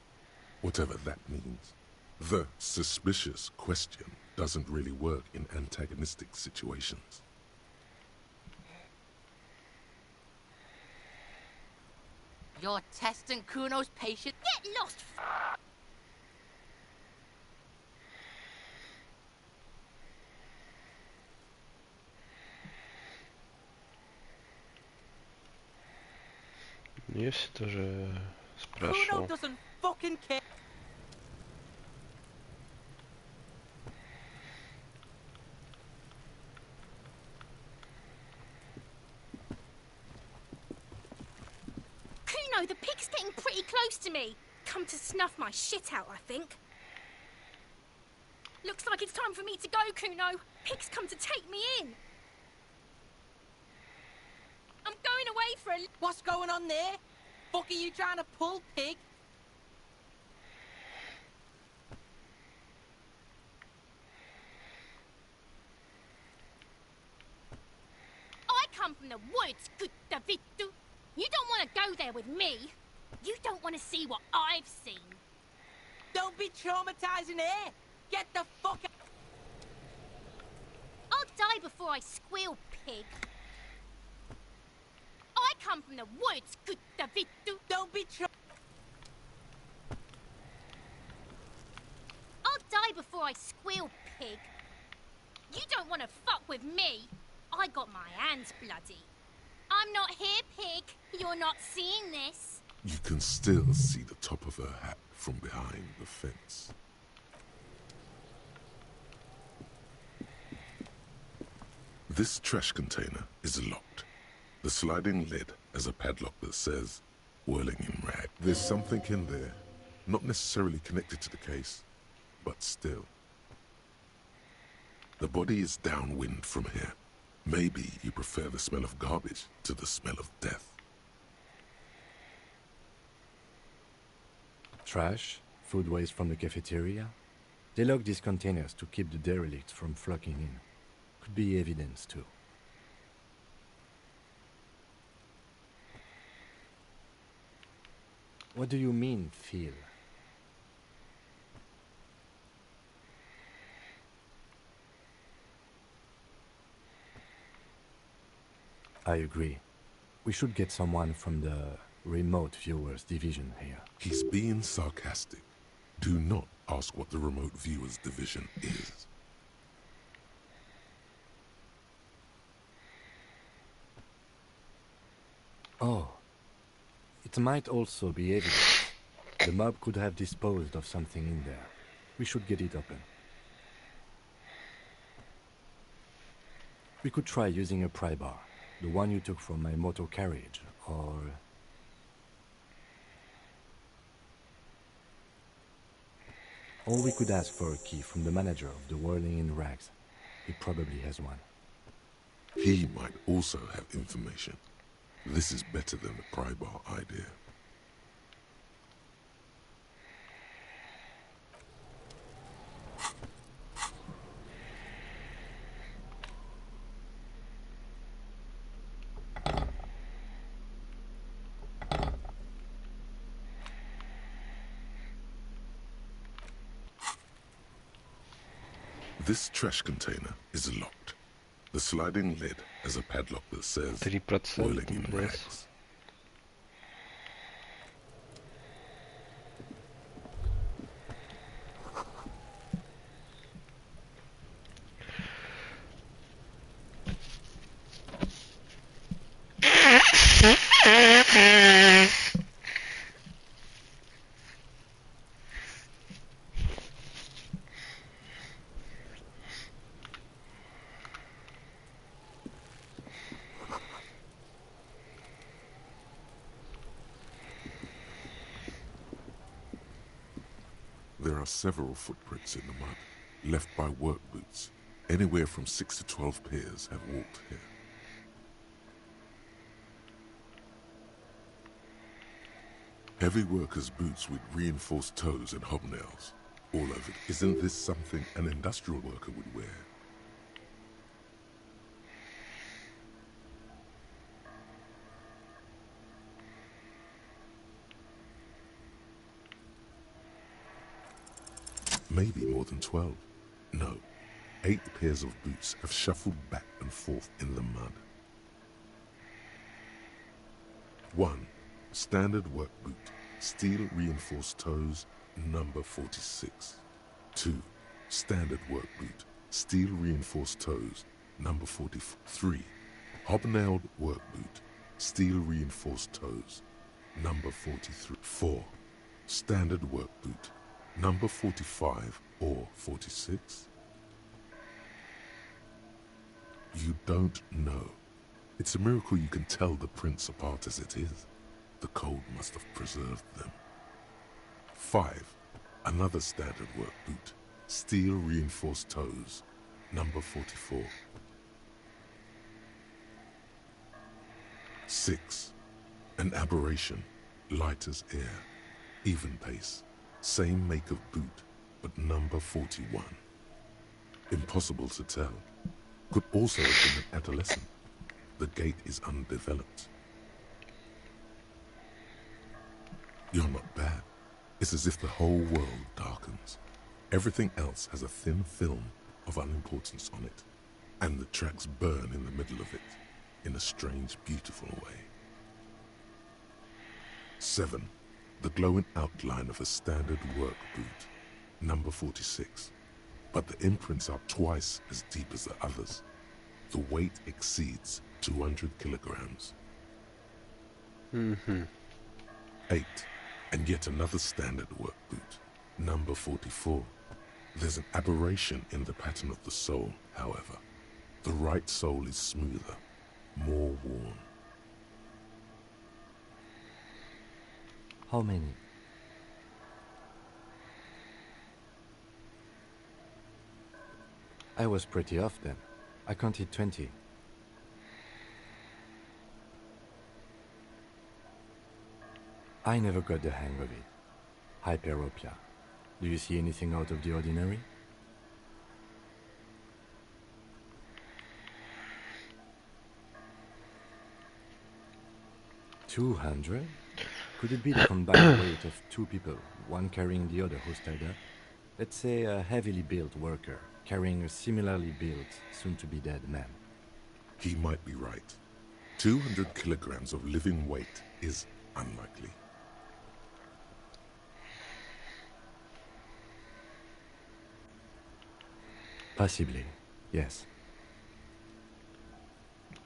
whatever that means. The suspicious question doesn't really work in antagonistic situations. You're testing Kuno's patience. Get lost. Я все тоже Kuno спрашивал. doesn't fucking care. Kuno, the pig's getting pretty close to me. Come to snuff my shit out, I think. Looks like it's time for me to go, Kuno. Pig's come to take me in. I'm going away for a... What's going on there? Fuck are you trying to pull, pig? I come from the woods, good Davidu. You don't want to go there with me. You don't want to see what I've seen. Don't be traumatizing here. Get the fuck out. I'll die before I squeal, pig. I come from the woods, good Davidu. Don't be I'll die before I squeal, pig. You don't want to fuck with me. I got my hands bloody. I'm not here, pig. You're not seeing this. You can still see the top of her hat from behind the fence. This trash container is locked. The sliding lid has a padlock that says, whirling in rag. There's something in there, not necessarily connected to the case, but still. The body is downwind from here. Maybe you prefer the smell of garbage to the smell of death. Trash, food waste from the cafeteria. They lock these containers to keep the derelicts from flocking in. Could be evidence too. What do you mean, feel? I agree. We should get someone from the remote viewers division here. He's being sarcastic. Do not ask what the remote viewers division is. Oh. It might also be evidence. The mob could have disposed of something in there. We should get it open. We could try using a pry bar. The one you took from my motor carriage, or... Or we could ask for a key from the manager of the Whirling in Rags. He probably has one. He might also have information. This is better than the pry bar idea. This trash container is locked. The sliding lid has a padlock that says 3%, whirling in блядь. rags. There are several footprints in the mud, left by work boots. Anywhere from 6 to 12 pairs have walked here. Heavy workers' boots with reinforced toes and hobnails. All over it. Isn't this something an industrial worker would wear? Maybe more than 12. No. 8 pairs of boots have shuffled back and forth in the mud. 1. Standard work boot. Steel reinforced toes, number 46. 2. Standard work boot. Steel reinforced toes, number 43. Hobnailed work boot. Steel reinforced toes, number 43. 4. Standard work boot. Number 45 or 46? You don't know. It's a miracle you can tell the prints apart as it is. The cold must have preserved them. 5. Another standard work boot. Steel reinforced toes. Number 44. 6. An aberration. Light as air. Even pace. Same make of boot, but number 41. Impossible to tell. Could also have been an adolescent. The gait is undeveloped. You're not bad. It's as if the whole world darkens. Everything else has a thin film of unimportance on it, and the tracks burn in the middle of it, in a strange, beautiful way. 7. The glowing outline of a standard work boot, number 46. But the imprints are twice as deep as the others. The weight exceeds 200 kilograms. 8. And yet another standard work boot, number 44. There's an aberration in the pattern of the sole, however. The right sole is smoother, more worn. How many? I was pretty off then. I counted 20. I never got the hang of it. Hyperopia. Do you see anything out of the ordinary? $200? Could it be the combined weight of 2 people, one carrying the other who's tied up? Let's say a heavily built worker carrying a similarly built, soon-to-be-dead man. He might be right. 200 kilograms of living weight is unlikely. Possibly, yes.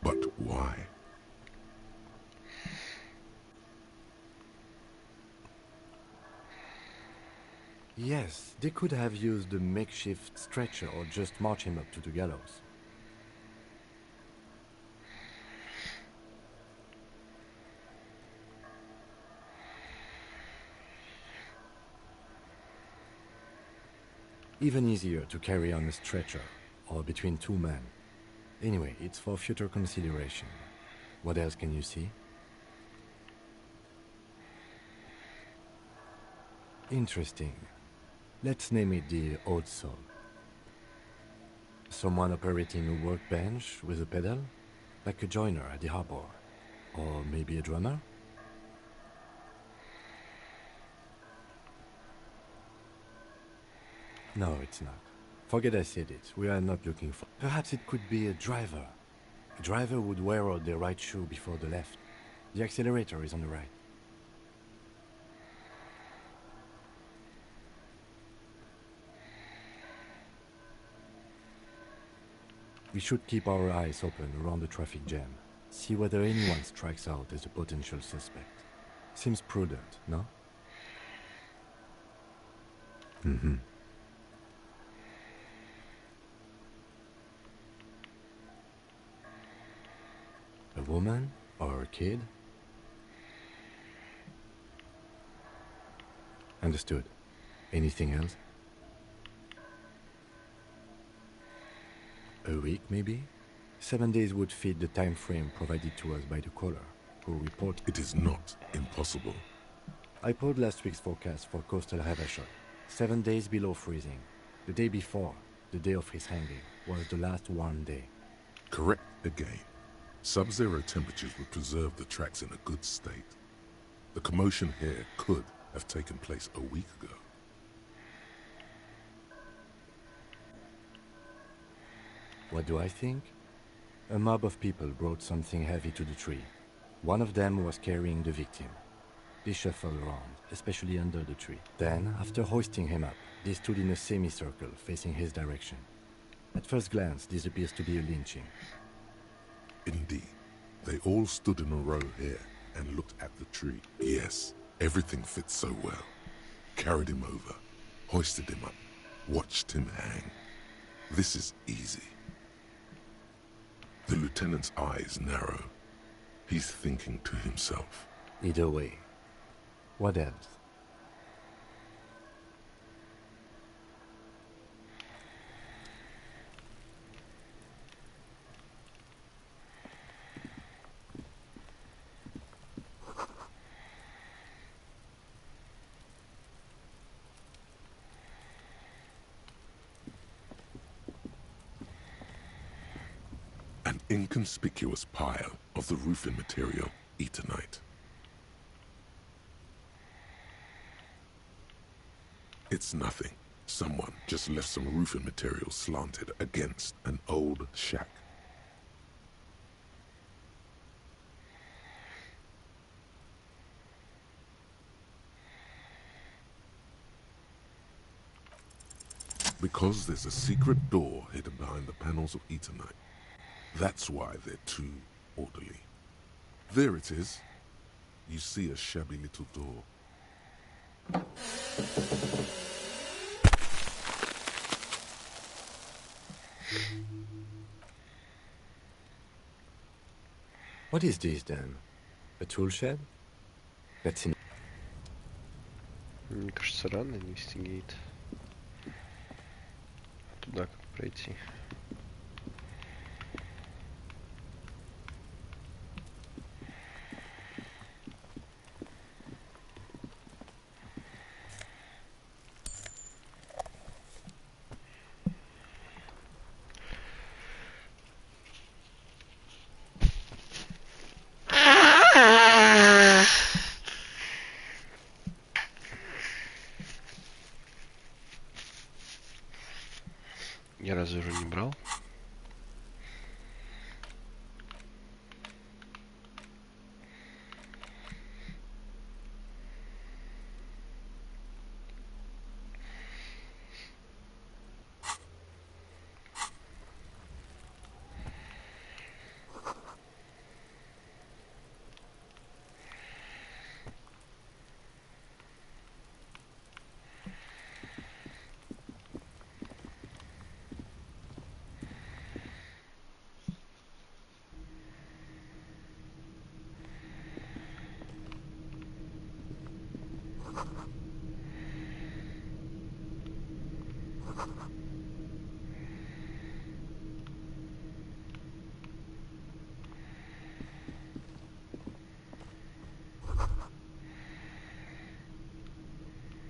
But why? Yes, they could have used a makeshift stretcher or just march him up to the gallows. Even easier to carry on a stretcher, or between 2 men. Anyway, it's for future consideration. What else can you see? Interesting. Let's name it the old soul. Someone operating a workbench with a pedal, like a joiner at the harbor. Or maybe a drummer? No, it's not. Forget I said it. We are not looking for... Perhaps it could be a driver. A driver would wear out their right shoe before the left. The accelerator is on the right. We should keep our eyes open around the traffic jam. See whether anyone strikes out as a potential suspect. Seems prudent, no? A woman or a kid? Understood. Anything else? A week, maybe? 7 days would fit the time frame provided to us by the caller, who reported... It is not impossible. I pulled last week's forecast for coastal Havashot. 7 days below freezing. The day before, the day of his hanging, was the last warm day. Correct again. Sub-zero temperatures would preserve the tracks in a good state. The commotion here could have taken place a week ago. What do I think? A mob of people brought something heavy to the tree. One of them was carrying the victim. They shuffled around, especially under the tree. Then, after hoisting him up, they stood in a semicircle facing his direction. At first glance, this appears to be a lynching. Indeed. They all stood in a row here and looked at the tree. Yes, everything fits so well. Carried him over, hoisted him up, watched him hang. This is easy. The lieutenant's eyes narrow. He's thinking to himself. Either way. What else? An inconspicuous pile of the roofing material, Eternite. It's nothing. Someone just left some roofing material slanted against an old shack. Because there's a secret door hidden behind the panels of Eternite. That's why they're too orderly. There it is. You see a shabby little door. What is this then? A tool shed? That's in... Мне кажется, рано инвестигейт. Туда как пройти? Я разве уже не брал?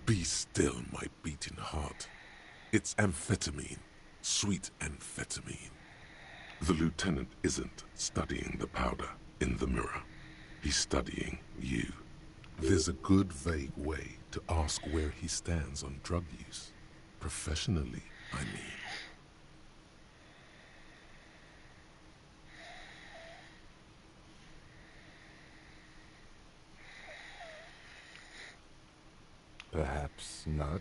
Be still, my beating heart. It's amphetamine. Sweet amphetamine. The lieutenant isn't studying the powder in the mirror. He's studying you. There's a good, vague way to ask where he stands on drug use. Professionally, I mean. Perhaps not.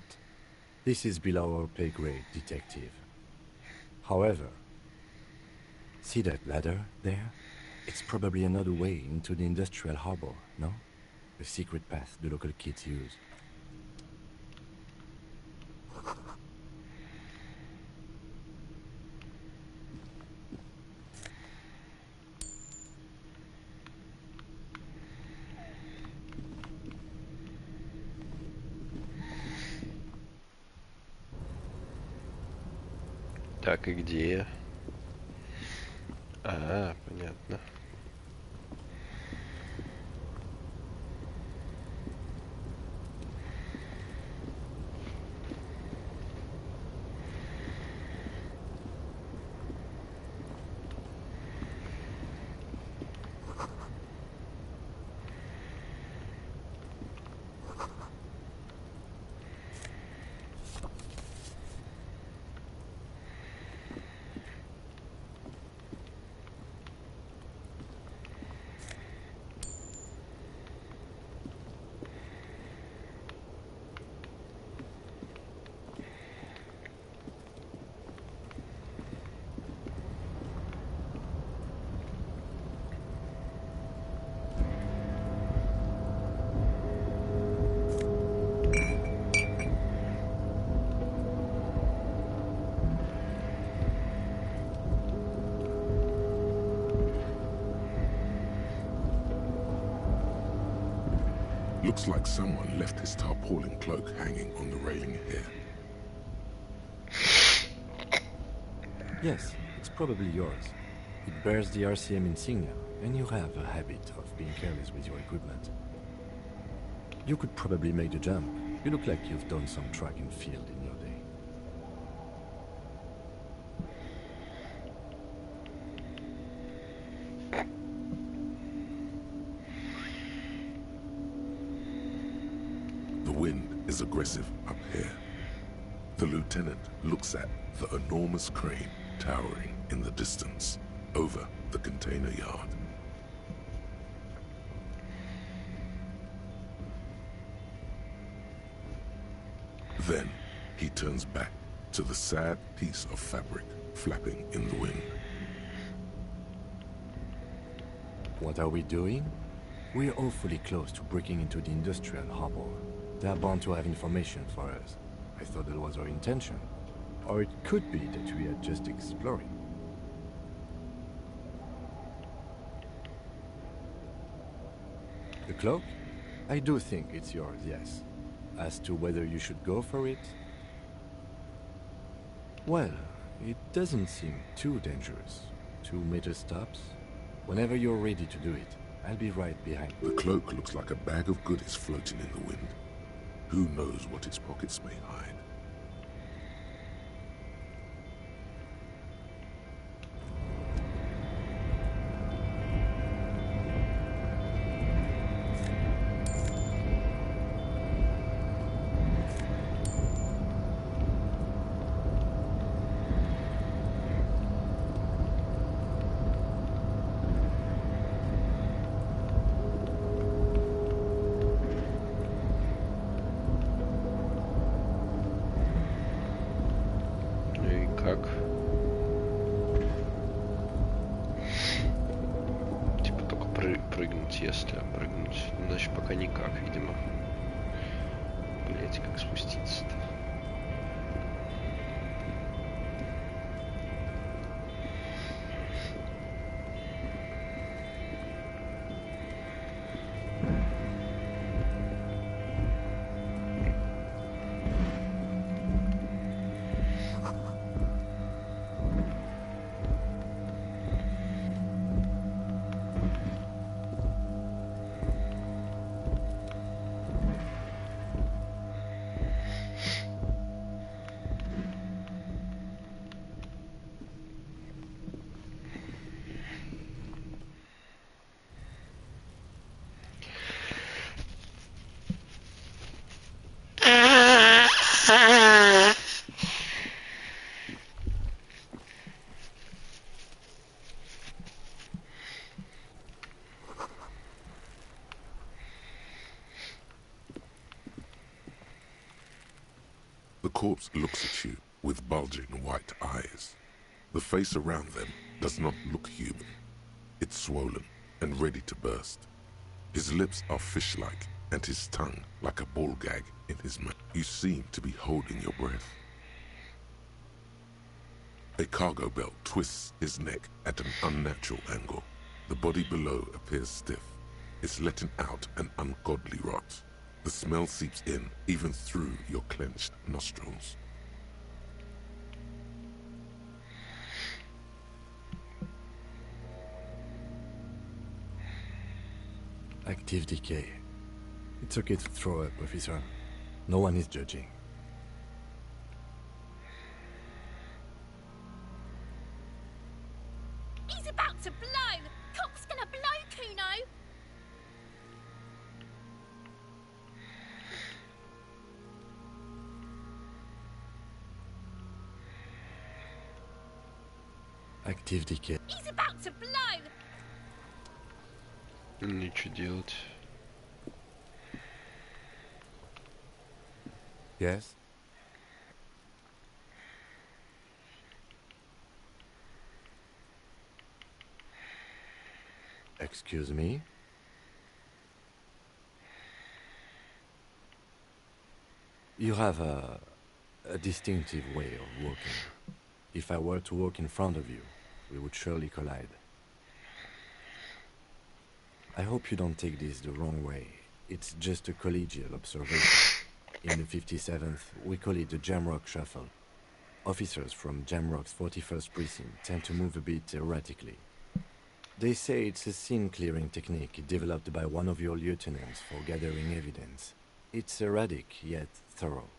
This is below our pay grade, detective. However, see that ladder there? It's probably another way into the industrial harbor, no? A secret path the local kids use. Так, и где? А, понятно. Looks like someone left his tarpaulin cloak hanging on the railing here. Yes, it's probably yours. It bears the RCM insignia, and you have a habit of being careless with your equipment. You could probably make the jump. You look like you've done some track and field in your day. The wind is aggressive up here. The lieutenant looks at the enormous crane towering in the distance over the container yard. Then he turns back to the sad piece of fabric flapping in the wind. What are we doing? We're awfully close to breaking into the industrial harbor. They are bound to have information for us. I thought that was our intention. Or it could be that we are just exploring. The cloak? I do think it's yours, yes. As to whether you should go for it? Well, it doesn't seem too dangerous. 2 meter stops. Whenever you're ready to do it, I'll be right behind you. The cloak looks like a bag of goodies floating in the wind. Who knows what its pockets may hide? Если прыгнуть, значит пока никак, видимо. Блять, как спуститься-то? The corpse looks at you with bulging white eyes. The face around them does not look human. It's swollen and ready to burst. His lips are fish-like and his tongue like a ball gag in his mouth. You seem to be holding your breath. A cargo belt twists his neck at an unnatural angle. The body below appears stiff. It's letting out an ungodly rot. The smell seeps in, even through your clenched nostrils. Active decay. It's okay to throw up, officer. No one is judging. He's about to blow! Cock's gonna blow, Kuno! Active decay. He's about to blow! Ничего делать. Yes? Excuse me? You have a distinctive way of walking. If I were to walk in front of you, we would surely collide. I hope you don't take this the wrong way. It's just a collegial observation. In the 57th, we call it the Jamrock Shuffle. Officers from Jamrock's 41st Precinct tend to move a bit erratically. They say it's a scene-clearing technique developed by one of your lieutenants for gathering evidence. It's erratic, yet thorough.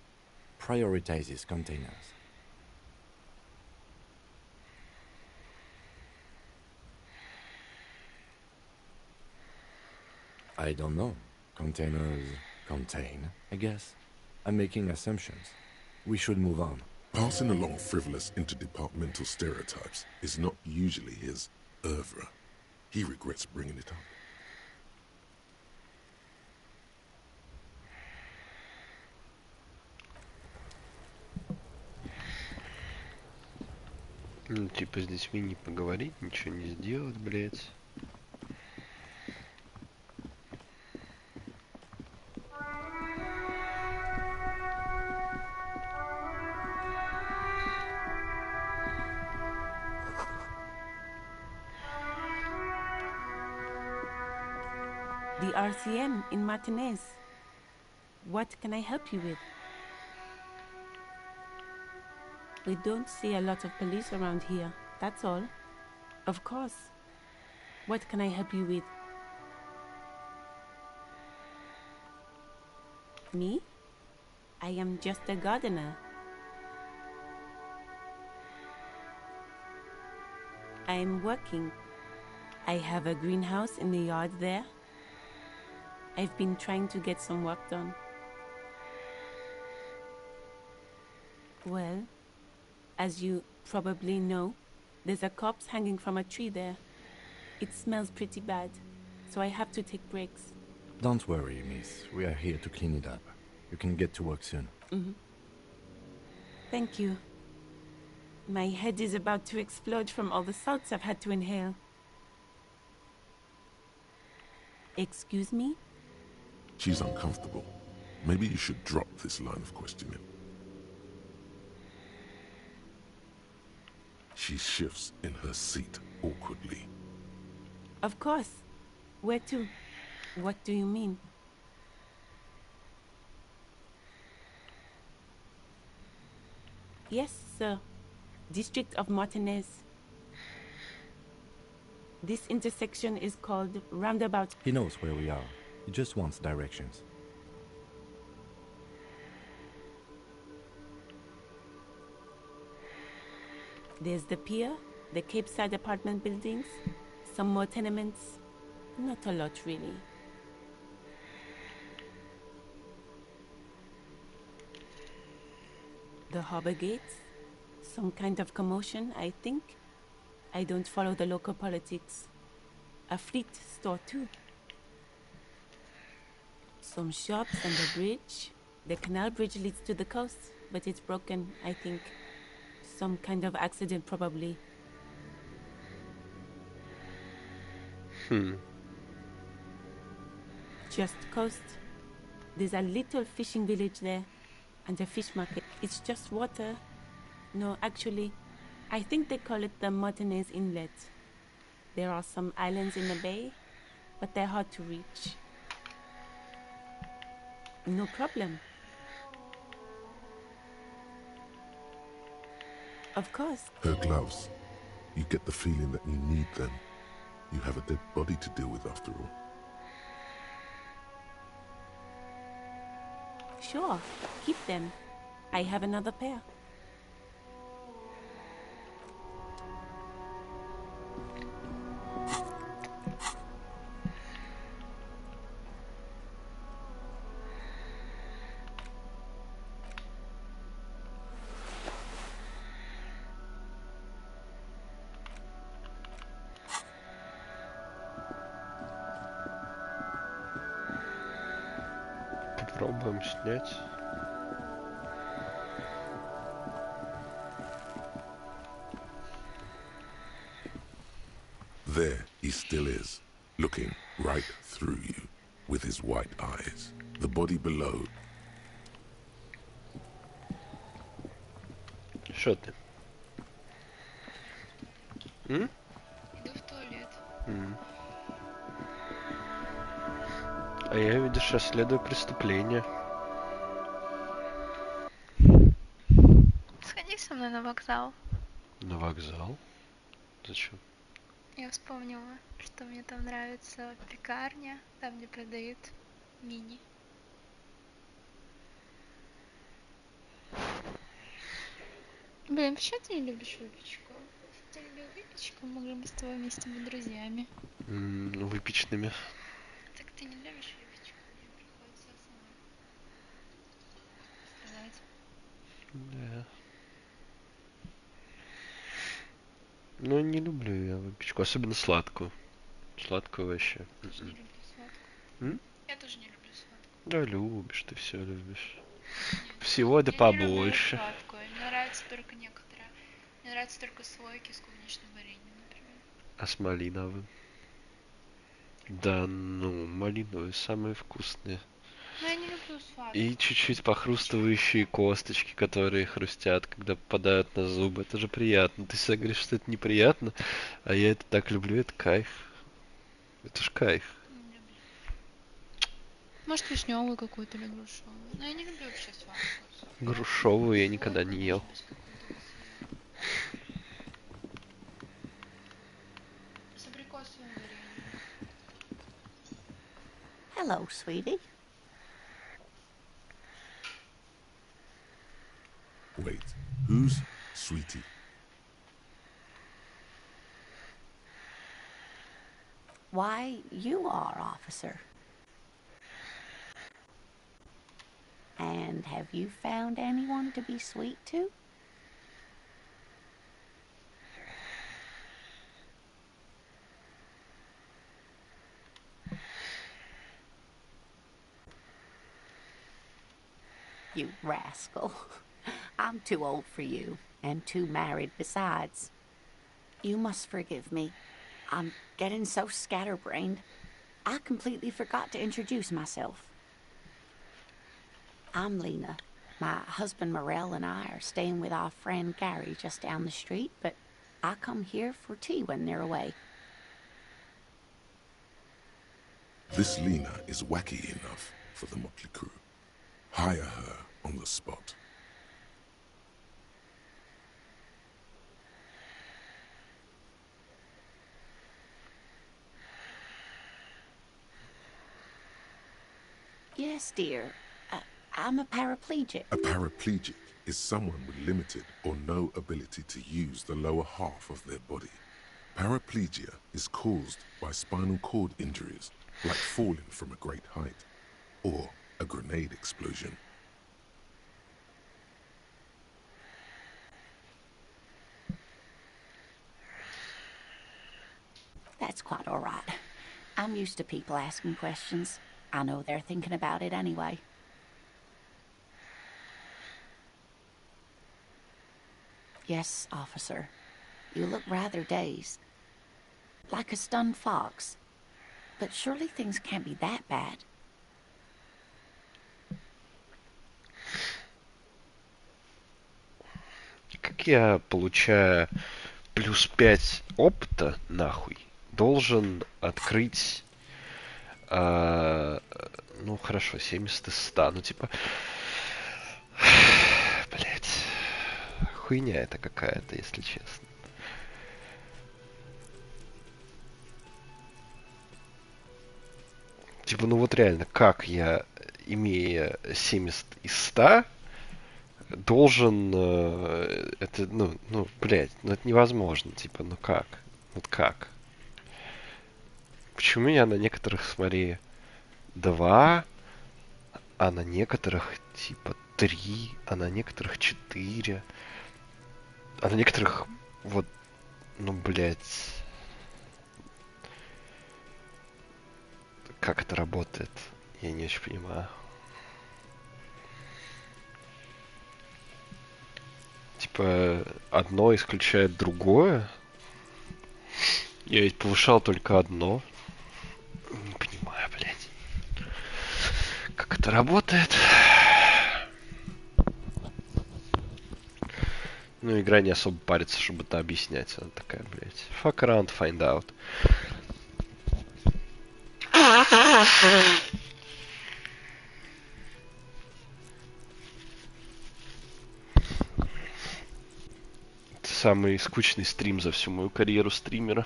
Prioritizes containers. I don't know. Containers contain, I guess. I'm making assumptions. We should move on. Passing along frivolous interdepartmental stereotypes is not usually his oeuvre. He regrets bringing it up. Ну, типа с детьми не поговорить, ничего не сделать, блядь. The RCM in Martinez. What can I help you with? We don't see a lot of police around here, that's all. Of course. What can I help you with? Me? I am just a gardener. I am working. I have a greenhouse in the yard there. I've been trying to get some work done. Well, as you probably know, there's a corpse hanging from a tree there. It smells pretty bad, so I have to take breaks. Don't worry, miss. We are here to clean it up. You can get to work soon. Thank you. My head is about to explode from all the salts I've had to inhale. Excuse me? She's uncomfortable. Maybe you should drop this line of questioning. She shifts in her seat awkwardly. Of course. Where to? What do you mean? Yes, sir. District of Martinez. This intersection is called Roundabout. He knows where we are. He just wants directions. There's the pier, the Cape Side apartment buildings, some more tenements. Not a lot, really. The harbor gates. Some kind of commotion, I think. I don't follow the local politics. A fleet store, too. Some shops and a bridge. The canal bridge leads to the coast, but it's broken, I think. Some kind of accident, probably. Just coast. There's a little fishing village there, and a fish market. It's just water. No, actually, I think they call it the Martinez Inlet. There are some islands in the bay, but they're hard to reach. No problem. Of course. Her gloves. You get the feeling that you need them. You have a dead body to deal with after all. Sure, keep them. I have another pair. Попробуем снять. There he still is, looking right through you with his white eyes. The body below. Что ты? Иду в туалет. А А я, видишь, расследую преступление. Сходи со мной на вокзал. На вокзал? Зачем? Я вспомнила, что мне там нравится пекарня, там где продают мини. Блин, почему ты не любишь выпечку? Если ты любил выпечку, могли бы с тобой вместе быть друзьями. Выпечными. Так ты не любишь выпечку, мне приходится сама сказать. Да. Ну, не люблю я выпечку, особенно сладкую. Сладкую вообще. Я тоже не люблю сладкую. М? Я тоже не люблю сладкую. Да, любишь, ты все любишь. Нет, Всего да я побольше. не люблю сладкую. Мне нравится только некоторые. Мне нравятся только слойки с клубничным вареньем, например. А с малиновым? Да, ну, малиновые самые вкусные. Но я не люблю сладкую. И чуть-чуть похрустывающие косточки, которые хрустят, когда попадают на зубы. Это же приятно. Ты всегда говоришь, что это неприятно, а я это так люблю, это кайф. Это ж кайф. Не люблю. Может, вишневую какую-то или грушевую. Но я не люблю вообще сладкую. Грушевую я никогда не ел. С абрикосовым вареньем. Hello, sweetie. Wait, who's Sweetie? Why, you are, officer. And have you found anyone to be sweet to? You rascal. I'm too old for you, and too married besides. You must forgive me. I'm getting so scatterbrained. I completely forgot to introduce myself. I'm Lena. My husband Morel and I are staying with our friend Gary just down the street, but I come here for tea when they're away. This Lena is wacky enough for the motley crew. Hire her on the spot. Yes, dear. I'm a paraplegic. A paraplegic is someone with limited or no ability to use the lower half of their body. Paraplegia is caused by spinal cord injuries, like falling from a great height, or a grenade explosion. That's quite all right. I'm used to people asking questions. I know they're thinking about it anyway. Yes, officer. You look rather dazed. Like a stunned fox. But surely things can't be that bad. Как я, получая плюс 5 опыта, нахуй, должен открыть, ну хорошо, 70 из 100, ну типа, блять, хуйня это какая-то, если честно. Типа, ну вот реально, как я, имея 70 из 100, должен, это, ну, блядь, ну это невозможно, типа, ну как? Вот как? Почему я на некоторых, смотри, 2, а на некоторых, типа, 3, а на некоторых 4, а на некоторых, вот, ну, блядь, как это работает? Я не очень понимаю. Типа, одно исключает другое. Я ведь повышал только одно. Не понимаю, блядь. Как это работает? Ну, игра не особо парится, чтобы это объяснять. Она такая, блядь. Fuck around, find out. самый скучный стрим за всю мою карьеру стримера.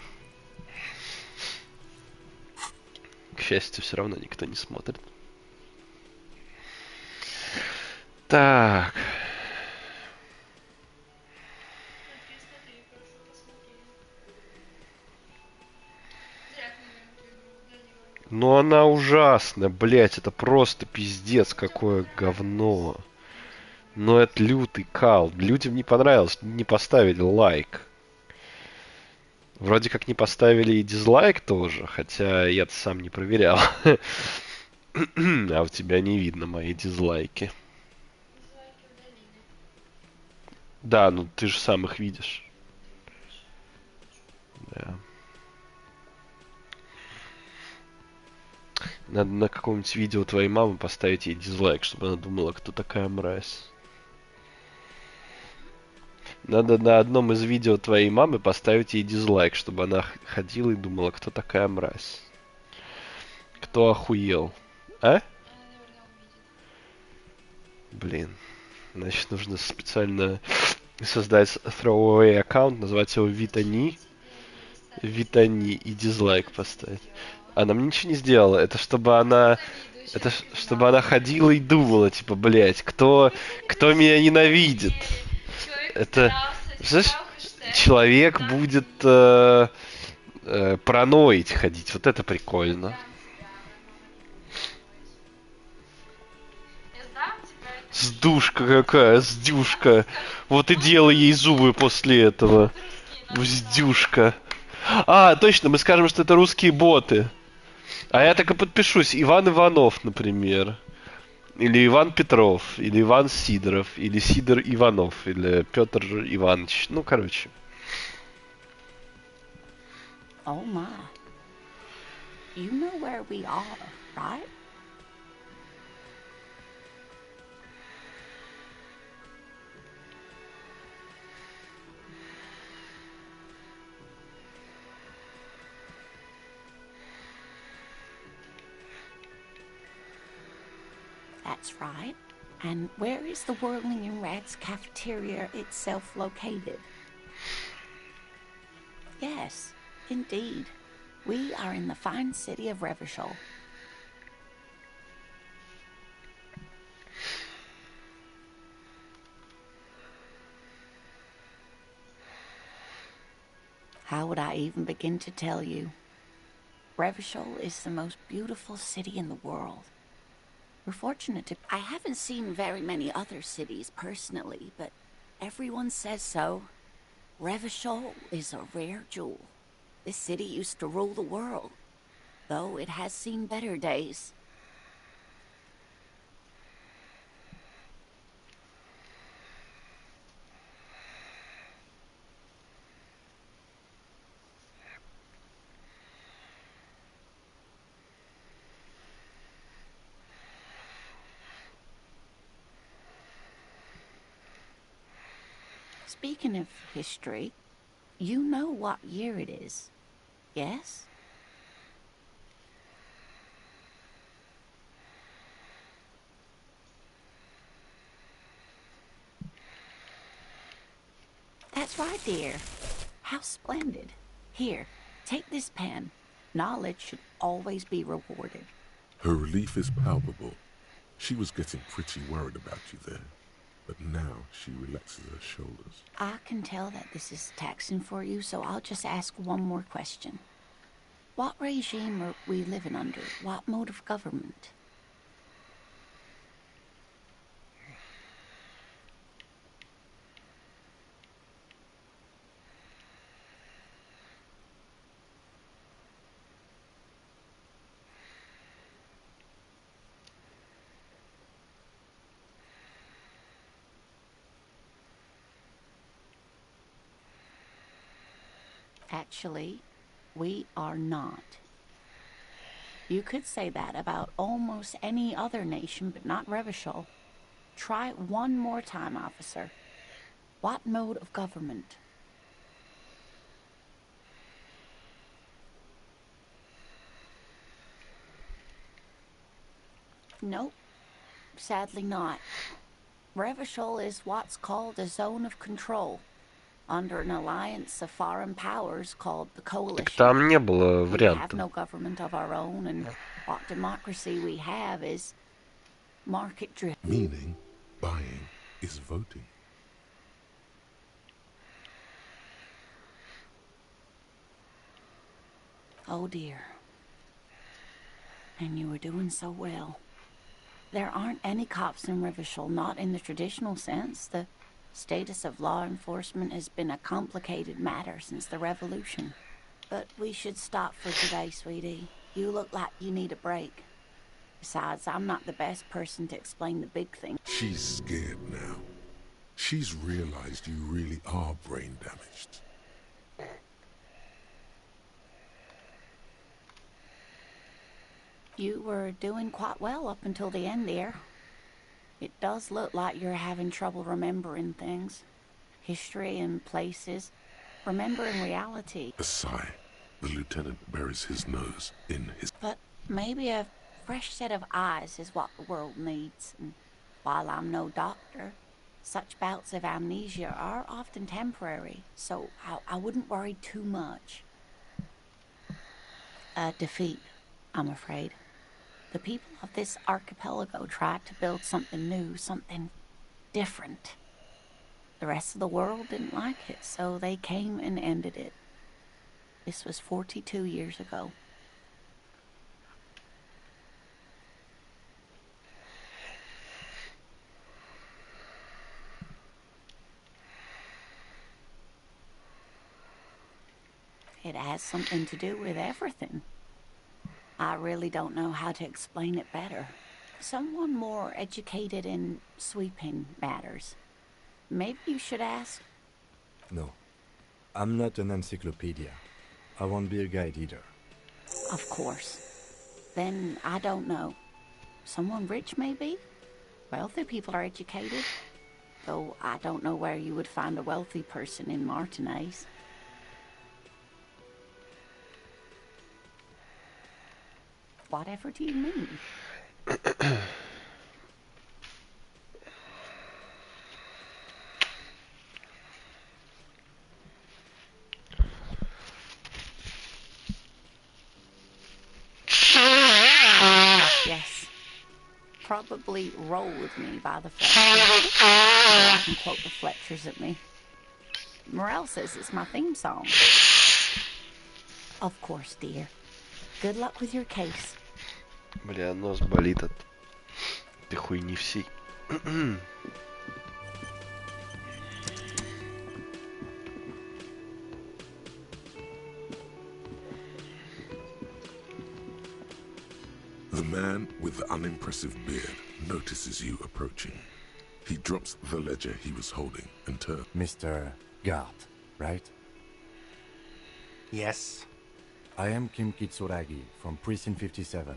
К счастью, все равно никто не смотрит. Так. Ну она ужасная, блять, это просто пиздец, какое говно. Ну это лютый кал. Людям не понравилось, не поставили лайк. Вроде как не поставили и дизлайк тоже, хотя я-то сам не проверял. А у тебя не видно мои дизлайки. Да, ну ты же сам их видишь. Да. Надо на каком-нибудь видео твоей мамы поставить ей дизлайк, чтобы она думала, кто такая мразь. Надо на одном из видео твоей мамы поставить ей дизлайк, чтобы она ходила и думала, кто такая мразь. Кто охуел? А? Блин. Значит, нужно специально создать throwaway аккаунт, назвать его Витани. Витани и дизлайк поставить. Она мне ничего не сделала. Это чтобы она... Это чтобы она ходила и думала, типа, блять, кто меня ненавидит. Это... Знаешь, человек будет параноить ходить. Вот это прикольно. Сдушка какая, сдюшка. Вот и делай ей зубы после этого. Сдюшка. А, точно, мы скажем, что это русские боты. А я так и подпишусь. Иван Иванов, например. Или Иван Петров. Или Иван Сидоров. Или Сидор Иванов. Или Петр Иванович. Ну, короче. Oh my. You know where we are, right? That's right. And where is the Whirling in Rags cafeteria itself located? Yes, indeed. We are in the fine city of Revachol. How would I even begin to tell you? Revachol is the most beautiful city in the world. We're fortunate to... I haven't seen very many other cities personally, but everyone says so. Revachol is a rare jewel. This city used to rule the world, though it has seen better days. Speaking of history, you know what year it is, yes? That's right, dear. How splendid. Here, take this pen. Knowledge should always be rewarded. Her relief is palpable. She was getting pretty worried about you there. But now she relaxes her shoulders. I can tell that this is taxing for you, so I'll just ask one more question. What regime are we living under? What mode of government? Actually, we are not. You could say that about almost any other nation, but not Revachol. Try it one more time, officer. What mode of government? Nope, sadly not. Revachol is what's called a zone of control. under an alliance of foreign powers called the Coalition. Там не было We have варианта. no government of our own, and what democracy we have is market-driven. Meaning, buying is voting. Oh dear. And you were doing so well. There aren't any cops in Riverdale, not in the traditional sense. The status of law enforcement has been a complicated matter since the Revolution. But we should stop for today, sweetie. You look like you need a break. Besides, I'm not the best person to explain the big thing. She's scared now. She's realized you really are brain damaged. You were doing quite well up until the end there. It does look like you're having trouble remembering things. History and places. Remembering reality. A sigh. The lieutenant buries his nose in his... But maybe a fresh set of eyes is what the world needs. And while I'm no doctor, such bouts of amnesia are often temporary, so I wouldn't worry too much. A defeat, I'm afraid. The people of this archipelago tried to build something new, something different. The rest of the world didn't like it, so they came and ended it. This was 42 years ago. It has something to do with everything. I really don't know how to explain it better. Someone more educated in sweeping matters. Maybe you should ask. No. I'm not an encyclopedia. I won't be a guide either. Of course. Then I don't know. Someone rich, maybe? Wealthy people are educated. Though I don't know where you would find a wealthy person in Martinez. Whatever do you mean? Yes. Probably roll with me by the Fletchers. I can quote the Fletchers at me. Morel says it's my theme song. Of course, dear. Good luck with your case. Бля, нос болит от этой хуйни всей. The man with the unimpressive beard notices you approaching. He drops the ledger he was holding and turns. Mr. Gart, right? Yes. I am Kim Kitsuragi from Precinct 57.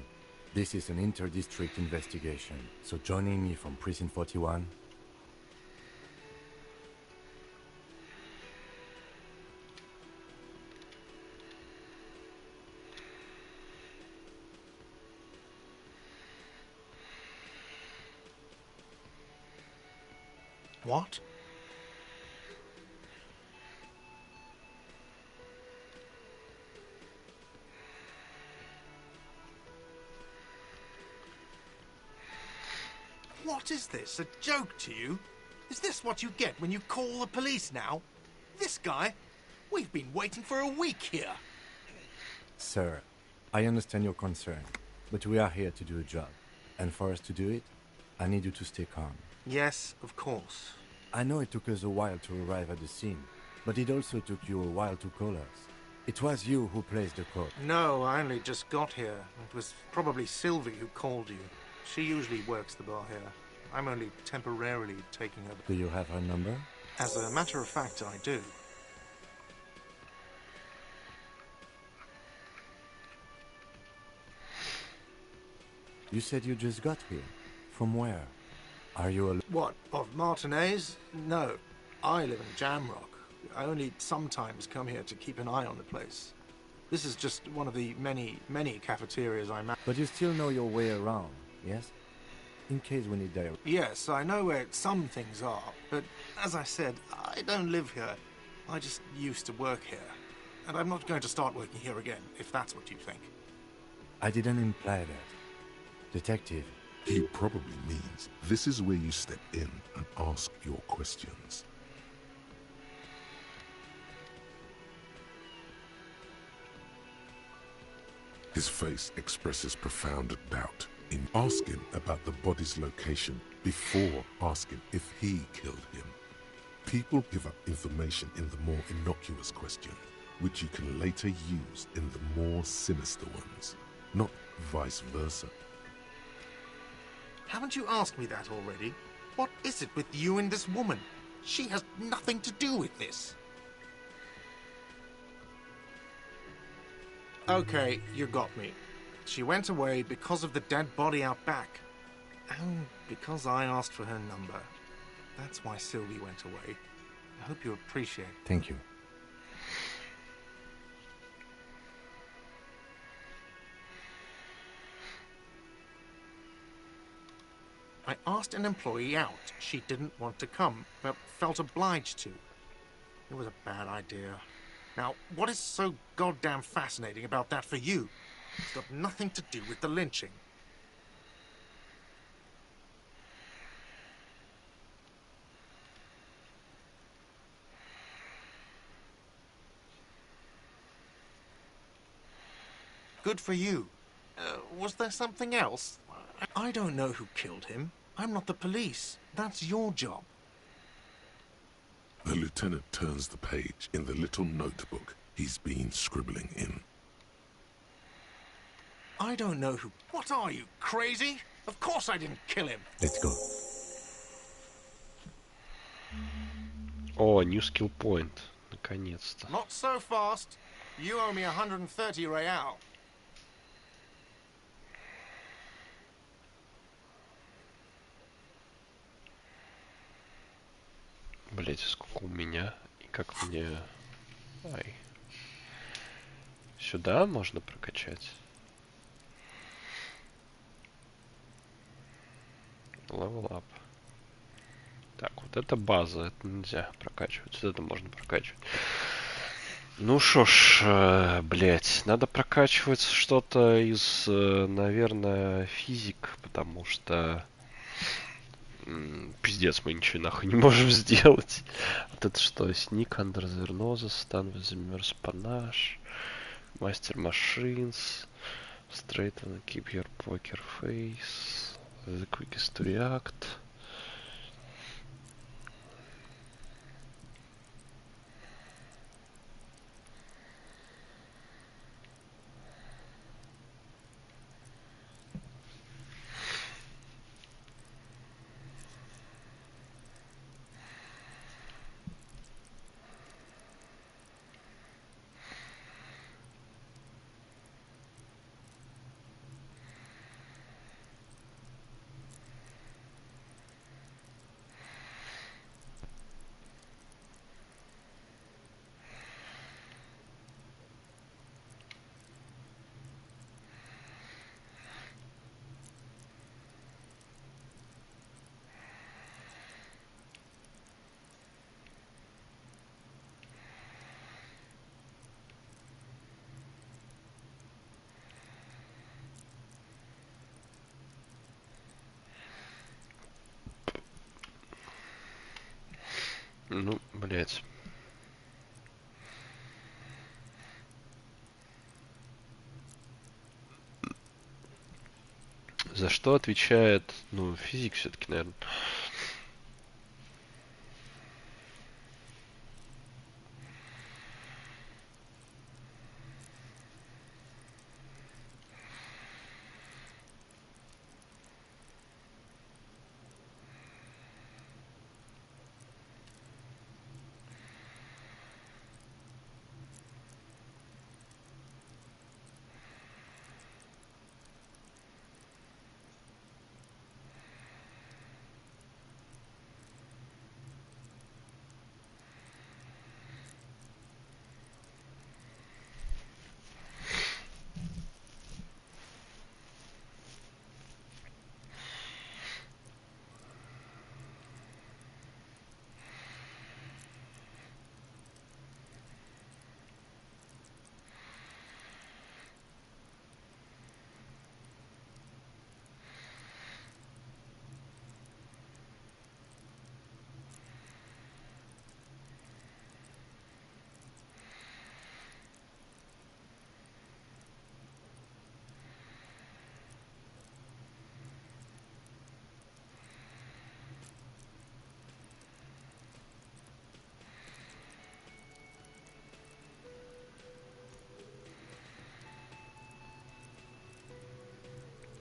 This is an inter-district investigation, so joining me from Precinct 41... What? What is this? A joke to you? Is this what you get when you call the police now? This guy? We've been waiting for a week here. Sir, I understand your concern, but we are here to do a job. And for us to do it, I need you to stay calm. Yes, of course. I know it took us a while to arrive at the scene, but it also took you a while to call us. It was you who placed the call. No, I only just got here. It was probably Sylvie who called you. She usually works the bar here. I'm only temporarily taking over. Do you have her number? As a matter of fact, I do. You said you just got here. From where? Are you a... What, of Martinez? No. I live in Jamrock. I only sometimes come here to keep an eye on the place. This is just one of the many, many cafeterias I manage. But you still know your way around, yes? In case we need direct... Yes, I know where some things are, but as I said, I don't live here. I just used to work here. And I'm not going to start working here again, if that's what you think. I didn't imply that. Detective. He probably means this is where you step in and ask your questions. His face expresses profound doubt in asking about the body's location before asking if he killed him. People give up information in the more innocuous questions, which you can later use in the more sinister ones, not vice versa. Haven't you asked me that already? What is it with you and this woman? She has nothing to do with this. Okay, you got me. She went away because of the dead body out back. And because I asked for her number. That's why Sylvie went away. I hope you appreciate it. Thank you. I asked an employee out. She didn't want to come, but felt obliged to. It was a bad idea. Now, what is so goddamn fascinating about that for you? It's got nothing to do with the lynching. Good for you. Was there something else? I don't know who killed him. I'm not the police. That's your job. The lieutenant turns the page in the little notebook he's been scribbling in. I don't know who... What are you, crazy? Of course I didn't kill him. Let's go. О, new skill point. Наконец-то. Not so fast. You owe me 130 real. Блять, сколько у меня? И как мне... Ай. Сюда можно прокачать? Level up. Так, вот это база, это нельзя прокачивать. Вот это можно прокачивать. Ну шо ж, блять, надо прокачивать что-то из, наверное, физик, потому что... Пиздец, мы ничего нахуй не можем сделать. Вот это что? Sneak under their noses, stand with the mirrors panache, master machines, straighten and keep your poker face, the quickest to react. Ну, блять. За что отвечает, ну, физик все-таки, наверное.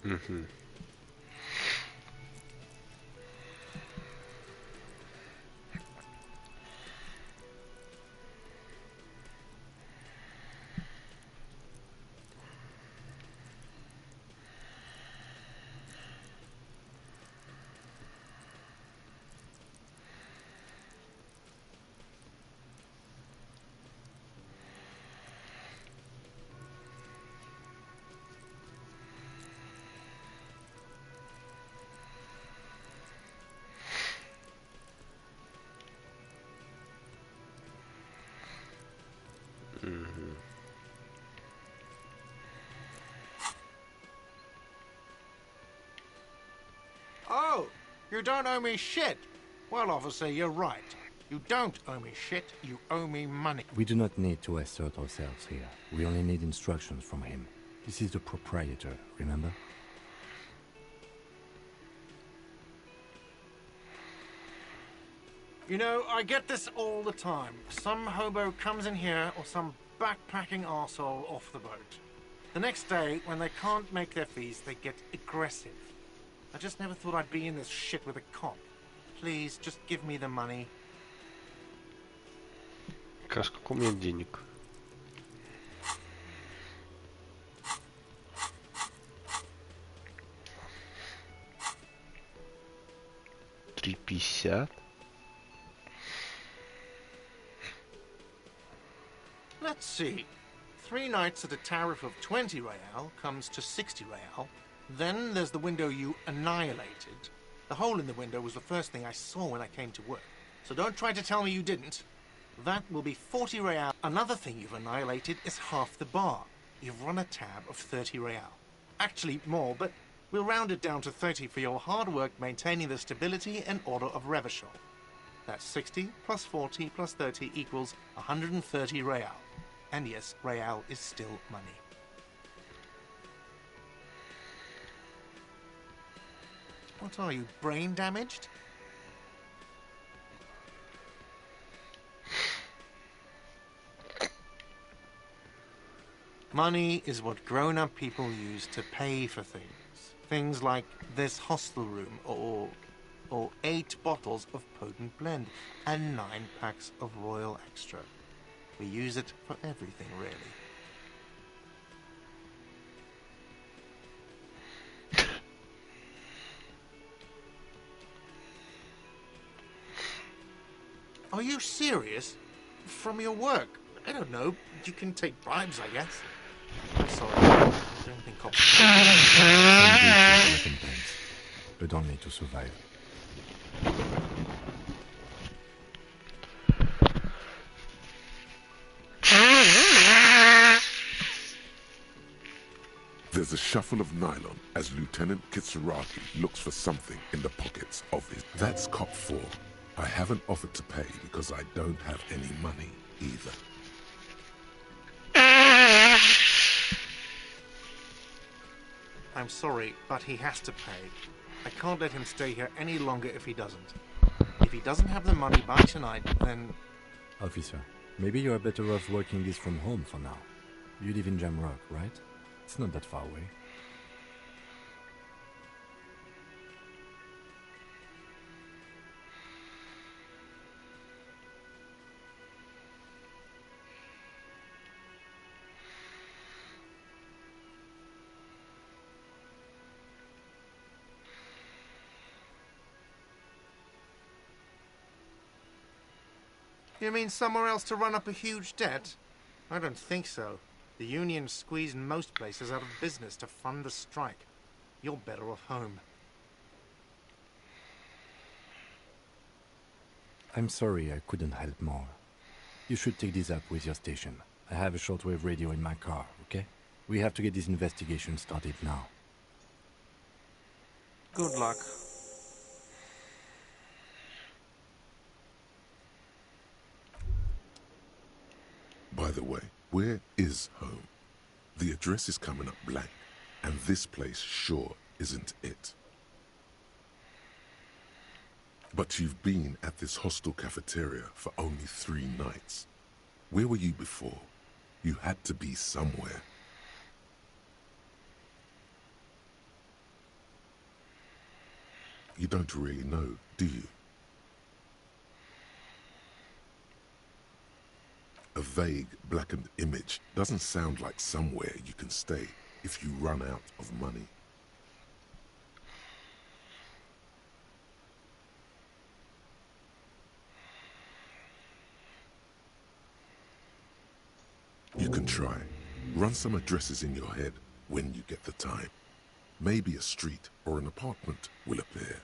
Угу. Oh, you don't owe me shit. Well, officer, you're right. You don't owe me shit, you owe me money. We do not need to assert ourselves here. We only need instructions from him. This is the proprietor, remember? You know, I get this all the time. Some hobo comes in here or some backpacking arsehole off the boat. The next day, when they can't make their fees, they get aggressive. I just never thought I'd be in this shit with a cop. Please, just give me the money. Сколько у меня денег? $3.50. Let's see. 3 nights at a tariff of 20 real comes to 60 real. Then there's the window you annihilated. The hole in the window was the first thing I saw when I came to work. So don't try to tell me you didn't. That will be 40 real. Another thing you've annihilated is half the bar. You've run a tab of 30 real. Actually more, but we'll round it down to 30 for your hard work maintaining the stability and order of Revachol. That's 60 plus 40 plus 30 equals 130 real. And yes, real is still money. What are you, brain damaged? Money is what grown-up people use to pay for things. Things like this hostel room or 8 bottles of potent blend and 9 packs of Royal Extra. We use it for everything, really. Are you serious? From your work? I don't know. You can take bribes, I guess. I'm sorry. I don't think cops... but only to survive. There's a shuffle of nylon as Lieutenant Kitsuragi looks for something in the pockets of his... That's Cop 4. I haven't offered to pay because I don't have any money either. I'm sorry, but he has to pay. I can't let him stay here any longer if he doesn't. If he doesn't have the money by tonight, then... Officer, maybe you are better off working this from home for now. You live in Jamrock, right? It's not that far away. You mean somewhere else to run up a huge debt? I don't think so. The union squeezed most places out of business to fund the strike. You're better off home. I'm sorry I couldn't help more. You should take this up with your station. I have a shortwave radio in my car, okay? We have to get this investigation started now. Good luck. By the way, where is home? The address is coming up blank, and this place sure isn't it. But you've been at this hostel cafeteria for only 3 nights. Where were you before? You had to be somewhere. You don't really know, do you? A vague, blackened image doesn't sound like somewhere you can stay if you run out of money. You can try. Run some addresses in your head when you get the time. Maybe a street or an apartment will appear.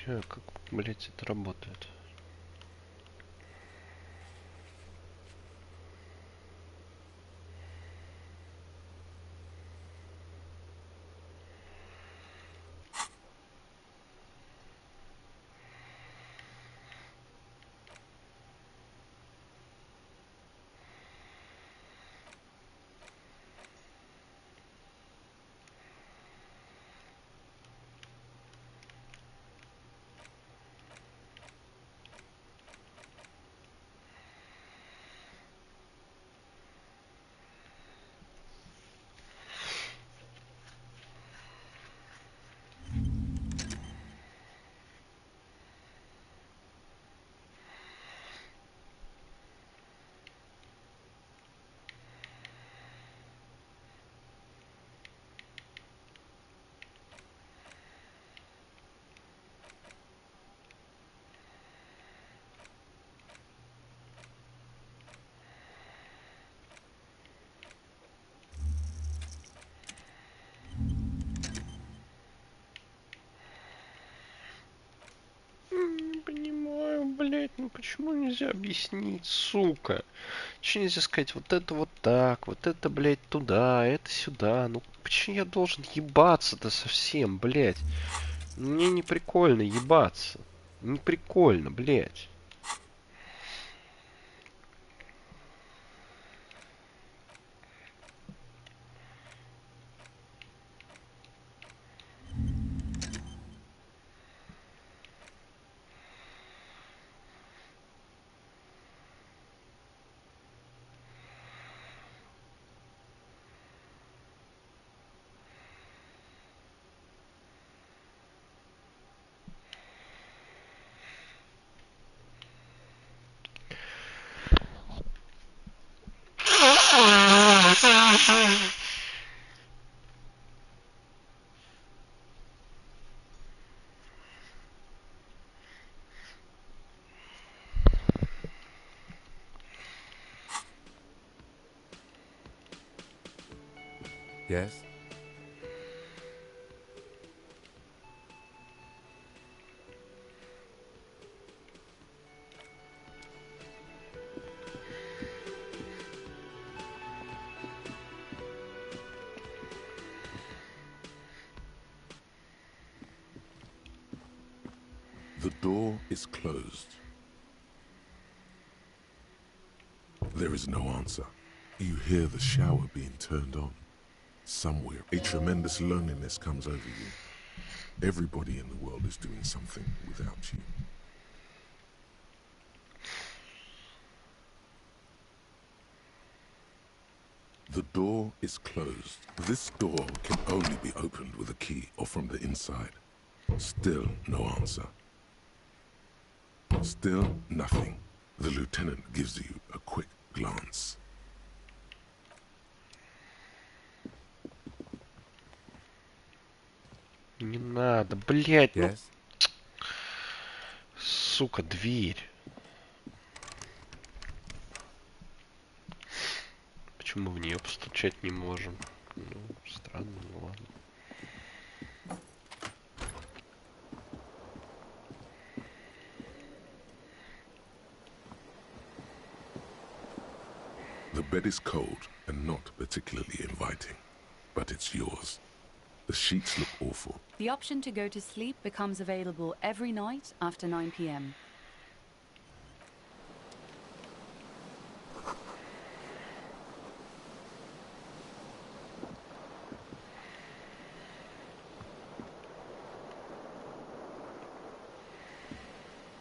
Бля, как, блять, это работает? Не понимаю, блять, ну почему нельзя объяснить, сука? Почему нельзя сказать вот это вот так, вот это, блять, туда, это сюда? Ну почему я должен ебаться-то совсем, блять? Мне не прикольно ебаться. Не прикольно, блять. Yes? The door is closed. There is no answer. You hear the shower being turned on. Somewhere, a tremendous loneliness comes over you. Everybody in the world is doing something without you. The door is closed. This door can only be opened with a key or from the inside. Still no answer. Still nothing. The lieutenant gives you a quick glance. Не надо, блять, ну... Yes? Сука, дверь. Почему в нее постучать не можем? Ну, странно, ну ладно. The bed is cold and not particularly inviting, but it's yours. The sheets look awful. The option to go to sleep becomes available every night after 9 p.m.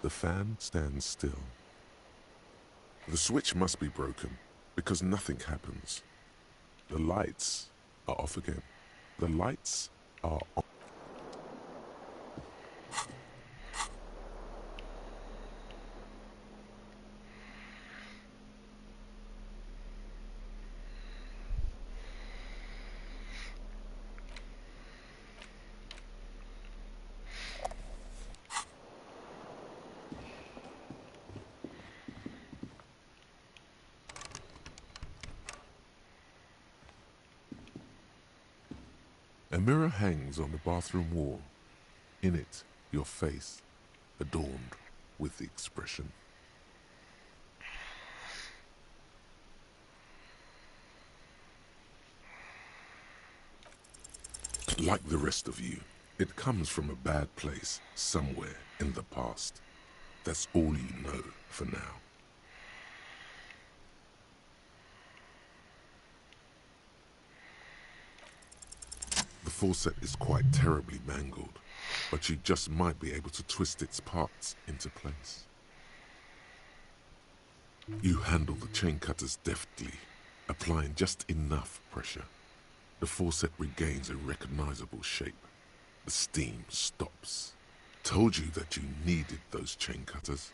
The fan stands still. The switch must be broken, because nothing happens. The lights are off again. The lights are on. A mirror hangs on the bathroom wall. In it, your face, adorned with the expression. Like the rest of you, it comes from a bad place somewhere in the past. That's all you know for now. The faucet is quite terribly mangled, but you just might be able to twist its parts into place. You handle the chain cutters deftly, applying just enough pressure. The faucet regains a recognizable shape. The steam stops. Told you that you needed those chain cutters.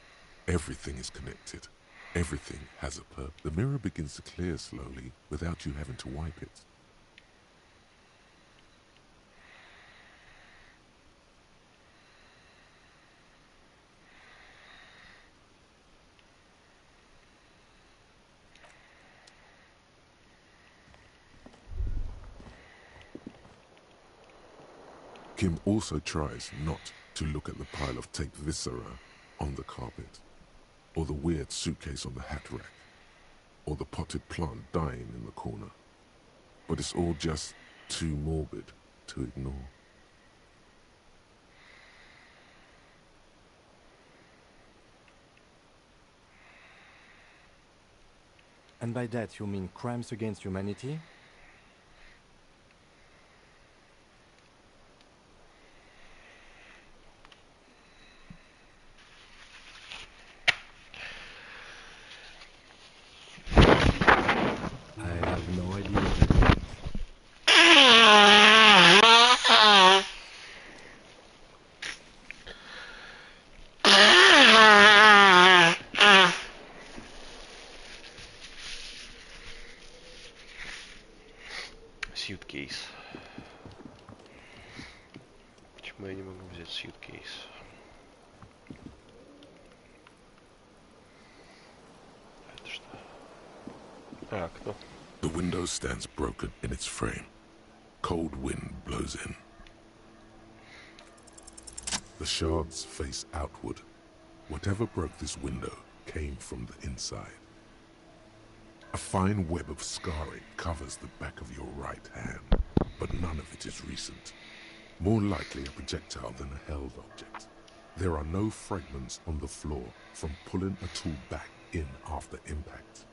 Everything is connected. Everything has a purpose. The mirror begins to clear slowly without you having to wipe it. Kim also tries not to look at the pile of taped viscera on the carpet, or the weird suitcase on the hat rack, or the potted plant dying in the corner. But it's all just too morbid to ignore. And by that you mean crimes against humanity? Сьюткейс. Почему я не могу взять сьюткейс? Это что? А, окно. The window stands broken in its frame. Cold wind blows in. The shards face outward. Whatever broke this window came from the inside. A fine web of scarring covers the back of your right hand, but none of it is recent. More likely a projectile than a held object. There are no fragments on the floor from pulling a tool back in after impact.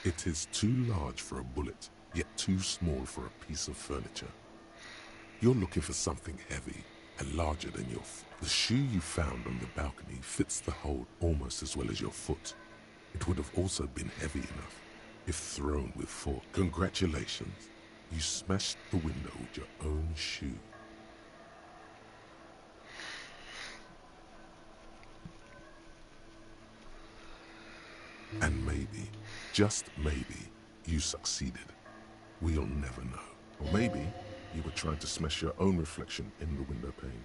It is too large for a bullet, yet too small for a piece of furniture. You're looking for something heavy and larger than your foot. The shoe you found on the balcony fits the hold almost as well as your foot. It would have also been heavy enough if thrown with force. Congratulations, you smashed the window with your own shoe. And maybe, just maybe, you succeeded. We'll never know. Or maybe you were trying to smash your own reflection in the window pane.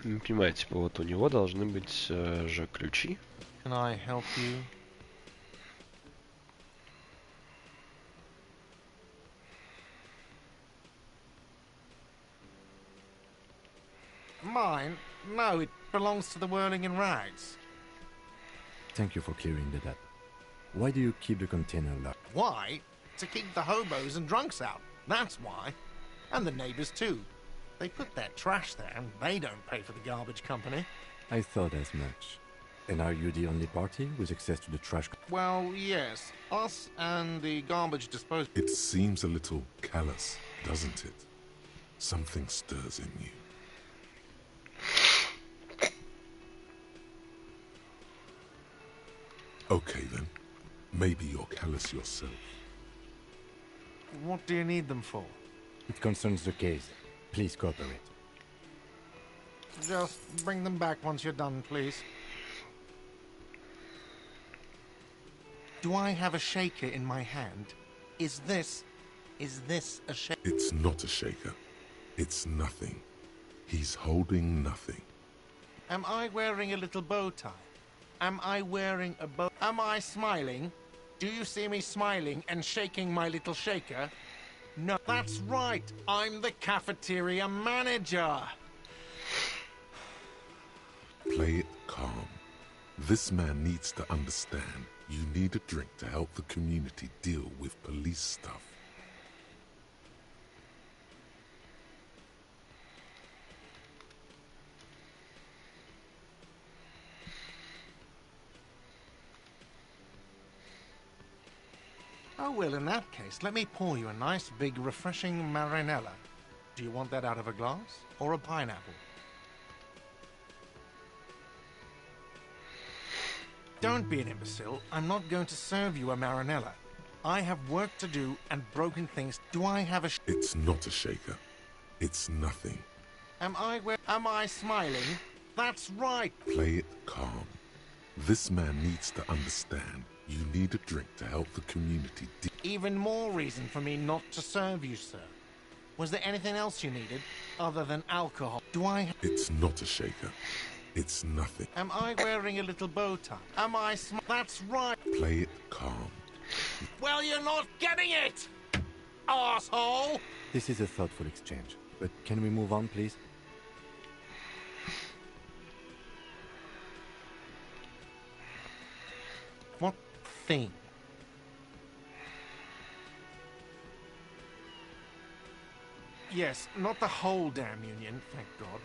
Не понимаю, типа вот у него должны быть же ключи. Can I help you? Mine? No, it belongs to the Whirling in Rags. Thank you for clearing that up. Why do you keep the container locked? Why? To keep the hobos and drunks out. That's why. And the neighbors too. They put their trash there and they don't pay for the garbage company. I thought as much. And are you the only party with access to the trash? Well, yes. Us and the garbage disposal. It seems a little callous, doesn't it? Something stirs in you. Okay then. Maybe you're callous yourself. What do you need them for? It concerns the case. Please cooperate. Just bring them back once you're done, please. Do I have a shaker in my hand? Is this a shaker? It's not a shaker. It's nothing. He's holding nothing. Am I wearing a little bow tie? Am I wearing a bow? Am I smiling? Do you see me smiling and shaking my little shaker? No, that's right. I'm the cafeteria manager. Play it calm. This man needs to understand you need a drink to help the community deal with police stuff. Oh, well, in that case, let me pour you a nice, big, refreshing marinella. Do you want that out of a glass or a pineapple? Don't be an imbecile. I'm not going to serve you a marinella. I have work to do and broken things. Do I have a It's not a shaker. It's nothing. Am I smiling? That's right. Play it calm. This man needs to understand you need a drink to help the community deal. Even more reason for me not to serve you, sir. Was there anything else you needed other than alcohol? Do I... It's not a shaker. It's nothing. Am I wearing a little bow tie? Am I That's right. Play it calm. Well, you're not getting it, asshole! This is a thoughtful exchange, but can we move on, please? What thing? Yes, not the whole damn union, thank God.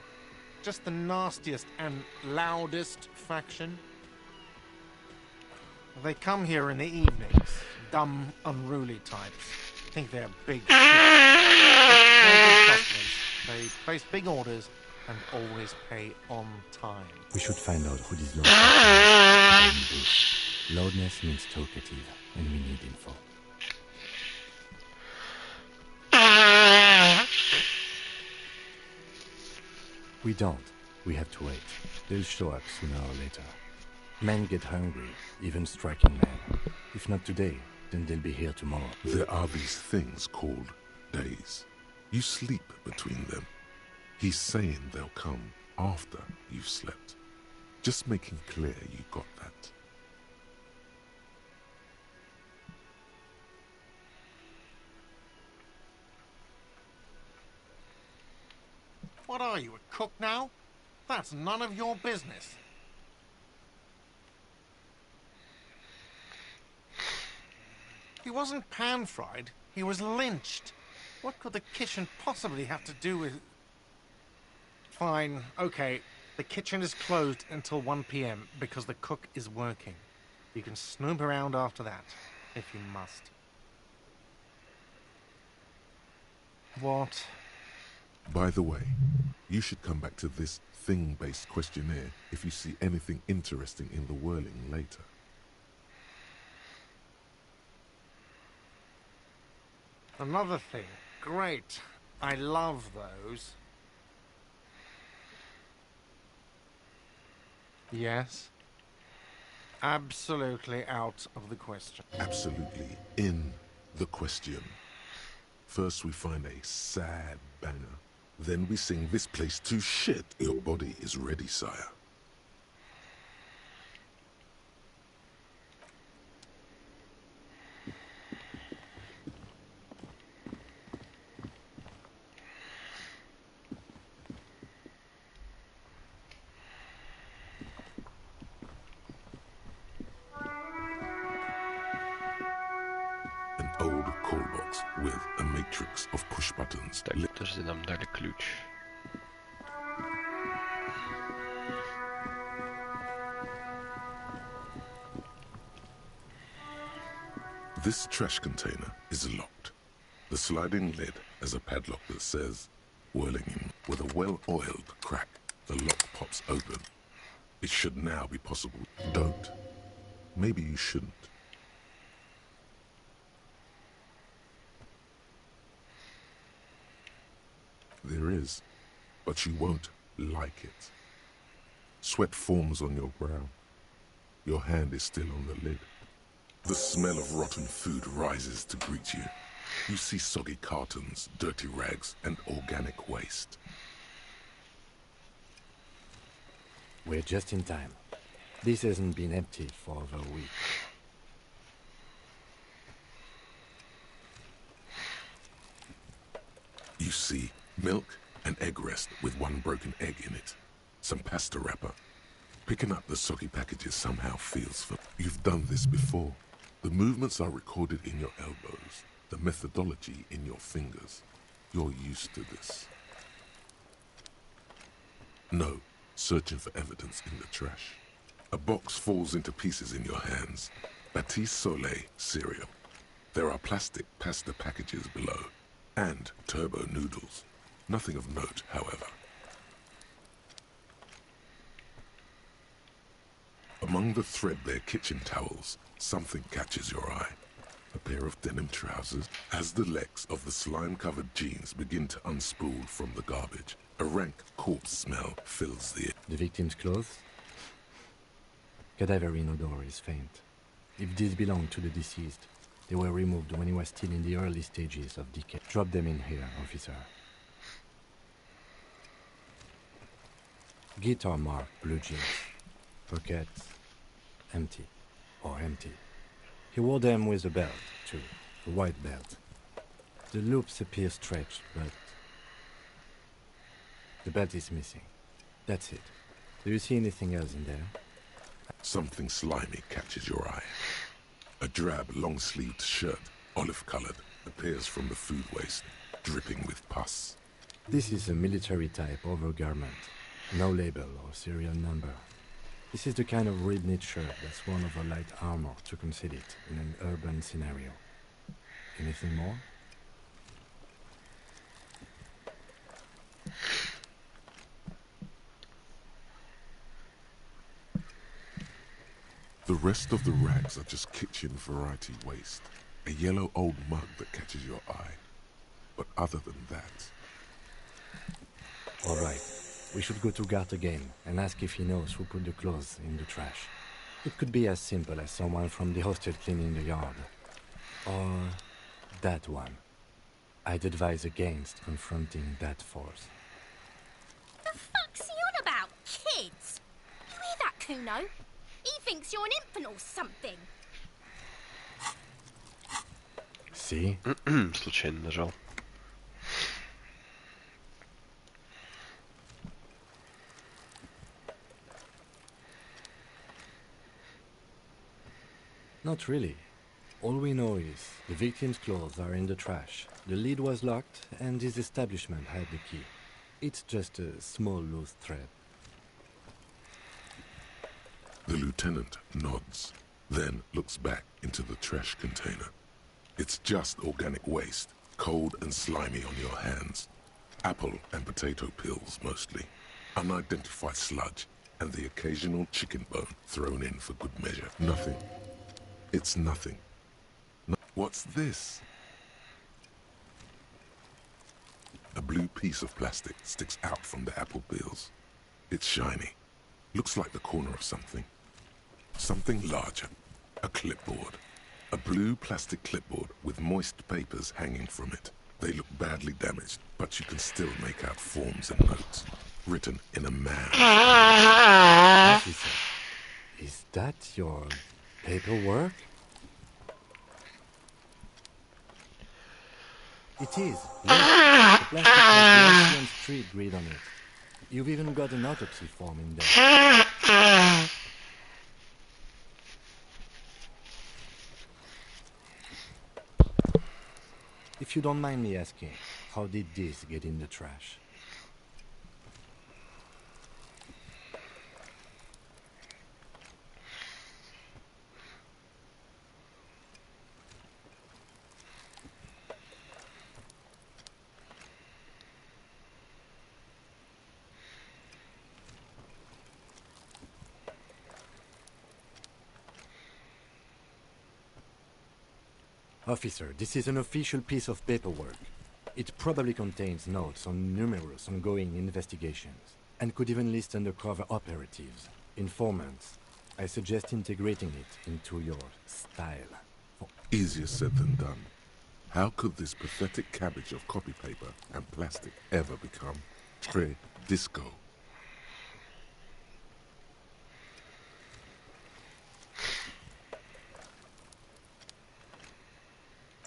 Just the nastiest and loudest faction. They come here in the evenings. Dumb, unruly types. Think they're big shit. They're good customers. They place big orders and always pay on time. We should find out who these loudness is. Loudness means talkative, and we need info. We don't. We have to wait. They'll show up sooner or later. Men get hungry, even striking men. If not today, then they'll be here tomorrow. There are these things called days. You sleep between them. He's saying they'll come after you've slept. Just making clear you got that. What are you, a cook now? That's none of your business. He wasn't pan-fried, he was lynched. What could the kitchen possibly have to do with... Fine, okay. The kitchen is closed until 1 p.m. because the cook is working. You can snoop around after that, if you must. What? By the way, you should come back to this thing-based questionnaire if you see anything interesting in the whirling later. Another thing. Great. I love those. Yes? Absolutely out of the question. Absolutely in the question. First we find a sad banger. Then we sing this place to shit. Your body is ready, sire. call box with a matrix of push buttons. Так, подожди, нам дали ключ. This trash container is locked. The sliding lid has a padlock that says, whirling in with a well-oiled crack, the lock pops open. It should now be possible. Don't. Maybe you shouldn't. There is, but you won't like it. Sweat forms on your brow. Your hand is still on the lid. The smell of rotten food rises to greet you. You see soggy cartons, dirty rags, and organic waste. We're just in time. This hasn't been emptied for over a week. You see milk and egg rest with one broken egg in it. Some pasta wrapper. Picking up the soggy packages somehow feels for... You've done this before. The movements are recorded in your elbows. The methodology in your fingers. You're used to this. No, searching for evidence in the trash. A box falls into pieces in your hands. Batiste Soleil cereal. There are plastic pasta packages below. And turbo noodles. Nothing of note, however. Among the threadbare kitchen towels, something catches your eye. A pair of denim trousers. As the legs of the slime-covered jeans begin to unspool from the garbage, a rank corpse smell fills the air. The victim's clothes? Cadaverine odor is faint. If these belong to the deceased, they were removed when he was still in the early stages of decay. Drop them in here, officer. Guitar marked blue jeans. Pockets empty. Or empty. He wore them with a belt, too. A white belt. The loops appear stretched, but... the belt is missing. That's it. Do you see anything else in there? Something slimy catches your eye. A drab, long-sleeved shirt, olive-colored, appears from the food waste, dripping with pus. This is a military-type overgarment. No label or serial number. This is the kind of rib-knit shirt that's worn over light armor to conceal it in an urban scenario. Anything more? The rest of the rags are just kitchen variety waste. A yellow old mug that catches your eye. But other than that... All right. We should go to Gart again and ask if he knows who put the clothes in the trash. It could be as simple as someone from the hostel cleaning the yard. Or that one. I'd advise against confronting that force. The fuck's he on about, kids? You hear that, Kuno? He thinks you're an infant or something. See? Случайно нажал. Not really. All we know is the victim's clothes are in the trash. The lid was locked and his establishment had the key. It's just a small loose thread. The lieutenant nods, then looks back into the trash container. It's just organic waste, cold and slimy on your hands. Apple and potato peels, mostly. Unidentified sludge, and the occasional chicken bone thrown in for good measure. Nothing. It's nothing. What's this? A blue piece of plastic sticks out from the apple peels. It's shiny. Looks like the corner of something. Something larger. A clipboard. A blue plastic clipboard with moist papers hanging from it. They look badly damaged, but you can still make out forms and notes. Written in a man's hand. Officer, is that your paperwork? It is. Look, the plastic has Elysium Street grid on it. You've even got an autopsy form in there. If you don't mind me asking, how did this get in the trash? Officer, this is an official piece of paperwork. It probably contains notes on numerous ongoing investigations, and could even list undercover operatives, informants. I suggest integrating it into your style. Easier said than done. How could this pathetic cabbage of copy paper and plastic ever become très disco?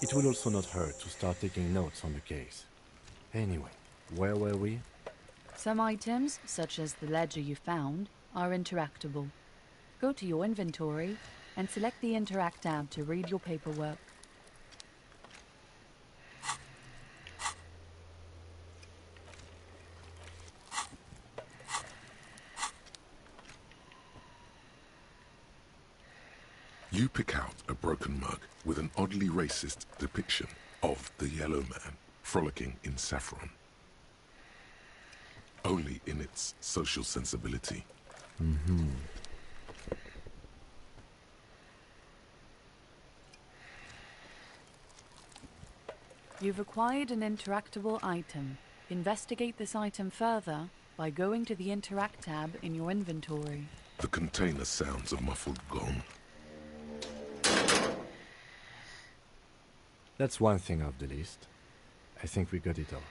It will also not hurt to start taking notes on the case. Anyway, where were we? Some items, such as the ledger you found, are interactable. Go to your inventory and select the Interact tab to read your paperwork. You pick out a broken mug with an oddly racist depiction of the yellow man frolicking in saffron. Only in its social sensibility. Mm-hmm. You've acquired an interactable item. Investigate this item further by going to the Interact tab in your inventory. The container sounds a muffled gong. That's one thing off the list. I think we got it all.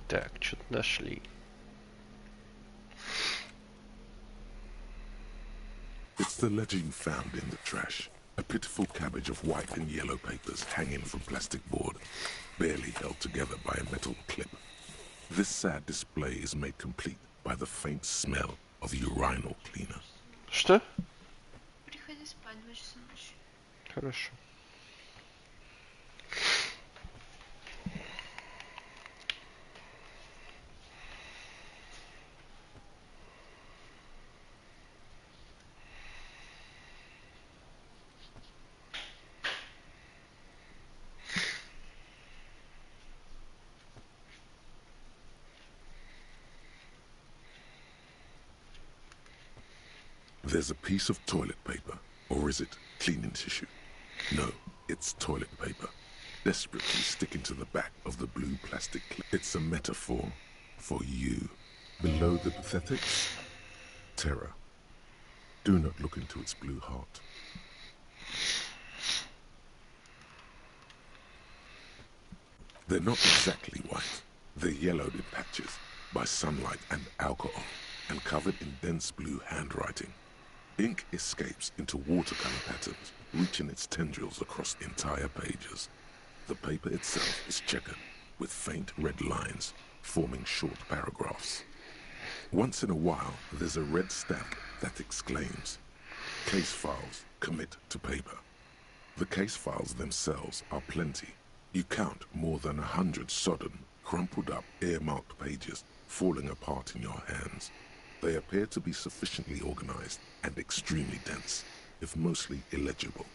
Так, что-то нашли. It's the ledger you found in the trash. A pitiful cabbage of white and yellow papers hanging from plastic board, barely held together by a metal clip. This sad display is made complete by the faint smell of urinal cleaner. Что? Приходи спать 2 часа ночи. Хорошо. There's a piece of toilet paper, or is it cleaning tissue? No, it's toilet paper, desperately sticking to the back of the blue plastic clip. It's a metaphor for you. Below the pathetics, terror. Do not look into its blue heart. They're not exactly white. They're yellowed in patches by sunlight and alcohol, and covered in dense blue handwriting. Ink escapes into watercolor patterns, reaching its tendrils across entire pages. The paper itself is checkered, with faint red lines forming short paragraphs. Once in a while, there's a red stamp that exclaims, "Case files commit to paper." The case files themselves are plenty. You count more than 100 sodden, crumpled up, earmarked pages falling apart in your hands. They appear to be sufficiently organized and extremely dense, if mostly illegible.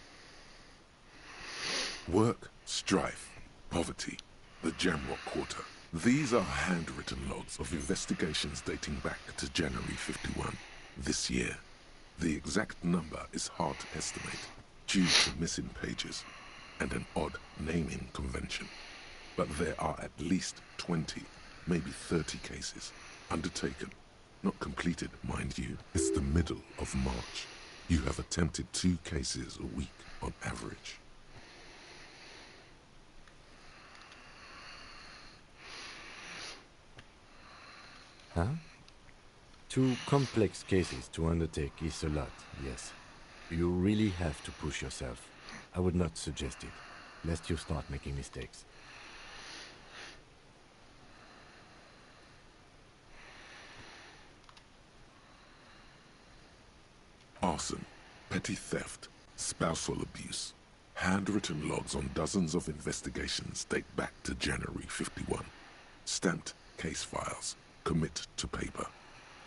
Work, strife, poverty, the Jamrock Quarter. These are handwritten logs of investigations dating back to January 51, this year. The exact number is hard to estimate, due to missing pages and an odd naming convention. But there are at least 20, maybe 30 cases undertaken. Not completed, mind you. It's the middle of March. You have attempted 2 cases a week on average. Huh? 2 complex cases to undertake is a lot, yes. You really have to push yourself. I would not suggest it, lest you start making mistakes. Arson, Petty theft, spousal abuse. Handwritten logs on dozens of investigations date back to January 51. Stamped case files, commit to paper.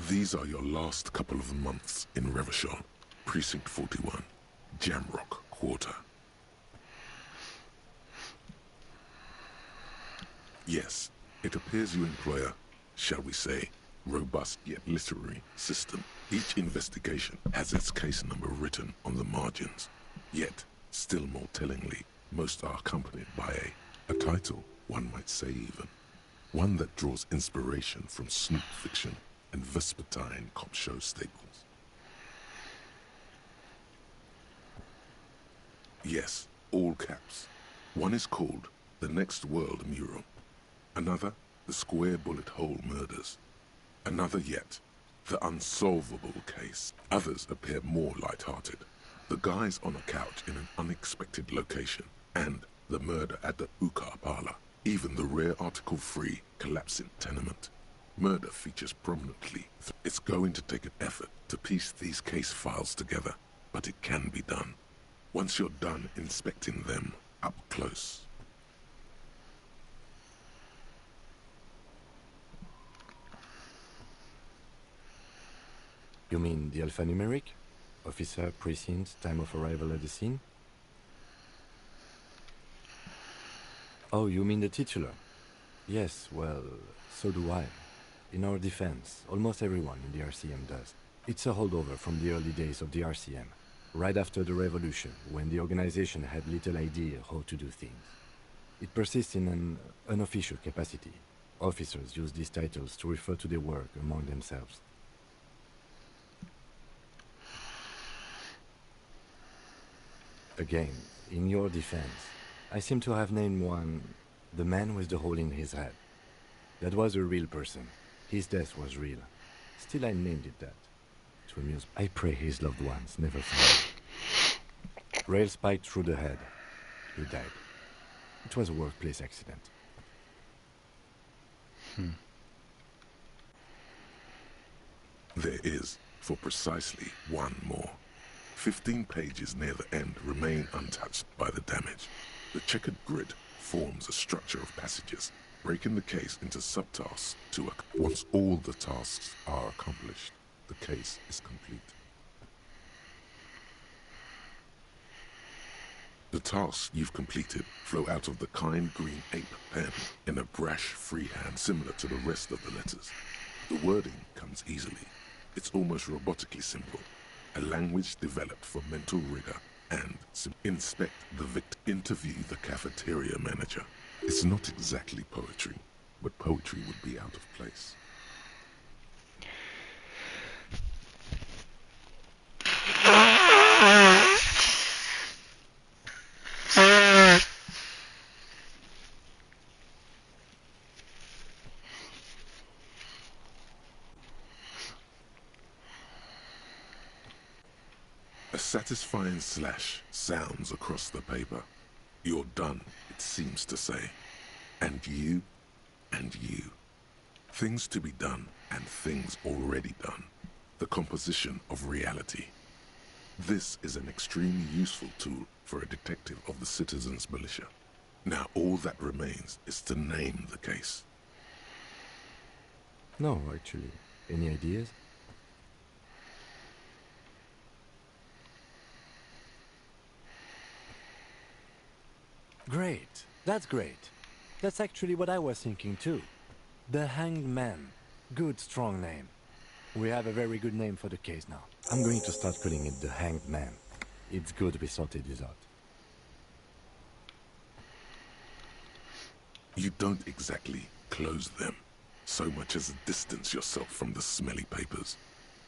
These are your last couple of months in Revachol, Precinct 41, Jamrock Quarter. Yes, it appears you employ a, shall we say, robust yet literary system. Each investigation has its case number written on the margins. Yet, still more tellingly, most are accompanied by a title, one might say even. One that draws inspiration from snoop fiction and vespertine cop show staples. Yes, all caps. One is called The Next World Mural. Another, The Square Bullet Hole Murders. Another yet, The Unsolvable Case. Others appear more light-hearted. The guys on a couch in an unexpected location, and the murder at the Ukar Parlor. Even the rare article-free collapsing tenement. Murder features prominently. It's going to take an effort to piece these case files together, but it can be done. Once you're done inspecting them up close. You mean the alphanumeric? Officer, precinct, time of arrival at the scene? Oh, you mean the titular? Yes, well, so do I. In our defense, almost everyone in the RCM does. It's a holdover from the early days of the RCM, right after the revolution, when the organization had little idea how to do things. It persists in an unofficial capacity. Officers use these titles to refer to their work among themselves. Again, in your defense, I seem to have named one, the man with the hole in his head. That was a real person. His death was real. Still, I named it that. To amuse. I pray his loved ones never found. Rail spiked through the head. He died. It was a workplace accident. There is, for precisely one more. 15 pages near the end remain untouched by the damage. The checkered grid forms a structure of passages, breaking the case into subtasks to once all the tasks are accomplished, the case is complete. The tasks you've completed flow out of the kind green ape pen in a brash freehand similar to the rest of the letters. The wording comes easily. It's almost robotically simple. A language developed for mental rigor and inspect the victim, interview the cafeteria manager. It's not exactly poetry, but poetry would be out of place. A satisfying slash sounds across the paper. You're done, it seems to say. And you, and you. Things to be done, and things already done. The composition of reality. This is an extremely useful tool for a detective of the citizens' militia. Now all that remains is to name the case. No, actually. Any ideas? Great. That's great. That's actually what I was thinking too. The Hanged Man. Good, strong name. We have a very good name for the case now. I'm going to start calling it the Hanged Man. It's good we sorted this out. You don't exactly close them, so much as distance yourself from the smelly papers.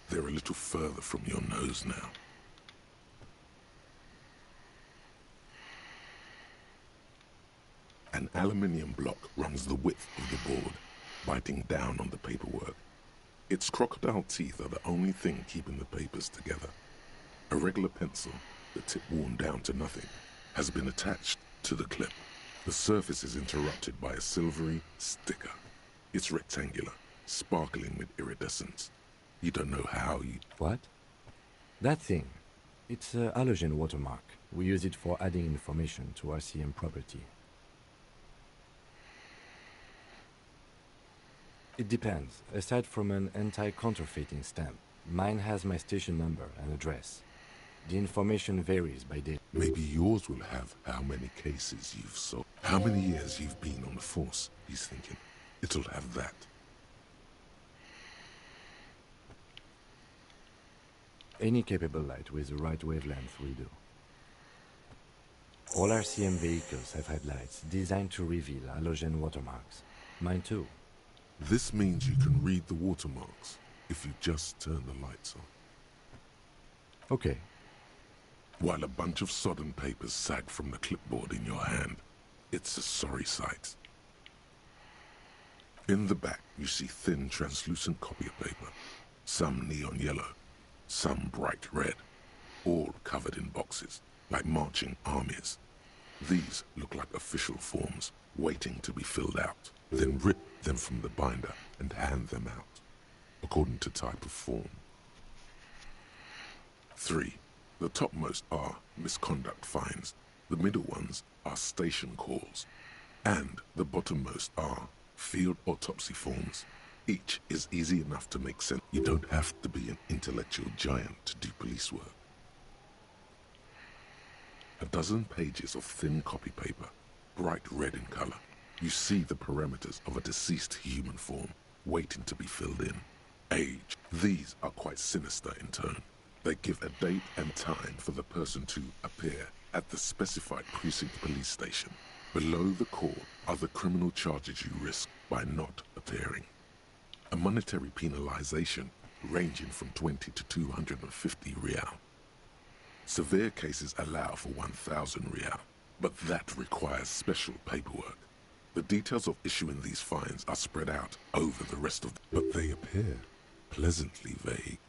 They're a little further from your nose now. An aluminium block runs the width of the board, biting down on the paperwork. Its crocodile teeth are the only thing keeping the papers together. A regular pencil, the tip worn down to nothing, has been attached to the clip. The surface is interrupted by a silvery sticker. It's rectangular, sparkling with iridescence. You don't know how you... What? That thing. It's a halogen watermark. We use it for adding information to RCM property. It depends. Aside from an anti-counterfeiting stamp, mine has my station number and address. The information varies by day. Maybe yours will have how many cases you've solved, how many years you've been on the force, he's thinking. It'll have that. Any capable light with the right wavelength will do. All RCM vehicles have headlights designed to reveal halogen watermarks. Mine too. This means you can read the watermarks if you just turn the lights on. Okay. While a bunch of sodden papers sag from the clipboard in your hand, it's a sorry sight. In the back, you see thin, translucent copy of paper, some neon yellow, some bright red, all covered in boxes, like marching armies. These look like official forms, waiting to be filled out. Then rip them from the binder and hand them out, according to type of form. 3. The topmost are misconduct fines, the middle ones are station calls, and the bottommost are field autopsy forms. Each is easy enough to make sense. You don't have to be an intellectual giant to do police work. A dozen pages of thin copy paper, bright red in color. You see the parameters of a deceased human form, waiting to be filled in. Age. These are quite sinister in tone. They give a date and time for the person to appear at the specified precinct police station. Below the call are the criminal charges you risk by not appearing. A monetary penalization ranging from 20 to 250 real. Severe cases allow for 1,000 real, but that requires special paperwork. The details of issuing these fines are spread out over the rest of but they appear pleasantly vague.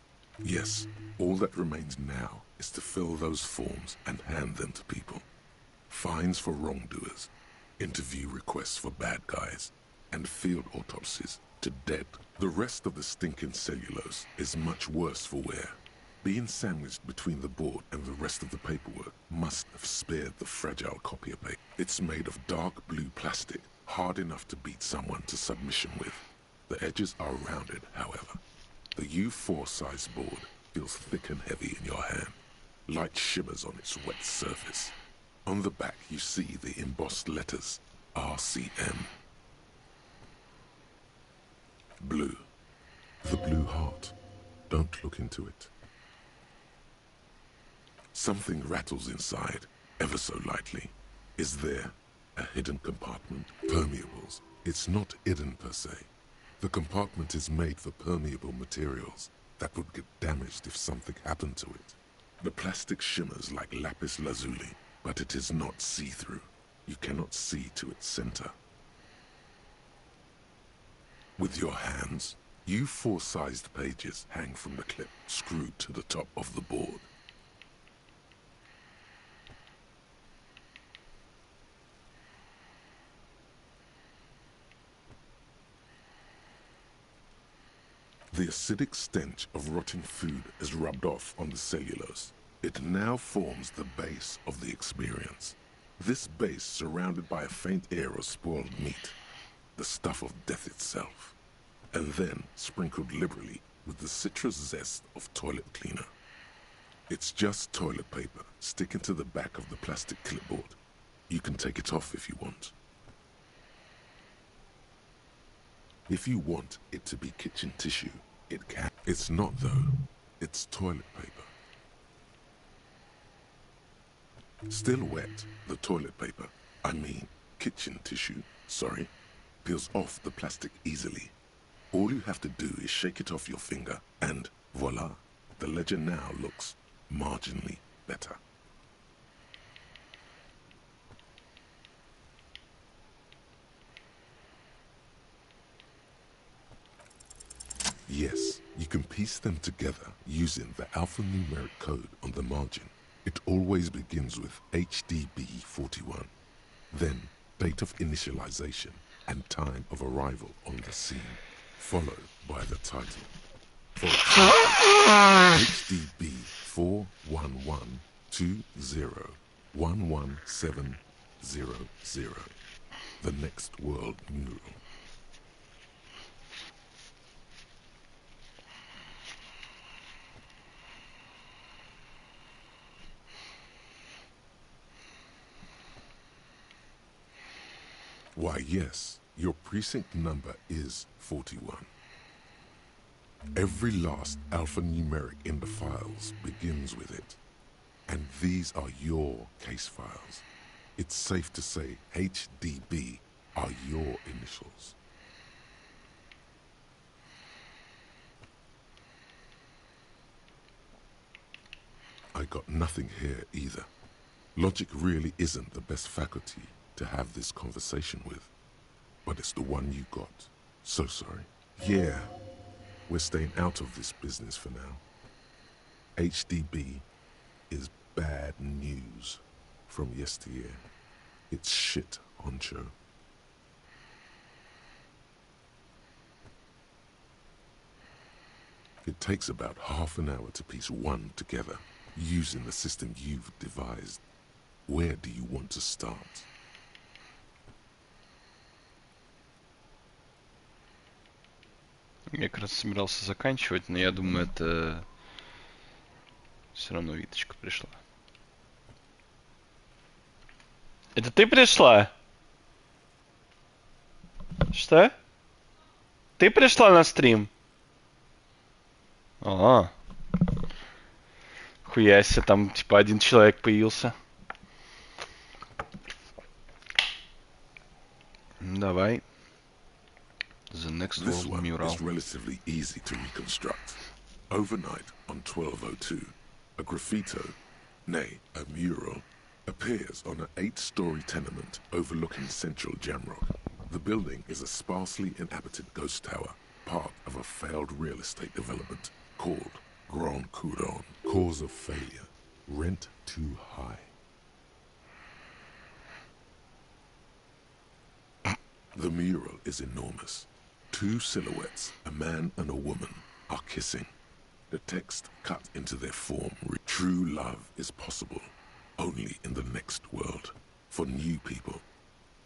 Yes, all that remains now is to fill those forms and hand them to people. Fines for wrongdoers, interview requests for bad guys, and field autopsies to dead. The rest of the stinking cellulose is much worse for wear. Being sandwiched between the board and the rest of the paperwork must have spared the fragile copier paper. It's made of dark blue plastic, hard enough to beat someone to submission with. The edges are rounded, however. The U4 size board feels thick and heavy in your hand. Light shimmers on its wet surface. On the back you see the embossed letters, RCM. Blue. The blue heart. Don't look into it. Something rattles inside, ever so lightly. Is there a hidden compartment? Permeables. It's not hidden per se. The compartment is made for permeable materials that would get damaged if something happened to it. The plastic shimmers like lapis lazuli, but it is not see-through. You cannot see to its center. With your hands, U4-sized pages hang from the clip screwed to the top of the board. The acidic stench of rotting food is rubbed off on the cellulose. It now forms the base of the experience. This base surrounded by a faint air of spoiled meat, the stuff of death itself, and then sprinkled liberally with the citrus zest of toilet cleaner. It's just toilet paper sticking to the back of the plastic clipboard. You can take it off if you want. If you want it to be kitchen tissue, it can. It's not though. It's toilet paper. Still wet, the toilet paper, I mean kitchen tissue, sorry, peels off the plastic easily. All you have to do is shake it off your finger and voila, the ledger now looks marginally better. Yes, you can piece them together using the alphanumeric code on the margin. It always begins with HDB41, then date of initialization and time of arrival on the scene, followed by the title. For example, HDB 1120111700. The next world mural. Why, yes, your precinct number is 41. Every last alphanumeric in the files begins with it. And these are your case files. It's safe to say HDB are your initials. I got nothing here either. Logic really isn't the best faculty to have this conversation with, but it's the one you got. So sorry. Yeah, we're staying out of this business for now. HDB is bad news from yesteryear. It's shit, honcho. It takes about half an hour to piece one together, using the system you've devised. Where do you want to start? Я как раз собирался заканчивать, но я думаю, это все равно Виточка пришла. Это ты пришла? Что? Ты пришла на стрим? А, хуяся, там типа один человек появился. Давай. The next This world one mural. is relatively easy to reconstruct. Overnight on 1202, a graffito, nay, a mural, appears on an 8-story tenement overlooking central Jamrock. The building is a sparsely inhabited ghost tower, part of a failed real estate development called Grand Couronne. Cause of failure: rent too high. The mural is enormous. 2 silhouettes, a man and a woman, are kissing. The text cut into their form. True love is possible only in the next world. For new people,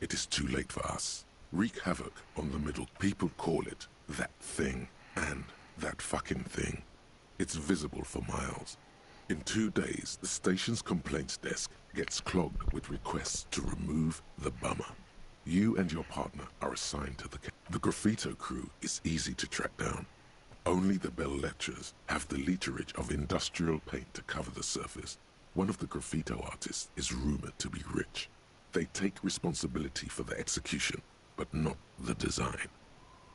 it is too late for us. Wreak havoc on the middle. People call it that thing and that fucking thing. It's visible for miles. In 2 days, the station's complaints desk gets clogged with requests to remove the bummer. You and your partner are assigned to the graffito crew is easy to track down. Only the bell lectures have the literage of industrial paint to cover the surface. One of the graffito artists is rumored to be rich. They take responsibility for the execution, but not the design.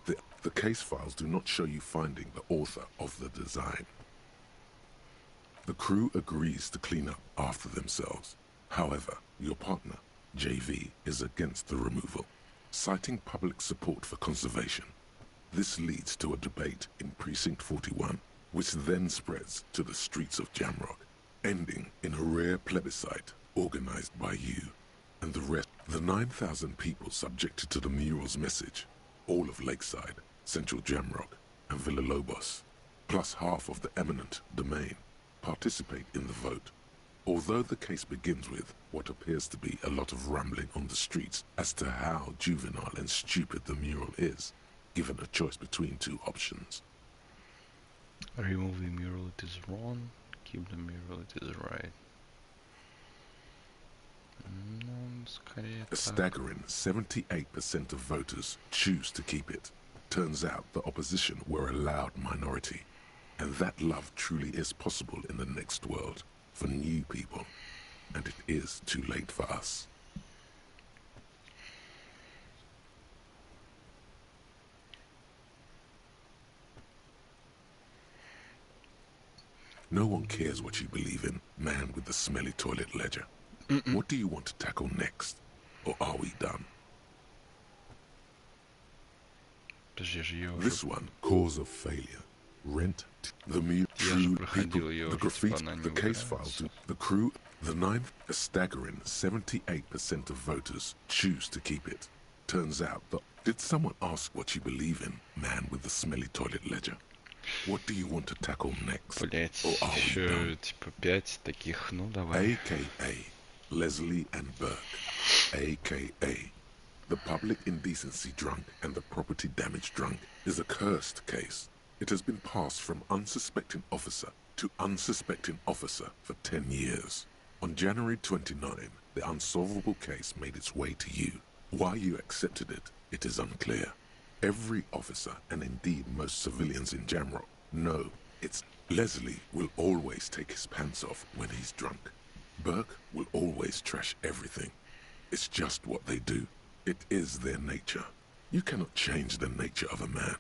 The case files do not show you finding the author of the design. The crew agrees to clean up after themselves. However, your partner, JV, is against the removal, citing public support for conservation. This leads to a debate in Precinct 41, which then spreads to the streets of Jamrock, ending in a rare plebiscite organized by you and the rest. The 9,000 people subjected to the mural's message, all of Lakeside, Central Jamrock, and Villalobos, plus half of the eminent domain, participate in the vote. Although the case begins with what appears to be a lot of rambling on the streets as to how juvenile and stupid the mural is, given a choice between 2 options. Remove the mural, it is wrong. Keep the mural, it is right. A staggering 78% of voters choose to keep it. Turns out the opposition were a loud minority, and that love truly is possible in the next world for new people, and it is too late for us. No one cares what you believe in, man with the smelly toilet ledger. What do you want to tackle next? Or are we done? This one, cause of failure. Rent, the mute, people, the graffiti, the case files, the crew, the 9th, a staggering 78% of voters choose to keep it. Turns out that, did someone ask what you believe in, man with the smelly toilet ledger? What do you want to tackle next? Блять, Or are we еще done? типа 5 таких, ну давай. AKA Leslie and Burke. AKA the public indecency drunk and the property damage drunk is a cursed case. It has been passed from unsuspecting officer to unsuspecting officer for 10 years. On January 29, the unsolvable case made its way to you. Why you accepted it, it is unclear. Every officer, and indeed most civilians in Jamrock, know it's Leslie will always take his pants off when he's drunk. Burke will always trash everything. It's just what they do. It is their nature. You cannot change the nature of a man,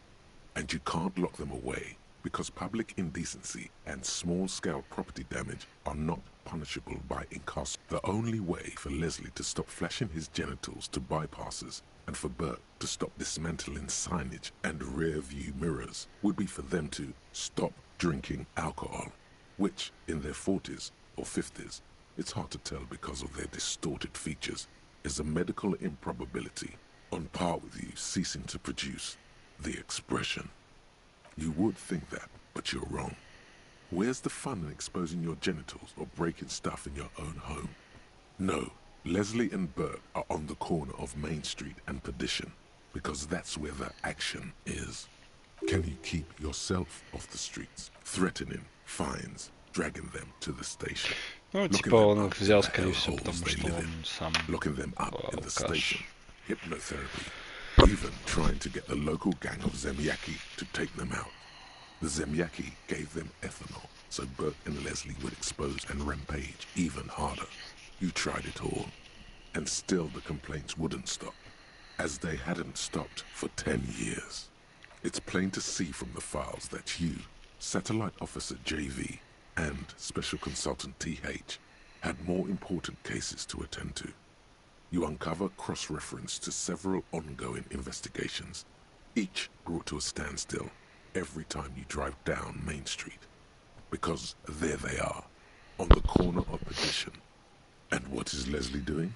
and you can't lock them away because public indecency and small-scale property damage are not punishable by incarceration. The only way for Leslie to stop flashing his genitals to bypassers and for Burke to stop dismantling signage and rear-view mirrors would be for them to stop drinking alcohol, which, in their 40s or 50s, it's hard to tell because of their distorted features, is a medical improbability on par with you ceasing to produce the expression. You would think that, but you're wrong. Where's the fun in exposing your genitals or breaking stuff in your own home? No, Leslie and Burke are on the corner of Main Street and Perdition, because that's where the action is. Can you keep yourself off the streets, threatening fines, dragging them to the station? Ну, типа он их взял, скорее всего, потому что он сам locking them up in the алкаш. station, hypnotherapy, even trying to get the local gang of Zemyaki to take them out. The Zemyaki gave them ethanol, so Burke and Leslie would expose and rampage even harder. You tried it all, and still the complaints wouldn't stop, as they hadn't stopped for 10 years. It's plain to see from the files that you, Satellite Officer JV, and Special Consultant TH had more important cases to attend to. You uncover cross-reference to several ongoing investigations, each brought to a standstill every time you drive down Main Street. Because there they are, on the corner of Perdition. And what is Leslie doing?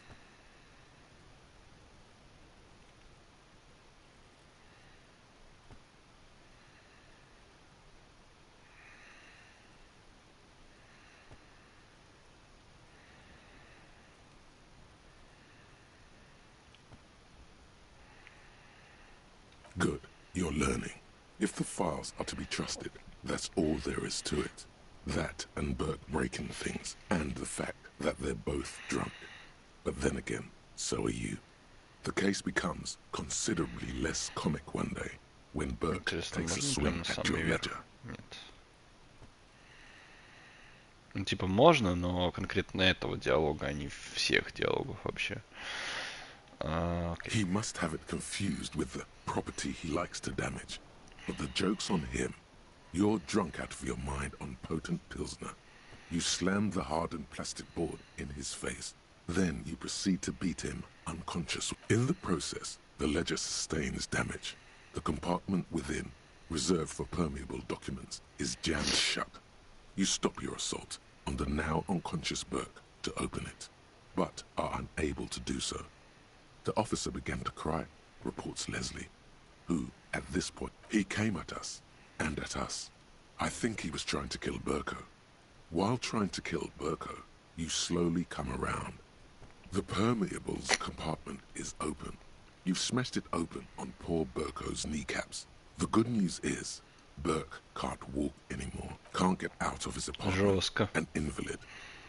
Good, you're learning. If the files are to be trusted, that's all there is to it. That and Burke breaking things, and the fact that they're both drunk. But then again, so are you. The case becomes considerably less comic one day, when Burke takes a swing at your ledger. Нет. Ну, типа можно, но конкретно этого диалога, а не всех диалогов вообще. Okay. He must have it confused with the property he likes to damage. But the joke's on him. You're drunk out of your mind on potent Pilsner. You slam the hardened plastic board in his face. Then you proceed to beat him unconscious. In the process, the ledger sustains damage. The compartment within, reserved for permeable documents, is jammed shut. You stop your assault on the now unconscious Burke to open it, but are unable to do so. The officer began to cry, reports Leslie, who, at this point, he came at us, and at us. I think he was trying to kill Burko. While trying to kill Burko, you slowly come around. The permeables compartment is open. You've smashed it open on poor Burko's kneecaps. The good news is, Burke can't walk anymore, can't get out of his apartment, an invalid.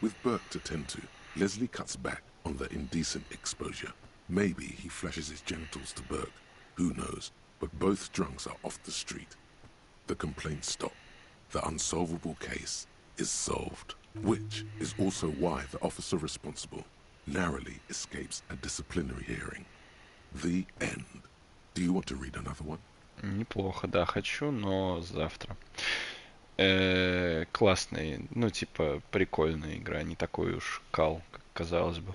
With Burke to tend to, Leslie cuts back on the indecent exposure. Maybe he flashes his genitals to Burke, who knows, but both drunks are off the street. The complaints stop. The unsolvable case is solved, which is also why the officer responsible narrowly escapes a disciplinary hearing. The end. Do you want to read another one? Неплохо, да, хочу, но завтра. Классная, ну, типа, прикольная игра, не такой уж кал, как казалось бы.